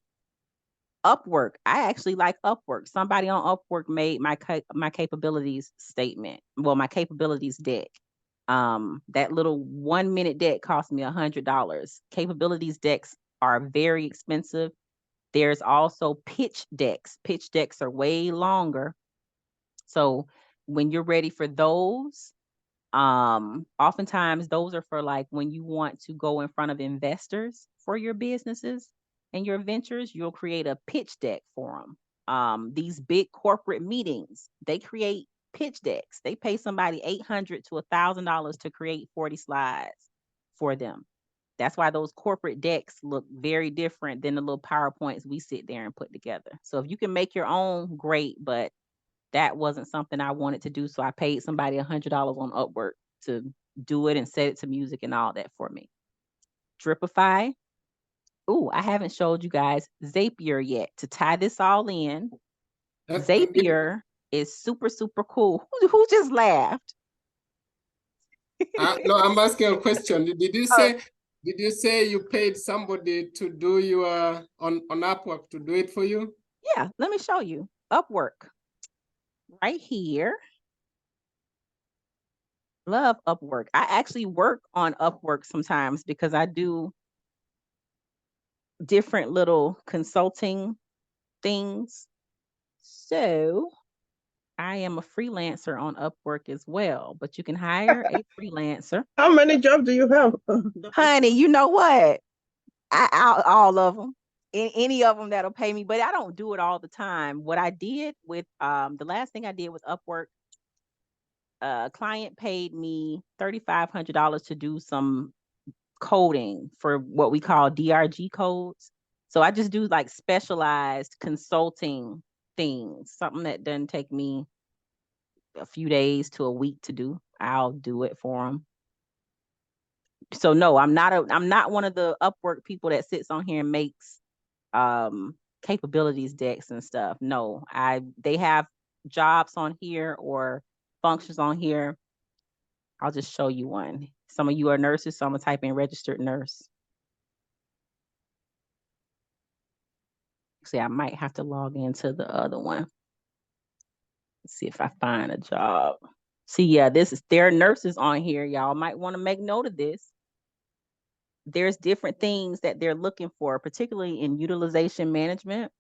Upwork. I actually like Upwork. Somebody on Upwork made my capabilities statement. Well, my capabilities deck. That little 1 minute deck cost me $100. Capabilities decks are very expensive. There's also pitch decks. Pitch decks are way longer. So when you're ready for those, Oftentimes those are for like when you want to go in front of investors for your businesses and your ventures, you'll create a pitch deck for them. These big corporate meetings, they create pitch decks. They pay somebody $800 to $1,000 to create 40 slides for them. That's why those corporate decks look very different than the little PowerPoints we sit there and put together. So if you can make your own, great, but that wasn't something I wanted to do. So I paid somebody $100 on Upwork to do it and set it to music and all that for me. Dripify. Ooh, I haven't showed you guys Zapier yet. To tie this all in, Zapier is super, super cool. Who just laughed? No, I'm asking a question. Did you say you paid somebody to do your on Upwork to do it for you? Yeah, let me show you. Upwork. Right here. Love Upwork. I actually work on Upwork sometimes because I do different little consulting things. So I am a freelancer on Upwork as well, but you can hire a freelancer. How many jobs do you have? Honey, you know what? All of them. Any of them that'll pay me, but I don't do it all the time. What I did with the last thing I did with Upwork, a client paid me $3,500 to do some coding for what we call DRG codes. So I just do like specialized consulting things, something that doesn't take me a few days to a week to do. I'll do it for them. So no, I'm not one of the Upwork people that sits on here and makes capabilities decks and stuff. No, they have jobs on here or functions on here. I'll just show you one. Some of you are nurses, so I'm gonna type in registered nurse. See, I might have to log into the other one. Let's see if I find a job. See, yeah, there are nurses on here. Y'all might want to make note of this. There's different things that they're looking for, particularly in utilization management.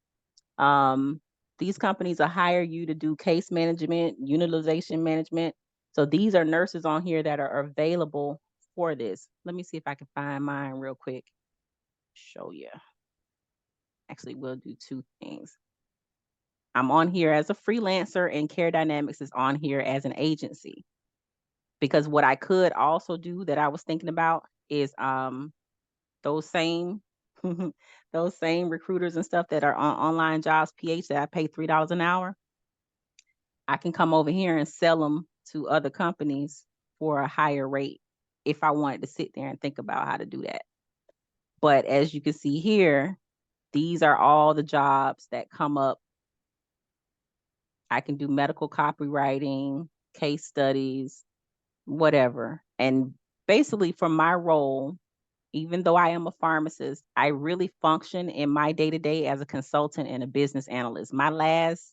These companies will hire you to do case management, utilization management. So these are nurses on here that are available for this. Let me see if I can find mine real quick. Show you. Actually, we'll do two things. I'm on here as a freelancer and Care Dynamics is on here as an agency. Because what I could also do that I was thinking about is those same those same recruiters and stuff that are on online jobs PH that I pay $3 an hour. I can come over here and sell them to other companies for a higher rate if I wanted to sit there and think about how to do that. But as you can see here, these are all the jobs that come up. I can do medical copywriting, case studies, whatever. And basically for my role, even though I am a pharmacist, I really function in my day-to-day as a consultant and a business analyst. My last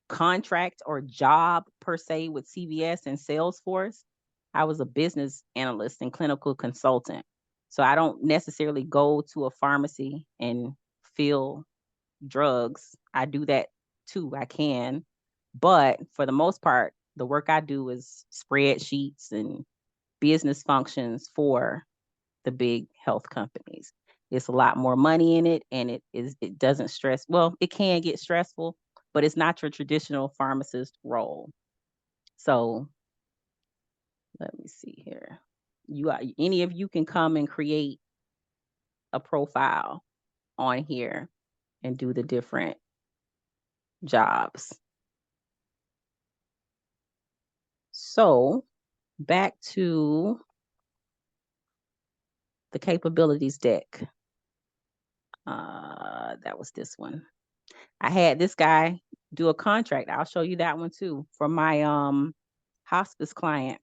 contract or job per se with CVS and Salesforce, I was a business analyst and clinical consultant. So I don't necessarily go to a pharmacy and fill drugs. I do that too. I can. But for the most part, the work I do is spreadsheets and business functions for the big health companies. It's a lot more money in it, and it doesn't stress. Well, it can get stressful, but it's not your traditional pharmacist role. So let me see here. Any of you can come and create a profile on here and do the different jobs. So back to the capabilities deck. That was this one. I had this guy do a contract. I'll show you that one too for my hospice client.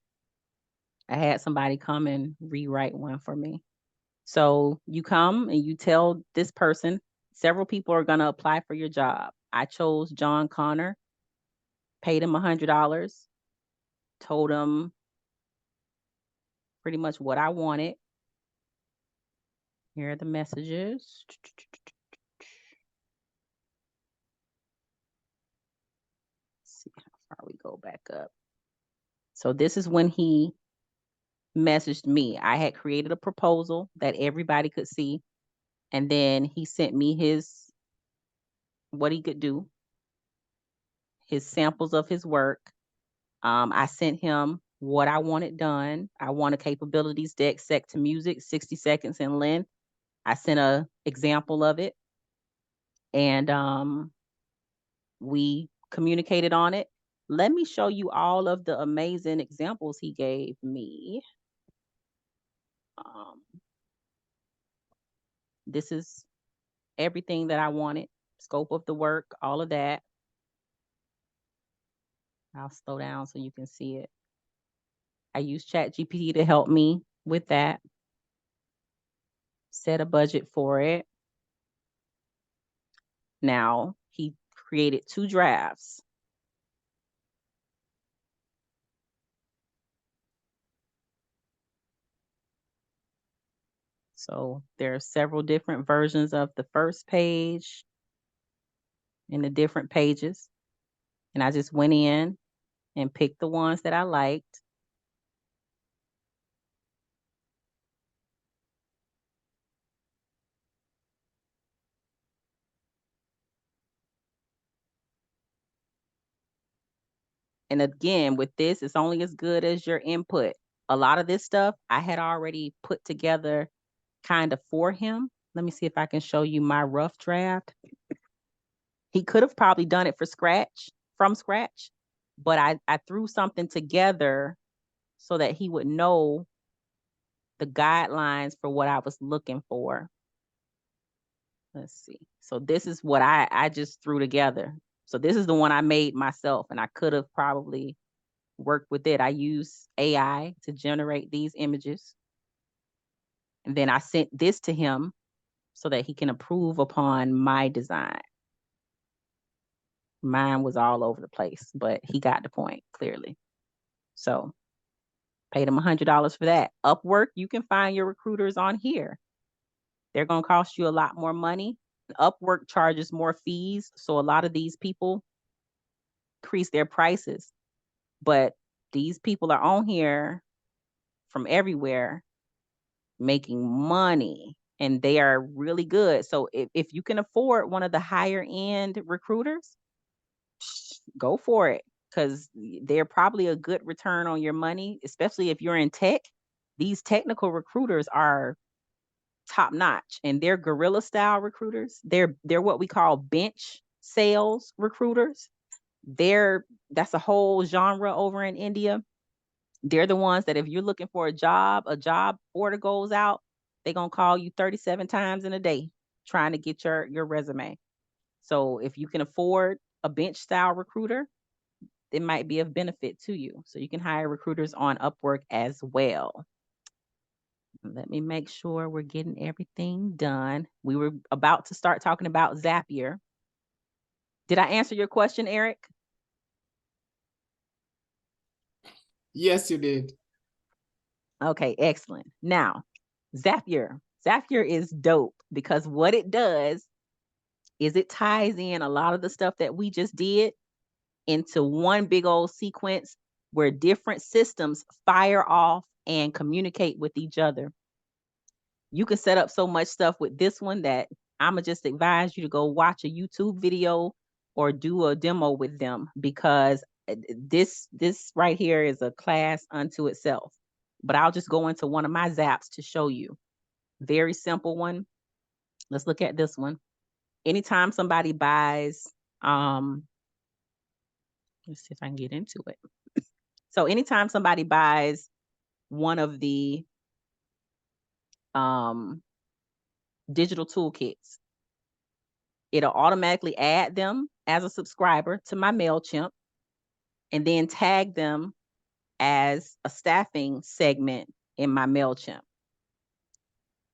I had somebody come and rewrite one for me. So you come and you tell this person, several people are going to apply for your job. I chose John Connor, paid him $100, told him pretty much what I wanted. Here are the messages. See how far we go back up. So this is when he messaged me. I had created a proposal that everybody could see. And then he sent me what he could do, his samples of his work. I sent him what I wanted done. I want a capabilities deck set to music, 60 seconds in length. I sent a example of it, and we communicated on it. Let me show you all of the amazing examples he gave me. This is everything that I wanted, scope of the work, all of that. I'll slow down so you can see it. I use ChatGPT to help me with that. Set a budget for it. Now, he created 2 drafts. So there are several different versions of the first page and the different pages. And I just went in and picked the ones that I liked. And again, with this, it's only as good as your input. A lot of this stuff I had already put together kind of for him. Let me see if I can show you my rough draft. He could have probably done it from scratch, but I threw something together so that he would know the guidelines for what I was looking for. Let's see. So this is what I just threw together. So this is the one I made myself, and I could have probably worked with it. I use AI to generate these images. And then I sent this to him so that he can approve upon my design. Mine was all over the place, but he got the point clearly. So paid him $100 for that. Upwork, you can find your recruiters on here. They're going to cost you a lot more money. Upwork charges more fees. So a lot of these people increase their prices. But these people are on here from everywhere making money, and they are really good. So if you can afford one of the higher end recruiters, go for it, because they're probably a good return on your money, especially if you're in tech. These technical recruiters are top notch, and they're guerrilla style recruiters. They're what we call bench sales recruiters. That's a whole genre over in India. They're the ones that if you're looking for a job order goes out, they're going to call you 37 times in a day trying to get your resume. So if you can afford a bench style recruiter, it might be of benefit to you. So you can hire recruiters on Upwork as well. Let me make sure we're getting everything done. We were about to start talking about Zapier. Did I answer your question, Eric? Yes, you did. Okay, excellent. Now, Zapier. Zapier is dope because what it does is it ties in a lot of the stuff that we just did into one big old sequence where different systems fire off and communicate with each other. You can set up so much stuff with this one that I'ma just advise you to go watch a YouTube video or do a demo with them, because this right here is a class unto itself. But I'll just go into one of my zaps to show you. Very simple one. Let's look at this one. Anytime somebody buys, let's see if I can get into it. So anytime somebody buys one of the digital toolkits, it'll automatically add them as a subscriber to my MailChimp and then tag them as a staffing segment in my MailChimp.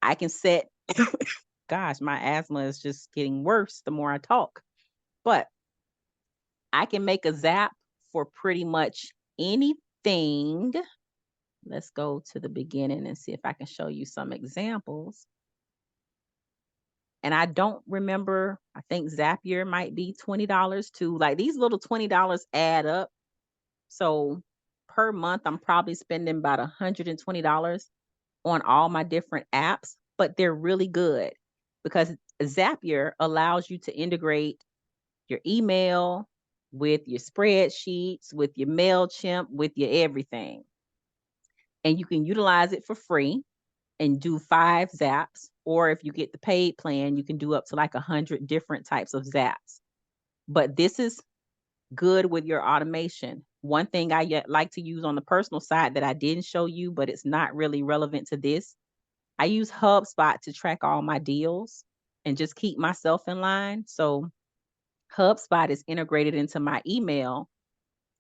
I can set, gosh, my asthma is just getting worse the more I talk, but I can make a zap for pretty much anything. Let's go to the beginning and see if I can show you some examples. And I don't remember, I think Zapier might be $20 too. Like these little $20 add up. So per month, I'm probably spending about $120 on all my different apps, but they're really good because Zapier allows you to integrate your email with your spreadsheets, with your MailChimp, with your everything. And you can utilize it for free and do 5 zaps. Or if you get the paid plan, you can do up to like 100 different types of zaps. But this is good with your automation. One thing I yet like to use on the personal side that I didn't show you, but it's not really relevant to this. I use HubSpot to track all my deals and just keep myself in line. So HubSpot is integrated into my email.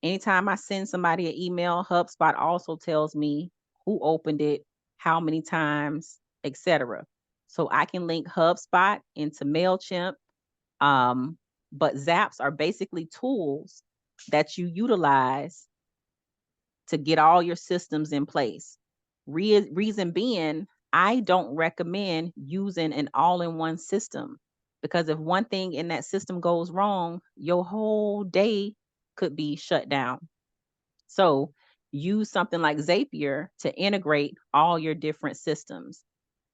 Anytime I send somebody an email, HubSpot also tells me who opened it, how many times, etc. So I can link HubSpot into MailChimp. But Zaps are basically tools that you utilize to get all your systems in place. Reason being, I don't recommend using an all-in-one system because if one thing in that system goes wrong, your whole day could be shut down. So use something like Zapier to integrate all your different systems.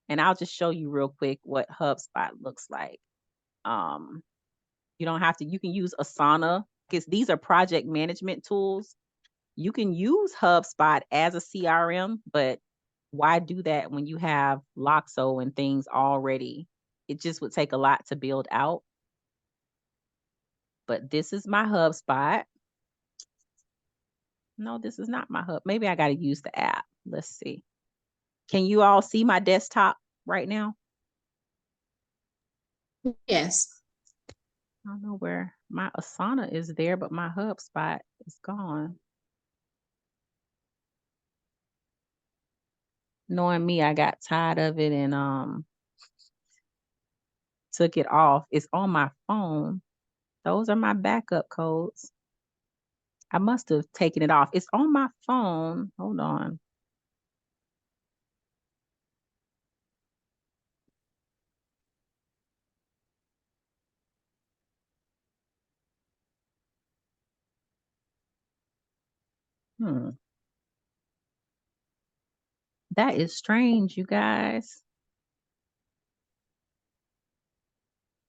And I'll just show you real quick what HubSpot looks like. You don't have to, you can use Asana because these are project management tools. You can use HubSpot as a CRM, but why do that when you have Loxo and things already? It just would take a lot to build out. But this is my HubSpot. No, this is not my hub. Maybe I got to use the app. Let's see. Can you all see my desktop right now? Yes. I don't know where my Asana is there, but my HubSpot is gone. Knowing me, I got tired of it and took it off. It's on my phone. Those are my backup codes. I must have taken it off. It's on my phone. Hold on. That is strange, you guys.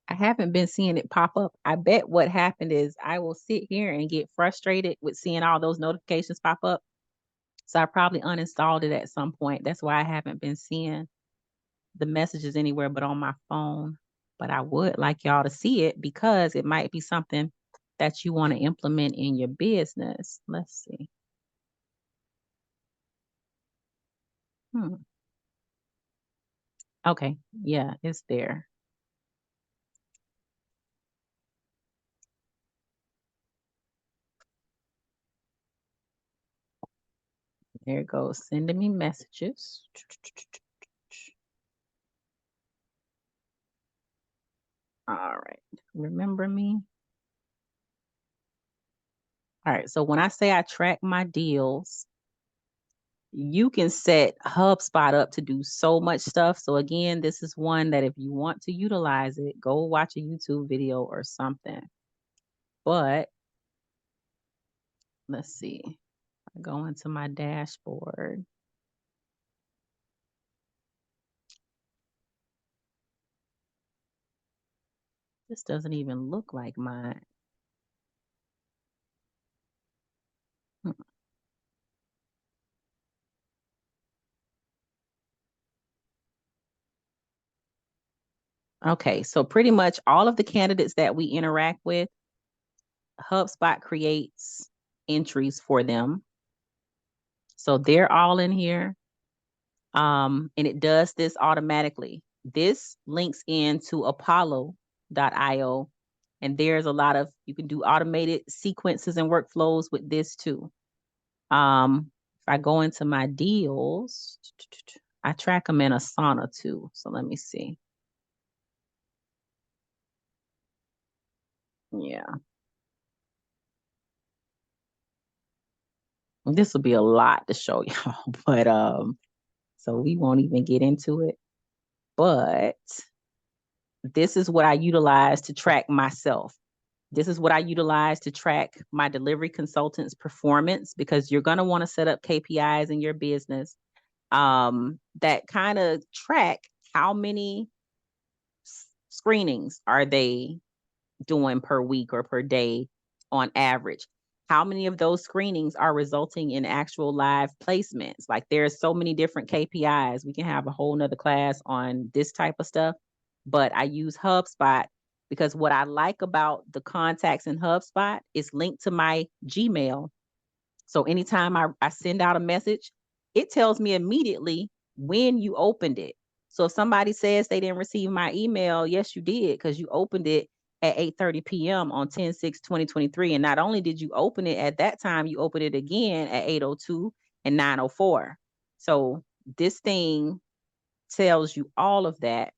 I haven't been seeing it pop up. I bet what happened is I will sit here and get frustrated with seeing all those notifications pop up. So I probably uninstalled it at some point. That's why I haven't been seeing the messages anywhere but on my phone. But I would like y'all to see it because it might be something that you want to implement in your business. Let's see. Okay, yeah, it's there. There it goes, sending me messages. All right, remember me. All right, so when I say I track my deals, you can set HubSpot up to do so much stuff. So again, this is one that if you want to utilize it, go watch a YouTube video or something. But let's see. I go into my dashboard. This doesn't even look like mine. Okay, so pretty much all of the candidates that we interact with, HubSpot creates entries for them. So they're all in here. And it does this automatically. This links into apollo.io. And there's a lot of, you can do automated sequences and workflows with this too. If I go into my deals, I track them in Asana too. So let me see. Yeah. This will be a lot to show y'all, but so we won't even get into it. But this is what I utilize to track myself. This is what I utilize to track my delivery consultants' performance, because you're going to want to set up KPIs in your business that kind of track how many screenings are they doing per week or per day on average. How many of those screenings are resulting in actual live placements? Like, there's so many different KPIs. We can have a whole nother class on this type of stuff, but I use HubSpot because what I like about the contacts in HubSpot is linked to my Gmail. So anytime I send out a message, it tells me immediately when you opened it. So if somebody says they didn't receive my email, yes, you did, because you opened it at 8:30 p.m. on 10/6/2023. And not only did you open it at that time, you opened it again at 8:02 and 9:04. So this thing tells you all of that.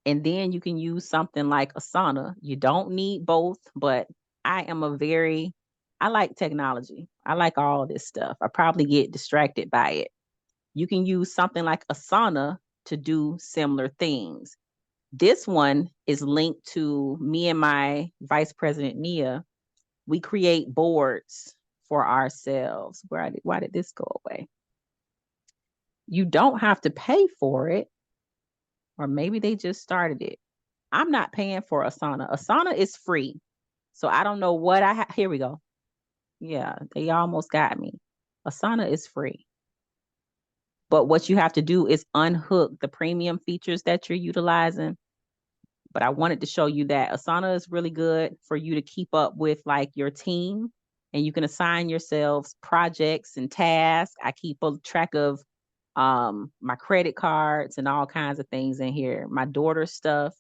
And then you can use something like Asana. You don't need both, but I like technology. I like all this stuff. I probably get distracted by it. You can use something like Asana to do similar things. This one is linked to me and my vice president, Nia. We create boards for ourselves. Why did this go away? You don't have to pay for it, or maybe they just started it. I'm not paying for Asana. Asana is free. So I don't know what I have. Here we go. Yeah, they almost got me. Asana is free. But what you have to do is unhook the premium features that you're utilizing. But I wanted to show you that Asana is really good for you to keep up with like your team, and you can assign yourselves projects and tasks. I keep a track of my credit cards and all kinds of things in here. My daughter's stuff.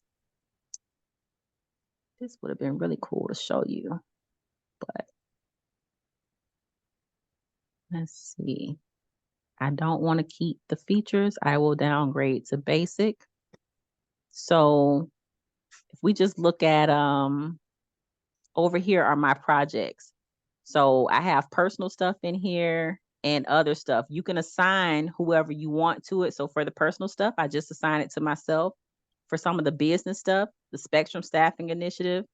This would have been really cool to show you, but let's see. I don't want to keep the features. I will downgrade to basic. So if we just look at over here are my projects. So I have personal stuff in here and other stuff. You can assign whoever you want to it. So for the personal stuff, I just assign it to myself. For some of the business stuff, the Spectrum Staffing Initiative,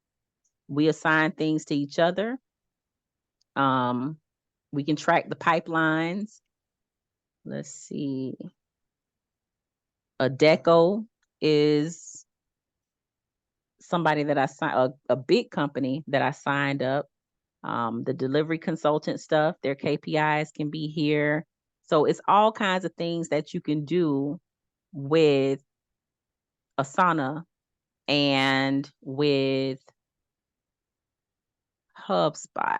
we assign things to each other. We can track the pipelines. Let's see. Deco is somebody that I signed, a big company that I signed up. The delivery consultant stuff, their KPIs can be here. So it's all kinds of things that you can do with Asana and with HubSpot.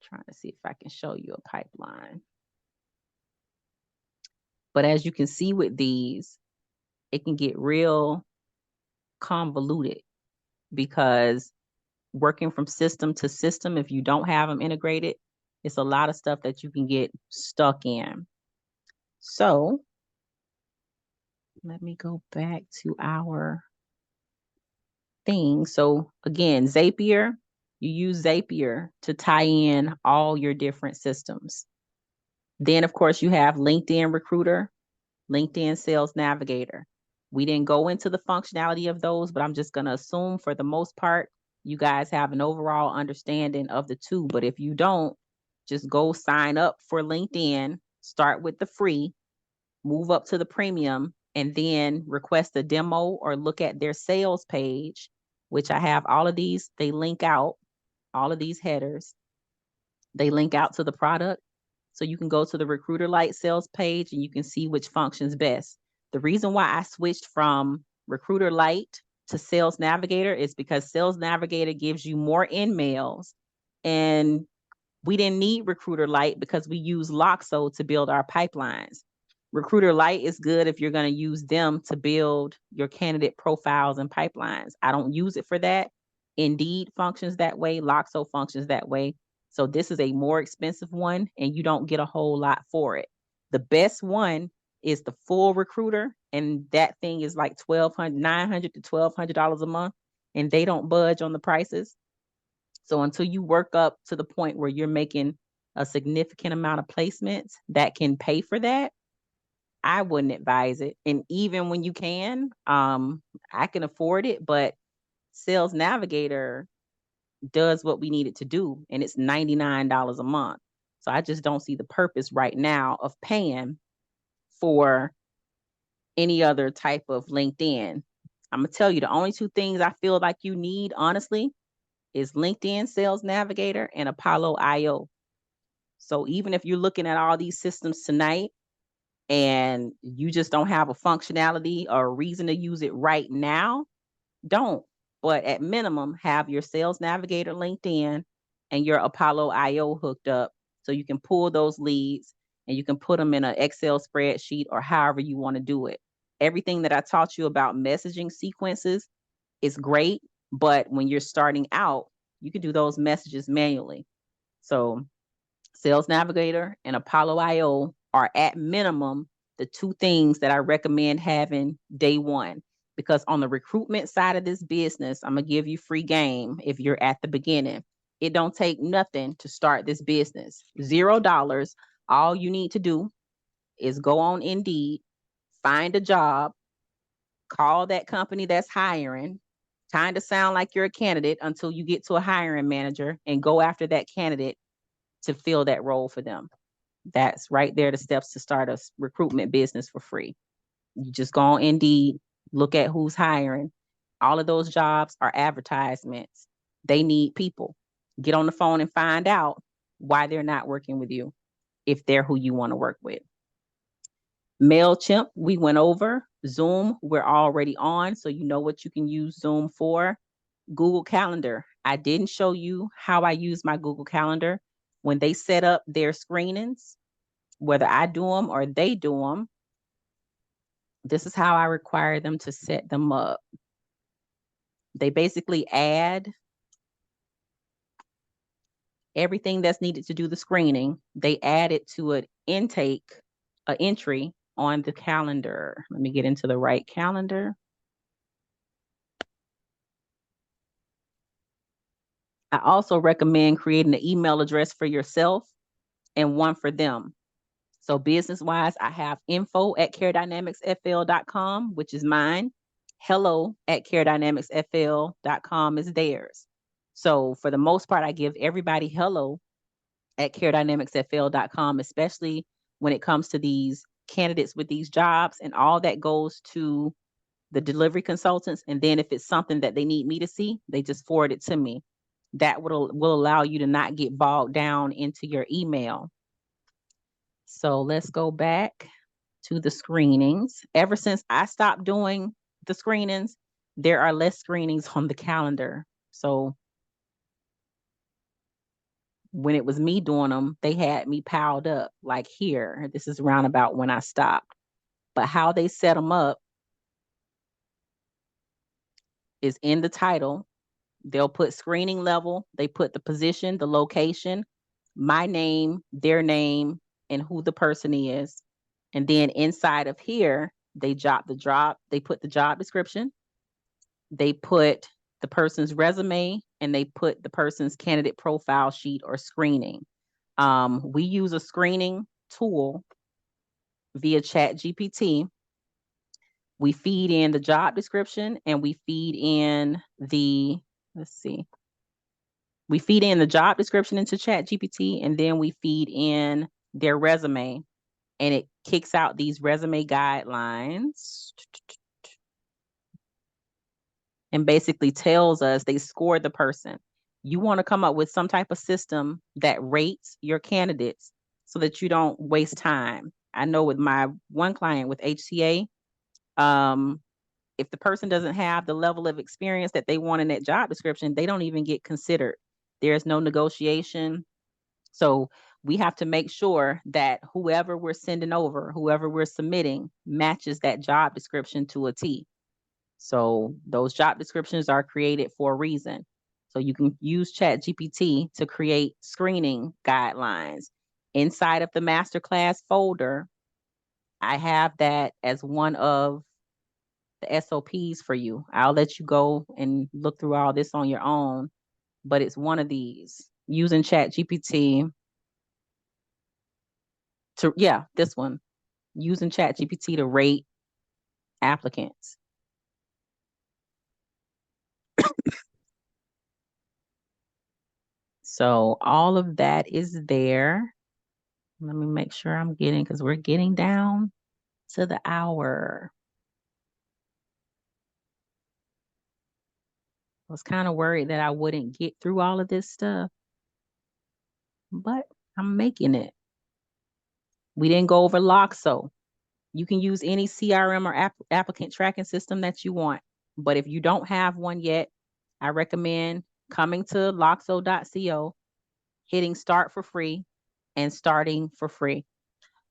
Trying to see if I can show you a pipeline. But as you can see with these, it can get real convoluted, because working from system to system, if you don't have them integrated, it's a lot of stuff that you can get stuck in. So let me go back to our thing. So again, Zapier, you use Zapier to tie in all your different systems. Then, of course, you have LinkedIn Recruiter, LinkedIn Sales Navigator. We didn't go into the functionality of those, but I'm just going to assume for the most part, you guys have an overall understanding of the two. But if you don't, just go sign up for LinkedIn, start with the free, move up to the premium, and then request a demo or look at their sales page, which I have all of these. They link out, all of these headers. They link out to the product. So you can go to the Recruiter Lite sales page and you can see which functions best. The reason why I switched from Recruiter Lite to Sales Navigator is because Sales Navigator gives you more in-mails, and we didn't need Recruiter Lite because we use Loxo to build our pipelines. Recruiter Lite is good if you're going to use them to build your candidate profiles and pipelines. I don't use it for that. Indeed functions that way. Loxo functions that way. So this is a more expensive one, and you don't get a whole lot for it. The best one is the full Recruiter, and that thing is like $900 to $1,200 a month, and they don't budge on the prices. So until you work up to the point where you're making a significant amount of placements that can pay for that, I wouldn't advise it. And even when you can, I can afford it, but Sales Navigator does what we need it to do, and it's $99 a month. So I just don't see the purpose right now of paying for any other type of LinkedIn. I'm gonna tell you, the only two things I feel like you need, honestly, is LinkedIn Sales Navigator and Apollo IO. So even if you're looking at all these systems tonight and you just don't have a functionality or a reason to use it right now, don't. But at minimum, have your Sales Navigator LinkedIn and your Apollo IO hooked up so you can pull those leads and you can put them in an Excel spreadsheet or however you want to do it. Everything that I taught you about messaging sequences is great, but when you're starting out, you can do those messages manually. So Sales Navigator and Apollo IO are at minimum the two things that I recommend having day one. Because on the recruitment side of this business, I'm going to give you free game if you're at the beginning. It don't take nothing to start this business. $0. All you need to do is go on Indeed, find a job, call that company that's hiring, kind of sound like you're a candidate until you get to a hiring manager, and go after that candidate to fill that role for them. That's right there, the steps to start a recruitment business for free. You just go on Indeed, look at who's hiring. All of those jobs are advertisements. They need people. Get on the phone and find out why they're not working with you, if they're who you want to work with. MailChimp, we went over. Zoom, we're already on, so you know what you can use Zoom for. Google Calendar, I didn't show you how I use my Google Calendar. When they set up their screenings, whether I do them or they do them, this is how I require them to set them up. They basically add everything that's needed to do the screening. They add it to an entry on the calendar. Let me get into the right calendar. I also recommend creating an email address for yourself and one for them. So business-wise, I have info@caredynamicsfl.com, which is mine. hello@caredynamicsfl.com is theirs. So for the most part, I give everybody hello@caredynamicsfl.com, especially when it comes to these candidates with these jobs, and all that goes to the delivery consultants. And then if it's something that they need me to see, they just forward it to me. That will allow you to not get bogged down into your email. So let's go back to the screenings. Ever since I stopped doing the screenings, there are less screenings on the calendar. So when it was me doing them, they had me piled up like here. This is around about when I stopped. But how they set them up is in the title. They'll put screening level. They put the position, the location, my name, their name, and who the person is. And then inside of here, they put the job description. They put the person's resume, and they put the person's candidate profile sheet or screening. We use a screening tool via ChatGPT. We feed in the job description, and we feed in the job description into ChatGPT, and then we feed in their resume, and it kicks out these resume guidelines and basically tells us they scored the person. You want to come up with some type of system that rates your candidates so that you don't waste time. I know with my one client with HCA, if the person doesn't have the level of experience that they want in that job description, they don't even get considered. There's no negotiation. So we have to make sure that whoever we're sending over, whoever we're submitting, matches that job description to a T. So those job descriptions are created for a reason. So you can use ChatGPT to create screening guidelines. Inside of the Masterclass folder, I have that as one of the SOPs for you. I'll let you go and look through all this on your own, but it's one of these. Using ChatGPT this one. Using ChatGPT to rate applicants. So all of that is there. Let me make sure I'm getting, because we're getting down to the hour. I was kind of worried that I wouldn't get through all of this stuff, but I'm making it. We didn't go over Loxo. You can use any CRM or applicant tracking system that you want. But if you don't have one yet, I recommend coming to loxo.co, hitting start for free, and starting for free.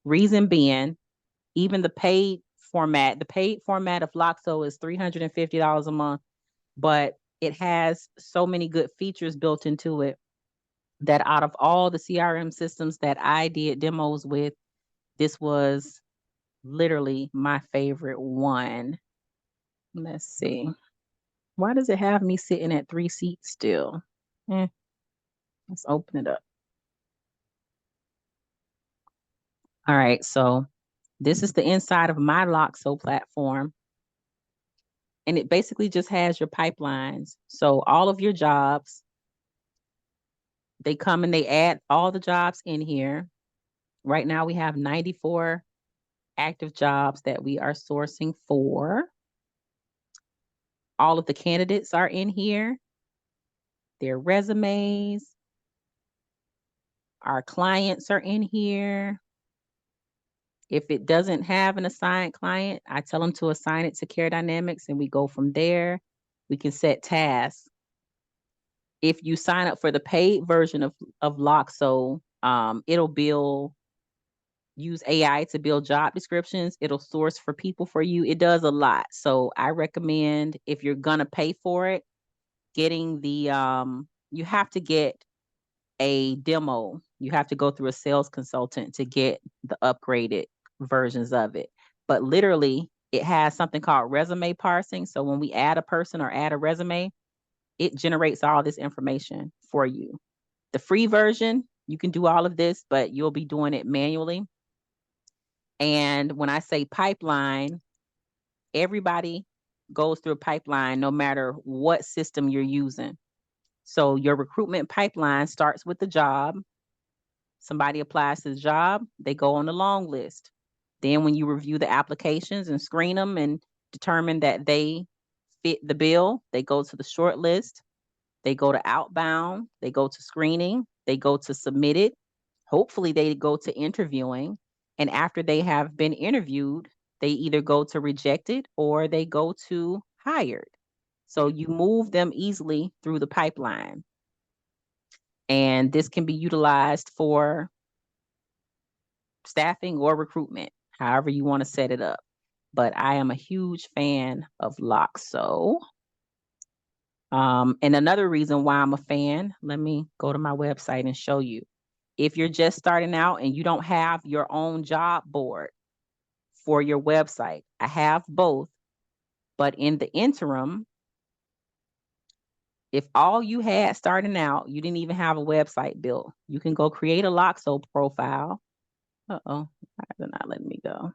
Reason being, even the paid format of Loxo is $350 a month, but it has so many good features built into it that out of all the CRM systems that I did demos with, this was literally my favorite one. Let's see. Why does it have me sitting at 3 seats still? Let's open it up. All right, so this is the inside of my Loxo platform. And it basically just has your pipelines. So all of your jobs, they come and they add all the jobs in here. Right now we have 94 active jobs that we are sourcing for. All of the candidates are in here, their resumes. Our clients are in here. If it doesn't have an assigned client, I tell them to assign it to Care Dynamics and we go from there. We can set tasks. If you sign up for the paid version of Loxo, it'll use AI to build job descriptions. It'll source for people for you. It does a lot. So I recommend, if you're gonna pay for it, getting the you have to get a demo. You have to go through a sales consultant to get the upgraded versions of it. But literally, it has something called resume parsing. So when we add a person or add a resume, it generates all this information for you. The free version, you can do all of this, but you'll be doing it manually. And when I say pipeline, everybody goes through a pipeline no matter what system you're using. So your recruitment pipeline starts with the job. Somebody applies to the job, they go on the long list. Then when you review the applications and screen them and determine that they fit the bill, they go to the short list. They go to outbound, they go to screening, they go to submitted. Hopefully they go to interviewing. And after they have been interviewed, they either go to rejected or they go to hired. So you move them easily through the pipeline. And this can be utilized for staffing or recruitment, however you want to set it up. But I am a huge fan of Loxo. And another reason why I'm a fan, let me go to my website and show you. If you're just starting out and you don't have your own job board for your website, I have both. But in the interim, if all you had starting out, you didn't even have a website built, you can go create a Loxo profile. Uh-oh, they're not letting me go.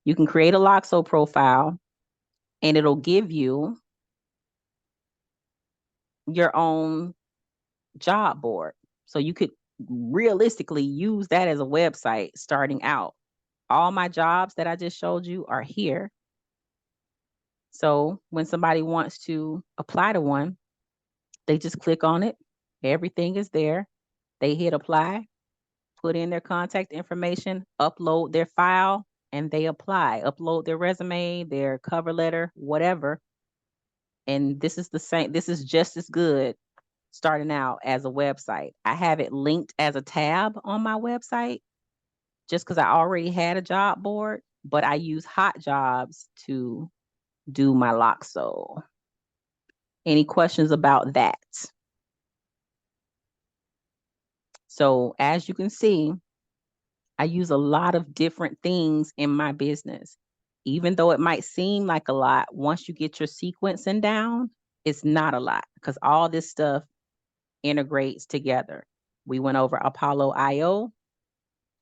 You can create a Loxo profile and it'll give you your own job board. So you could realistically use that as a website starting out. All my jobs that I just showed you are here. So when somebody wants to apply to one, they just click on it. Everything is there. They hit apply, put in their contact information, upload their file, and they apply. Upload their resume, their cover letter, whatever. And this is the same. This is just as good starting out as a website. I have it linked as a tab on my website just because I already had a job board, but I use Hot Jobs to do my Loxo. Any questions about that? So as you can see, I use a lot of different things in my business. Even though it might seem like a lot, once you get your sequencing down, it's not a lot because all this stuff integrates together. We went over Apollo IO.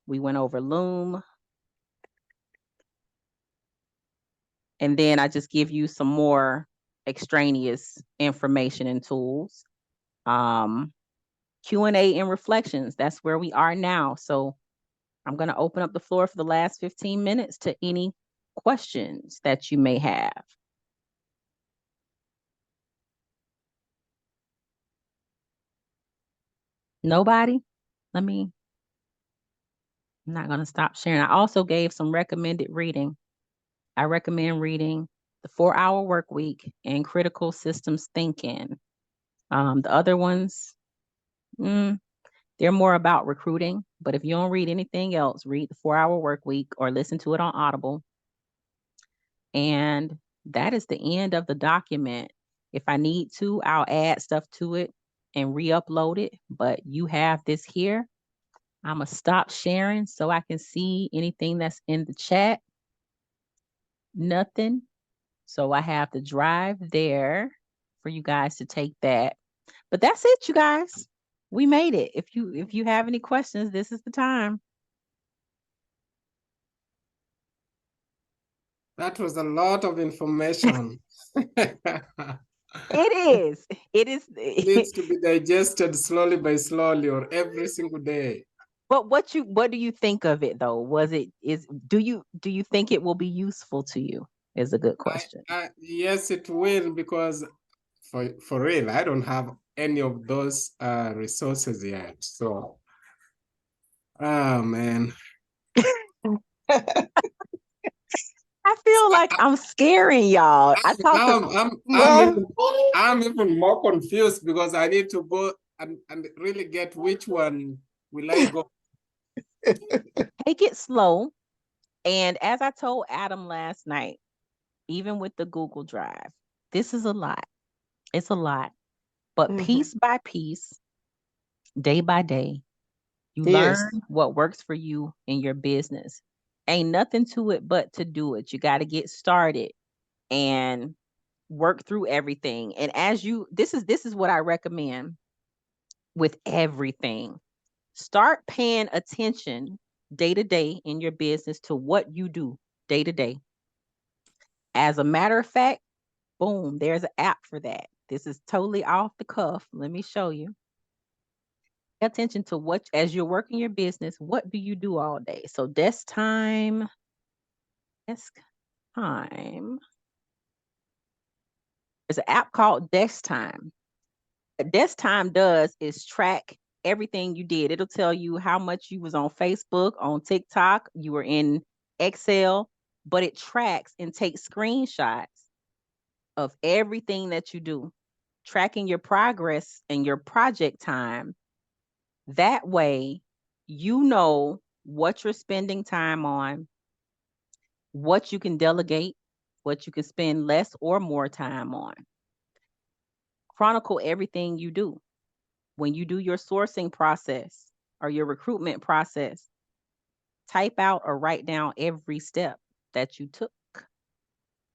We went over Loom. And then I just give you some more extraneous information and tools. Q&A and reflections. That's where we are now. So I'm going to open up the floor for the last 15 minutes to any questions that you may have. Nobody? I'm not going to stop sharing. I also gave some recommended reading. I recommend reading The 4-Hour Work Week and Critical Systems Thinking. The other ones, they're more about recruiting, but if you don't read anything else, read The 4-Hour Work Week or listen to it on Audible. And that is the end of the document. If I need to, I'll add stuff to it and re-upload it, but you have this here. I'm going to stop sharing so I can see anything that's in the chat. Nothing. So I have the drive there for you guys to take that. But that's it, you guys. We made it. If you have any questions, this is the time. That was a lot of information. It is. It is. Needs to be digested slowly by slowly or every single day. But what do you think of it though? Do you think it will be useful to you? Is a good question. Yes, it will, because for real, I don't have any of those resources yet. So, oh man. I feel like I'm scaring y'all. I'm even more confused because I need to go and really get which one will I go. Take it slow. And as I told Adam last night, even with the Google Drive, this is a lot. It's a lot. But piece by piece, day by day, you learn what works for you in your business. Ain't nothing to it but to do it. You got to get started and work through everything. And as this is what I recommend with everything. Start paying attention day to day in your business to what you do day to day. As a matter of fact, boom, there's an app for that. This is totally off the cuff. Let me show you. Pay attention to what, as you're working your business, what do you do all day? So desk time. There's an app called Desk Time. What Desk Time does is track everything you did. It'll tell you how much you was on Facebook, on TikTok, you were in Excel, but it tracks and takes screenshots of everything that you do, tracking your progress and your project time. That way, you know what you're spending time on, what you can delegate, what you can spend less or more time on. Chronicle everything you do. When you do your sourcing process or your recruitment process, type out or write down every step that you took,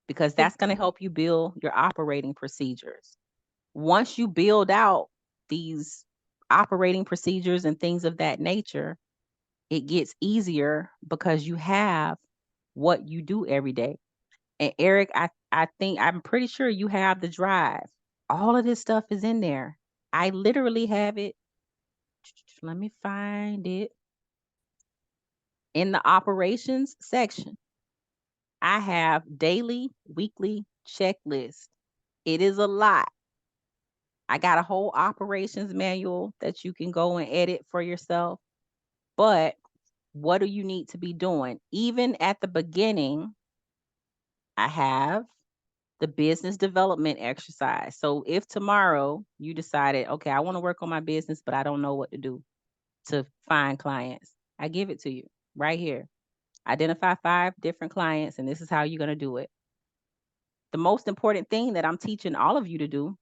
because that's going to help you build your operating procedures. Once you build out these operating procedures and things of that nature, it gets easier because you have what you do every day. And Eric, I'm pretty sure you have the drive. All of this stuff is in there. I literally have it. Let me find it. In the operations section, I have daily, weekly checklist. It is a lot. I got a whole operations manual that you can go and edit for yourself. But what do you need to be doing? Even at the beginning, I have the business development exercise. So if tomorrow you decided, okay, I want to work on my business, but I don't know what to do to find clients, I give it to you right here. Identify 5 different clients, and this is how you're going to do it. The most important thing that I'm teaching all of you to do,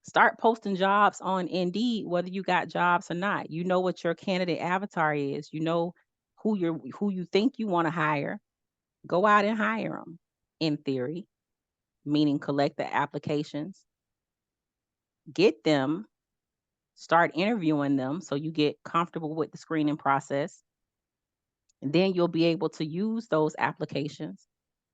start posting jobs on Indeed, whether you got jobs or not. You know what your candidate avatar is. You know who you think you want to hire. Go out and hire them, in theory, meaning collect the applications, get them, start interviewing them so you get comfortable with the screening process. And then you'll be able to use those applications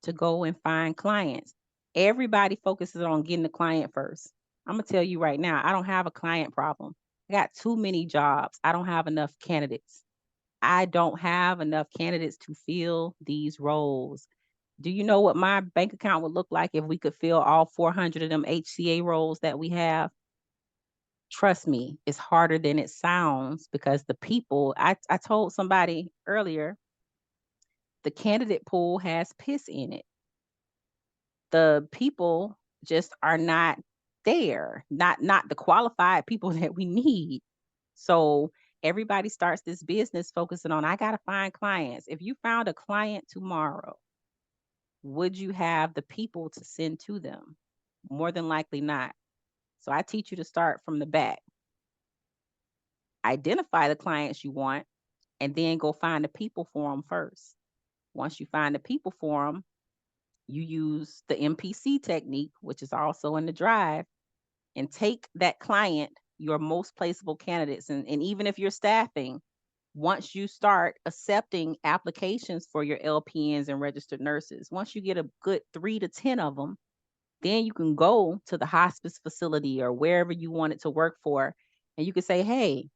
to go and find clients. Everybody focuses on getting the client first. I'm going to tell you right now, I don't have a client problem. I got too many jobs. I don't have enough candidates. I don't have enough candidates to fill these roles. Do you know what my bank account would look like if we could fill all 400 of them HCA roles that we have? Trust me, it's harder than it sounds because the people, I told somebody earlier, the candidate pool has piss in it. The people just are not there, not the qualified people that we need. So everybody starts this business focusing on, I got to find clients. If you found a client tomorrow, would you have the people to send to them? More than likely not. So I teach you to start from the back. Identify the clients you want and then go find the people for them first. Once you find the people for them, you use the MPC technique, which is also in the drive, and take that client, your most placeable candidates. And even if you're staffing, once you start accepting applications for your LPNs and registered nurses, once you get a good 3 to 10 of them, then you can go to the hospice facility or wherever you want it to work for. And you can say, hey,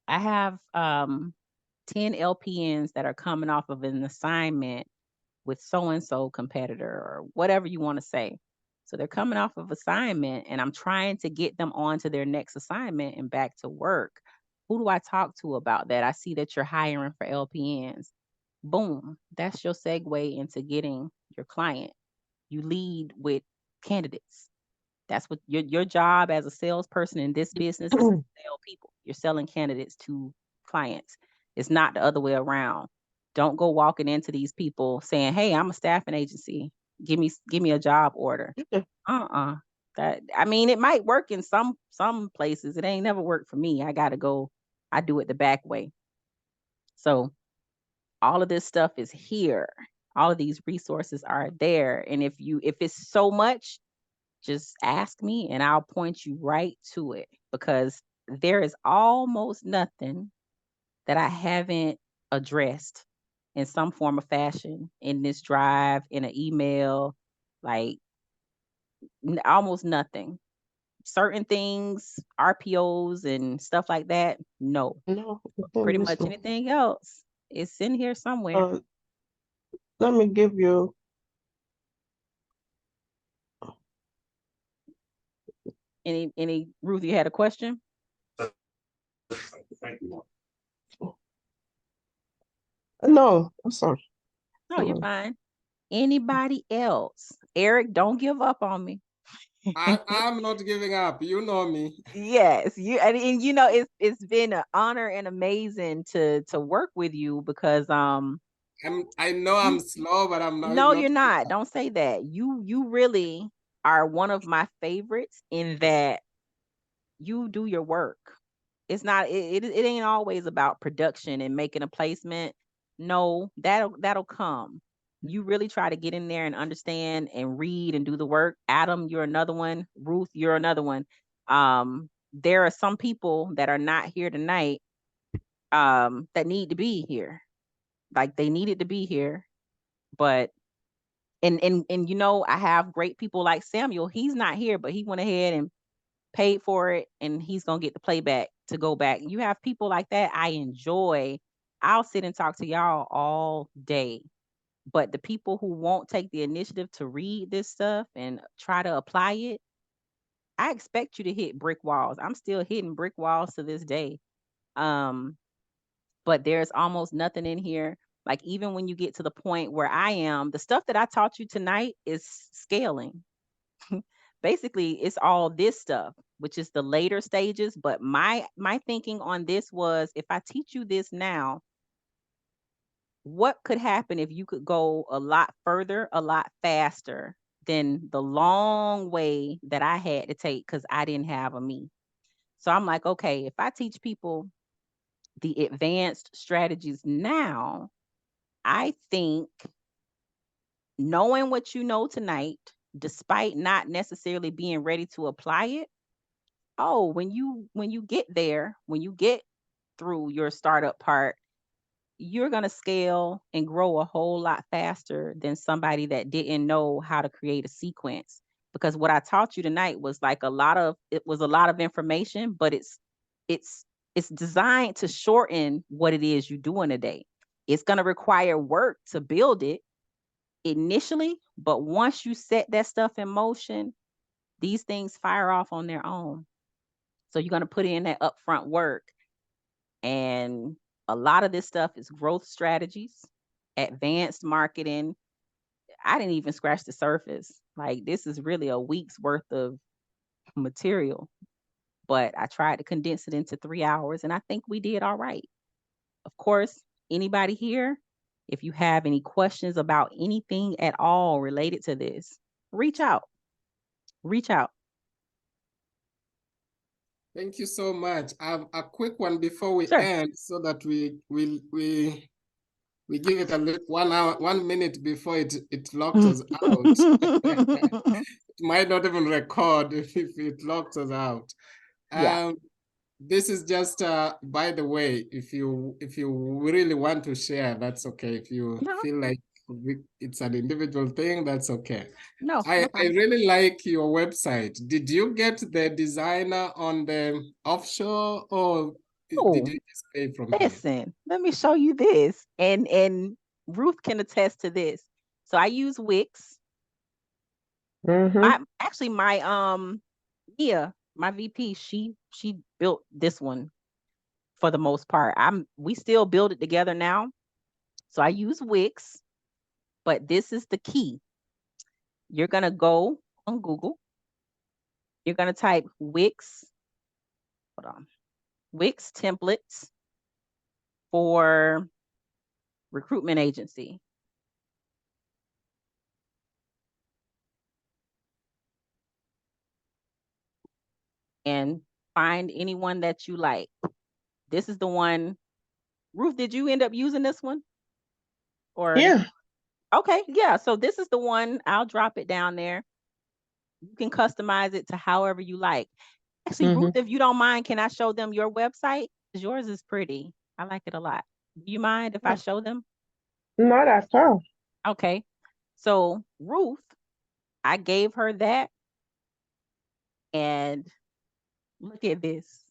I have 10 LPNs that are coming off of an assignment with so-and-so competitor or whatever you want to say. So they're coming off of assignment and I'm trying to get them on to their next assignment and back to work. Who do I talk to about that? I see that you're hiring for LPNs. Boom. That's your segue into getting your client. You lead with candidates. That's what your job as a salesperson in this business is to sell people. You're selling candidates to clients. It's not the other way around. Don't go walking into these people saying, "Hey, I'm a staffing agency. Give me a job order." Uh-uh. That, I mean, it might work in some places. It ain't never worked for me. I do it the back way. So all of this stuff is here. All of these resources are there. And if it's so much, just ask me and I'll point you right to it because there is almost nothing that I haven't addressed in some form of fashion in this drive, in an email, like almost nothing. Certain things, RPOs and stuff like that, no. No, Pretty much anything else, it's in here somewhere. let me give you. Any Ruth, you had a question? No, I'm sorry. No, you're fine. Anybody else? Eric, don't give up on me. I'm not giving up. You know me. Yes, you and you know it's been an honor and amazing to work with you because I know I'm slow, but I'm not. no, you're not. Don't say that. You really are one of my favorites in that you do your work. It's not it ain't always about production and making a placement. No, that'll come. You really try to get in there and understand and read and do the work. Adam, you're another one. Ruth, you're another one. There are some people that are not here tonight that need to be here. Like they needed to be here, but and you know, I have great people like Samuel. He's not here, but he went ahead and paid for it and he's gonna get the playback to go back. You have people like that I enjoy. I'll sit and talk to y'all all day. But the people who won't take the initiative to read this stuff and try to apply it, I expect you to hit brick walls. I'm still hitting brick walls to this day. Um, but there's almost nothing in here. Like even when you get to the point where I am, the stuff that I taught you tonight is scaling. Basically, it's all this stuff, which is the later stages. But my thinking on this was if I teach you this now, what could happen if you could go a lot further, a lot faster than the long way that I had to take because I didn't have a me. So I'm like, okay, if I teach people the advanced strategies now, I think knowing what you know tonight, despite not necessarily being ready to apply it, oh, when you get there, when you get through your startup part, you're going to scale and grow a whole lot faster than somebody that didn't know how to create a sequence. Because what I taught you tonight was like it was a lot of information, but it's designed to shorten what it is you do in a day. It's going to require work to build it initially, but once you set that stuff in motion, these things fire off on their own. So you're going to put in that upfront work. And a lot of this stuff is growth strategies, advanced marketing. I didn't even scratch the surface. Like, this is really a week's worth of material, but I tried to condense it into 3 hours, and I think we did all right. Of course, anybody here, if you have any questions about anything at all related to this, reach out. Reach out. Thank you so much. A quick one before we Sure. end, so that we give it a little 1 hour, 1 minute before it locks us out. It might not even record if it locks us out. Yeah. This is just by the way, if you really want to share, that's okay. If you No. feel like it's an individual thing, that's okay. No. I problem. really like your website. Did you get the designer on the offshore, or did you just pay from here? Listen, let me show you this. And Ruth can attest to this. So I use Wix. Mm-hmm. My Mia, my VP, she built this one for the most part. We still build it together now. So I use Wix, but this is the key. You're gonna go on Google. You're gonna type Wix. Hold on. Wix templates for recruitment agency. And find anyone that you like. This is the one. Ruth, did you end up using this one? Or Yeah. okay, yeah. So this is the one. I'll drop it down there. You can customize it to however you like. Actually, Mm-hmm. Ruth, if you don't mind, can I show them your website? 'Cause yours is pretty. I like it a lot. Do you mind if I show them? Not at all. Okay. So Ruth, I gave her that, and look at this.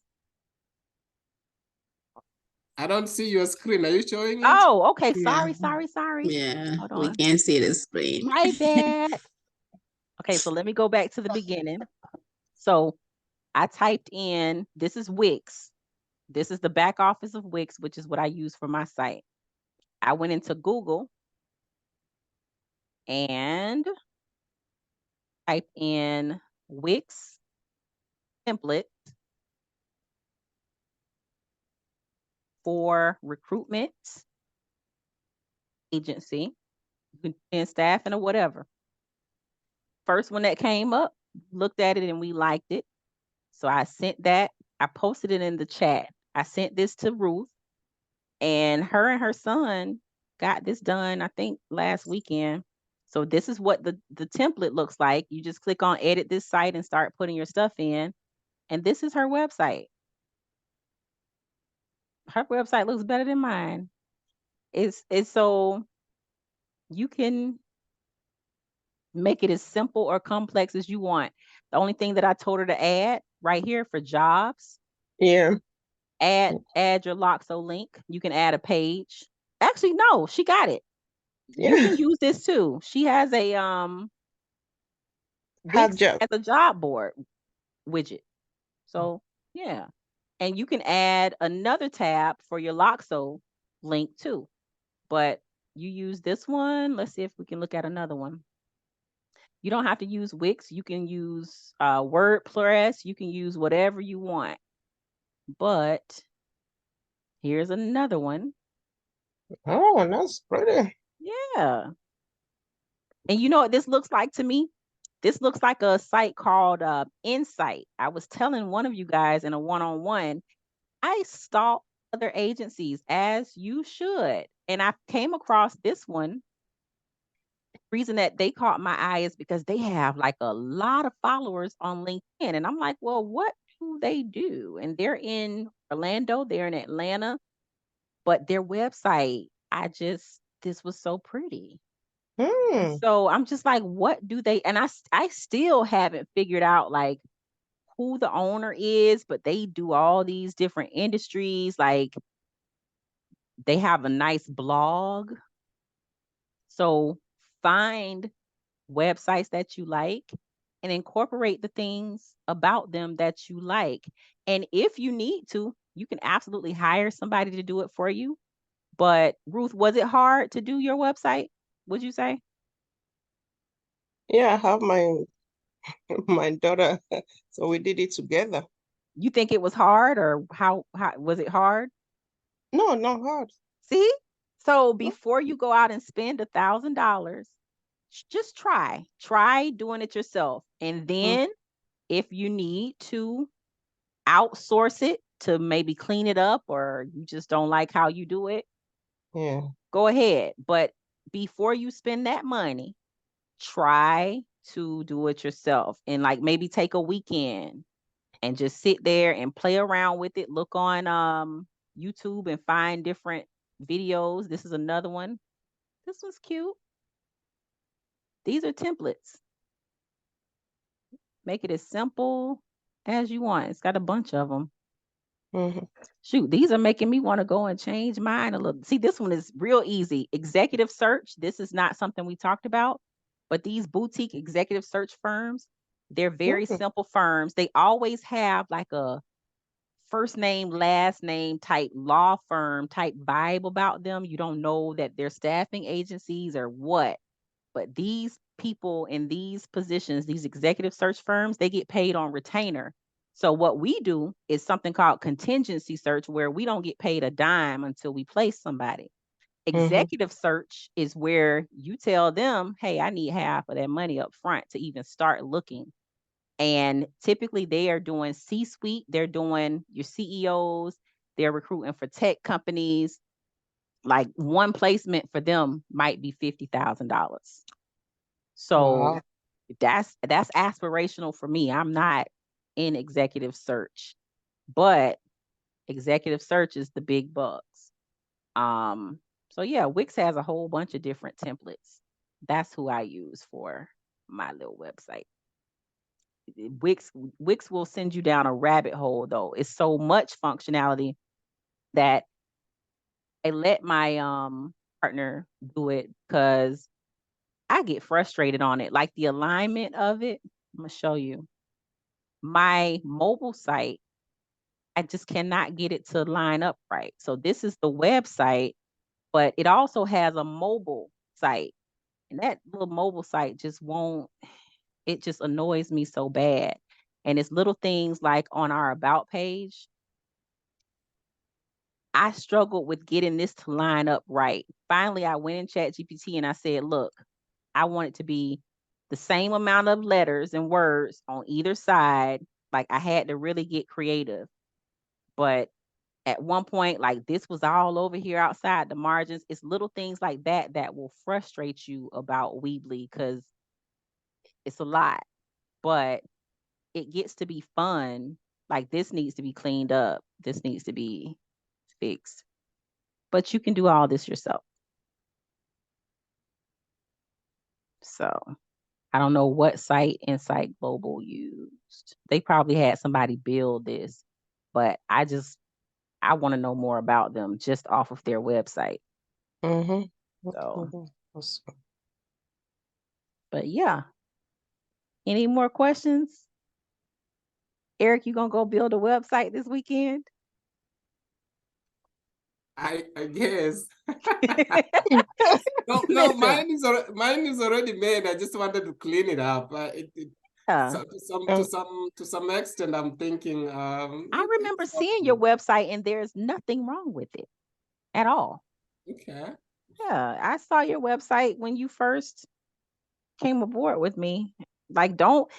I don't see your screen. Are you showing it? Oh, okay. Yeah. Sorry. Yeah, Hold we on. can see the screen. My bad. Okay, so let me go back to the beginning. So I typed in, this is Wix. This is the back office of Wix, which is what I use for my site. I went into Google and typed in Wix template for recruitment agency, and staffing or whatever. First one that came up, looked at it and we liked it. So I sent that. I posted it in the chat. I sent this to Ruth, and her son got this done, I think, last weekend. So this is what the template looks like. You just click on edit this site and start putting your stuff in. And this is her website. Her website looks better than mine. It's so you can make it as simple or complex as you want. The only thing that I told her to add right here for jobs, Yeah. add your Loxo link. You can add a page. Actually, no, she got it. You Yeah. can use this too. She has a Hard Wix job. as a job board widget. So yeah. And you can add another tab for your Loxo link too. But you use this one. Let's see if we can look at another one. You don't have to use Wix. You can use WordPress. You can use whatever you want. But here's another one. Oh, that's pretty. Yeah. And you know what this looks like to me? This looks like a site called Insight. I was telling one of you guys in a one-on-one, I stalk other agencies as you should. And I came across this one. Reason that they caught my eye is because they have like a lot of followers on LinkedIn. And I'm like, well, what do they do? And they're in Orlando, they're in Atlanta, but their website, this was so pretty. Hmm. So I'm just like, what do they, and I still haven't figured out like who the owner is, but they do all these different industries. Like they have a nice blog. So find websites that you like and incorporate the things about them that you like. And if you need to, you can absolutely hire somebody to do it for you. But Ruth, was it hard to do your website? Would you say? Yeah, I have my daughter, so we did it together. You think it was hard, or how was it hard? No, not hard. See? So No. before you go out and spend $1,000, just try doing it yourself. And Mm, then if you need to outsource it to maybe clean it up, or you just don't like how you do it, yeah. go ahead. But before you spend that money, try to do it yourself, and like maybe take a weekend and just sit there and play around with it. Look on YouTube and find different videos. This is another one. This one's cute. These are templates. Make it as simple as you want. It's got a bunch of them. Mhm. Shoot, these are making me want to go and change mine a little. See, this one is real easy. Executive search. This is not something we talked about, but these boutique executive search firms, they're very Mhm. simple firms. They always have like a first name, last name type law firm type vibe about them. You don't know that they're staffing agencies or what, but these people in these positions, these executive search firms, they get paid on retainer. So what we do is something called contingency search, where we don't get paid a dime until we place somebody. Mhm. Executive search is where you tell them, hey, I need half of that money up front to even start looking. And typically they are doing C-suite, they're doing your CEOs, they're recruiting for tech companies. Like one placement for them might be $50,000. So Wow. that's aspirational for me. I'm not in executive search, but executive search is the big bucks. Um, so yeah, Wix has a whole bunch of different templates. That's who I use for my little website. Wix will send you down a rabbit hole though. It's so much functionality that I let my partner do it because I get frustrated on it. Like the alignment of it, I'm gonna show you. My mobile site, I just cannot get it to line up right. So this is the website, but it also has a mobile site. And that little mobile site just won't, it just annoys me so bad. And it's little things like on our about page. I struggled with getting this to line up right. Finally, I went in Chat GPT and I said, look, I want it to be the same amount of letters and words on either side. Like I had to really get creative. But at one point, like this was all over here outside the margins. It's little things like that that will frustrate you about Weebly because it's a lot, but it gets to be fun. Like this needs to be cleaned up. This needs to be fixed. But you can do all this yourself. So I don't know what site Insight Global used. They probably had somebody build this, but I want to know more about them just off of their website. Mhm. So, Awesome. but yeah. Any more questions? Eric, you gonna go build a website this weekend? I guess. No, Listen, mine is already made. I just wanted to clean it up. yeah, So Uh, to some extent, I'm thinking I remember it's seeing your okay. website and there's nothing wrong with it at all. Okay. Yeah, I saw your website when you first came aboard with me. Like don't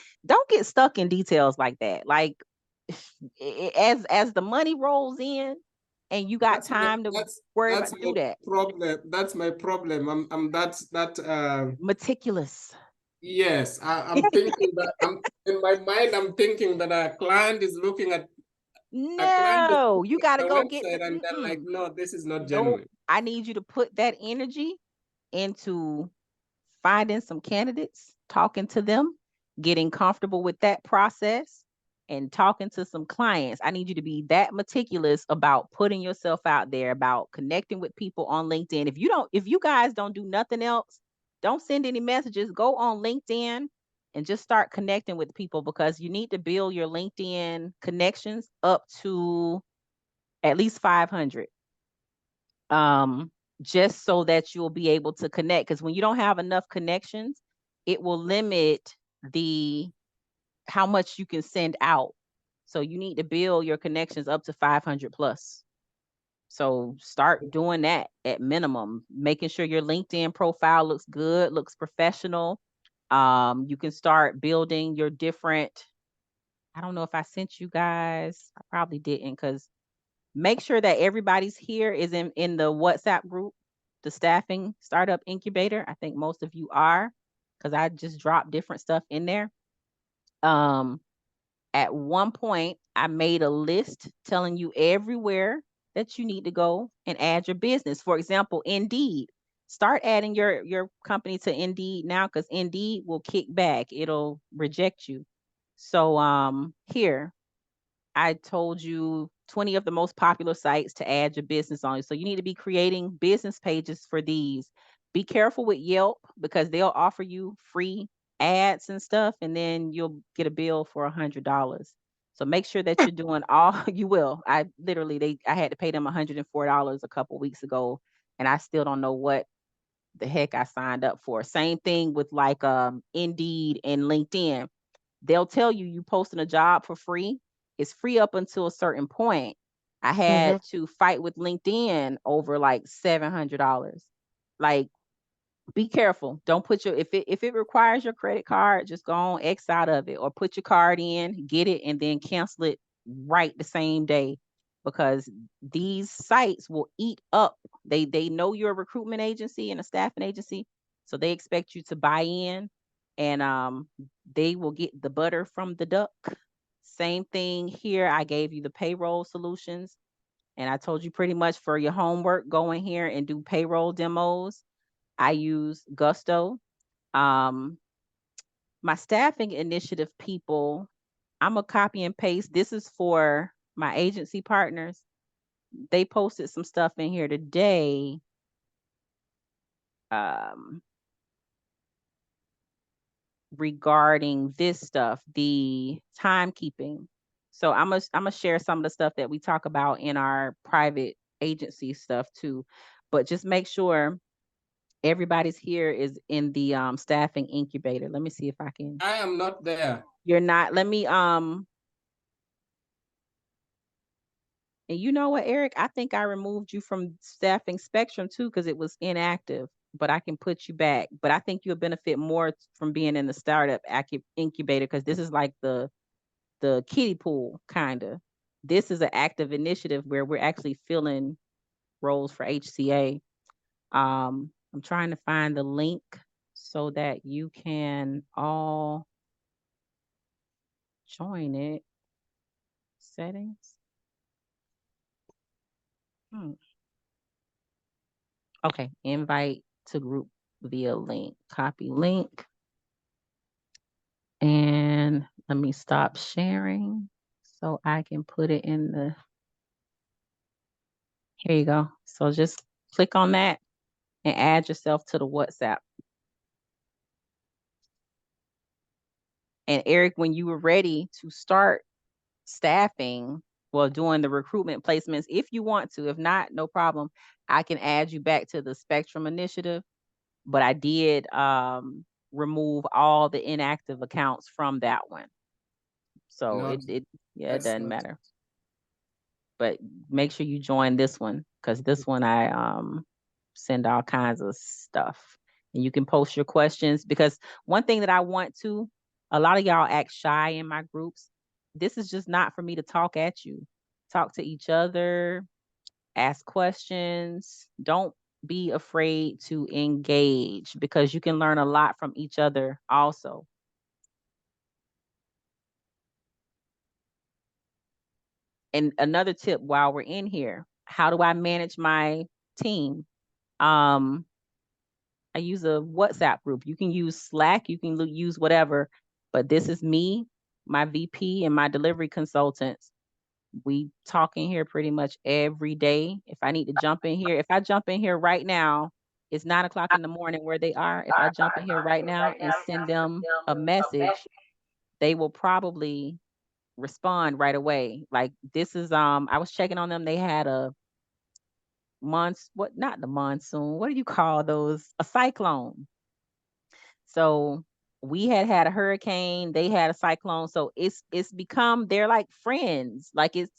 get stuck in details like that. Like as the money rolls in and you got That's my time to worry about, that's my do that. problem. That's my problem. I'm that Meticulous. yes. I'm thinking that I'm in my mind. I'm thinking that a client is No, you looking got at to my go get the website and then like, no, this is not nope. genuine. I need you to put that energy into finding some candidates, talking to them, getting comfortable with that process, and talking to some clients. I need you to be that meticulous about putting yourself out there, about connecting with people on LinkedIn. If you guys don't do nothing else, don't send any messages. Go on LinkedIn and just start connecting with people, because you need to build your LinkedIn connections up to at least 500. Just so that you'll be able to connect. Because when you don't have enough connections, it will limit how much you can send out. So you need to build your connections up to 500 plus. So start doing that at minimum, making sure your LinkedIn profile looks good, looks professional. You can start building your different, I don't know if I sent you guys, I probably didn't, because make sure that everybody's here is in the WhatsApp group, the Staffing Startup Incubator. I think most of you are, because I just dropped different stuff in there. At one point, I made a list telling you everywhere that you need to go and add your business. For example, Indeed. Start adding your company to Indeed now, because Indeed will kick back. It'll reject you. So here, I told you 20 of the most popular sites to add your business on. So you need to be creating business pages for these. Be careful with Yelp, because they'll offer you free ads and stuff, and then you'll get a bill for $100. So make sure that you're doing all you will. I had to pay them $104 a couple weeks ago, and I still don't know what the heck I signed up for. Same thing with like Indeed and LinkedIn. They'll tell you posting a job for free. It's free up until a certain point. I had to fight with LinkedIn over like $700. Like, be careful. Don't put if it requires your credit card, just go on X out of it, or put your card in, get it, and then cancel it right the same day, because these sites will eat up. They know you're a recruitment agency and a staffing agency, so they expect you to buy in, and they will get the butter from the duck. Same thing here. I gave you the payroll solutions, and I told you pretty much for your homework, go in here and do payroll demos. I use Gusto. My staffing initiative people, I'm a copy and paste. This is for my agency partners. They posted some stuff in here today. Regarding this stuff, the timekeeping. So I'm gonna share some of the stuff that we talk about in our private agency stuff too. But just make sure everybody's here is in the staffing incubator. Let me see if I can. I am not there. You're not. Let me and you know what, Eric? I think I removed you from Staffing Spectrum too, because it was inactive. But I can put you back. But I think you'll benefit more from being in the startup incubator, because this is like the kiddie pool kind of. This is an active initiative where we're actually filling roles for HCA. I'm trying to find the link so that you can all join it. Settings. Okay, invite to group via link. Copy link. And let me stop sharing so I can put it in the, here you go. So just click on that and add yourself to the WhatsApp. And Eric, when you were ready to start staffing, well, doing the recruitment placements, if you want to, if not, no problem. I can add you back to the Spectrum initiative, but I did remove all the inactive accounts from that one. So No, it that's doesn't not- matter. But make sure you join this one, because this one I send all kinds of stuff. And you can post your questions, because one thing that I want to, a lot of y'all act shy in my groups. This is just not for me to talk at you. Talk to each other, ask questions. Don't be afraid to engage, because you can learn a lot from each other also. And another tip while we're in here, how do I manage my team? I use a WhatsApp group. You can use Slack, you can use whatever, but this is me my VP and my delivery consultants, we talk in here pretty much every day. If I need to jump in here, if I jump in here right now, it's 9 o'clock in the morning where they are. If I jump in here right now and send them a message, they will probably respond right away. Like this is I was checking on them. They had a not the monsoon. What do you call those? A cyclone. So we had a hurricane, they had a cyclone. So it's become, they're like friends. Like it's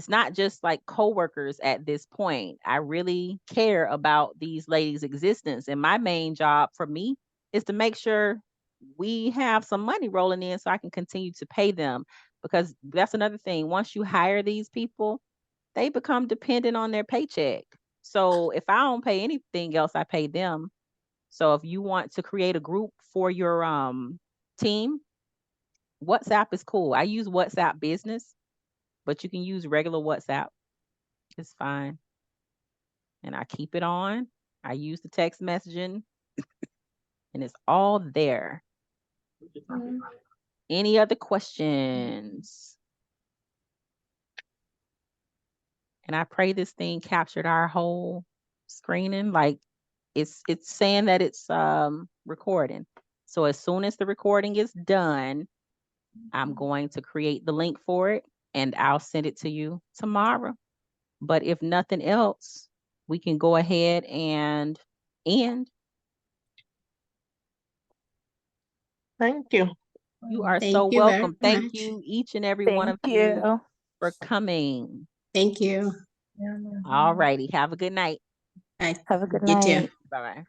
not just like coworkers at this point. I really care about these ladies' existence. And my main job for me is to make sure we have some money rolling in so I can continue to pay them. Because that's another thing. Once you hire these people, they become dependent on their paycheck. So if I don't pay anything else, I pay them. So if you want to create a group for your team, WhatsApp is cool. I use WhatsApp Business, but you can use regular WhatsApp. It's fine. And I keep it on. I use the text messaging and it's all there. Any other questions? And I pray this thing captured our whole screening. Like it's saying that it's recording. So as soon as the recording is done, I'm going to create the link for it and I'll send it to you tomorrow. But if nothing else, we can go ahead and end. Thank you. You are Thank so you very welcome. Thank much. you, each and every one of Thank you, you. for coming. Thank you. All righty. Have a good night. Bye. Have a good You too. night. Bye-bye.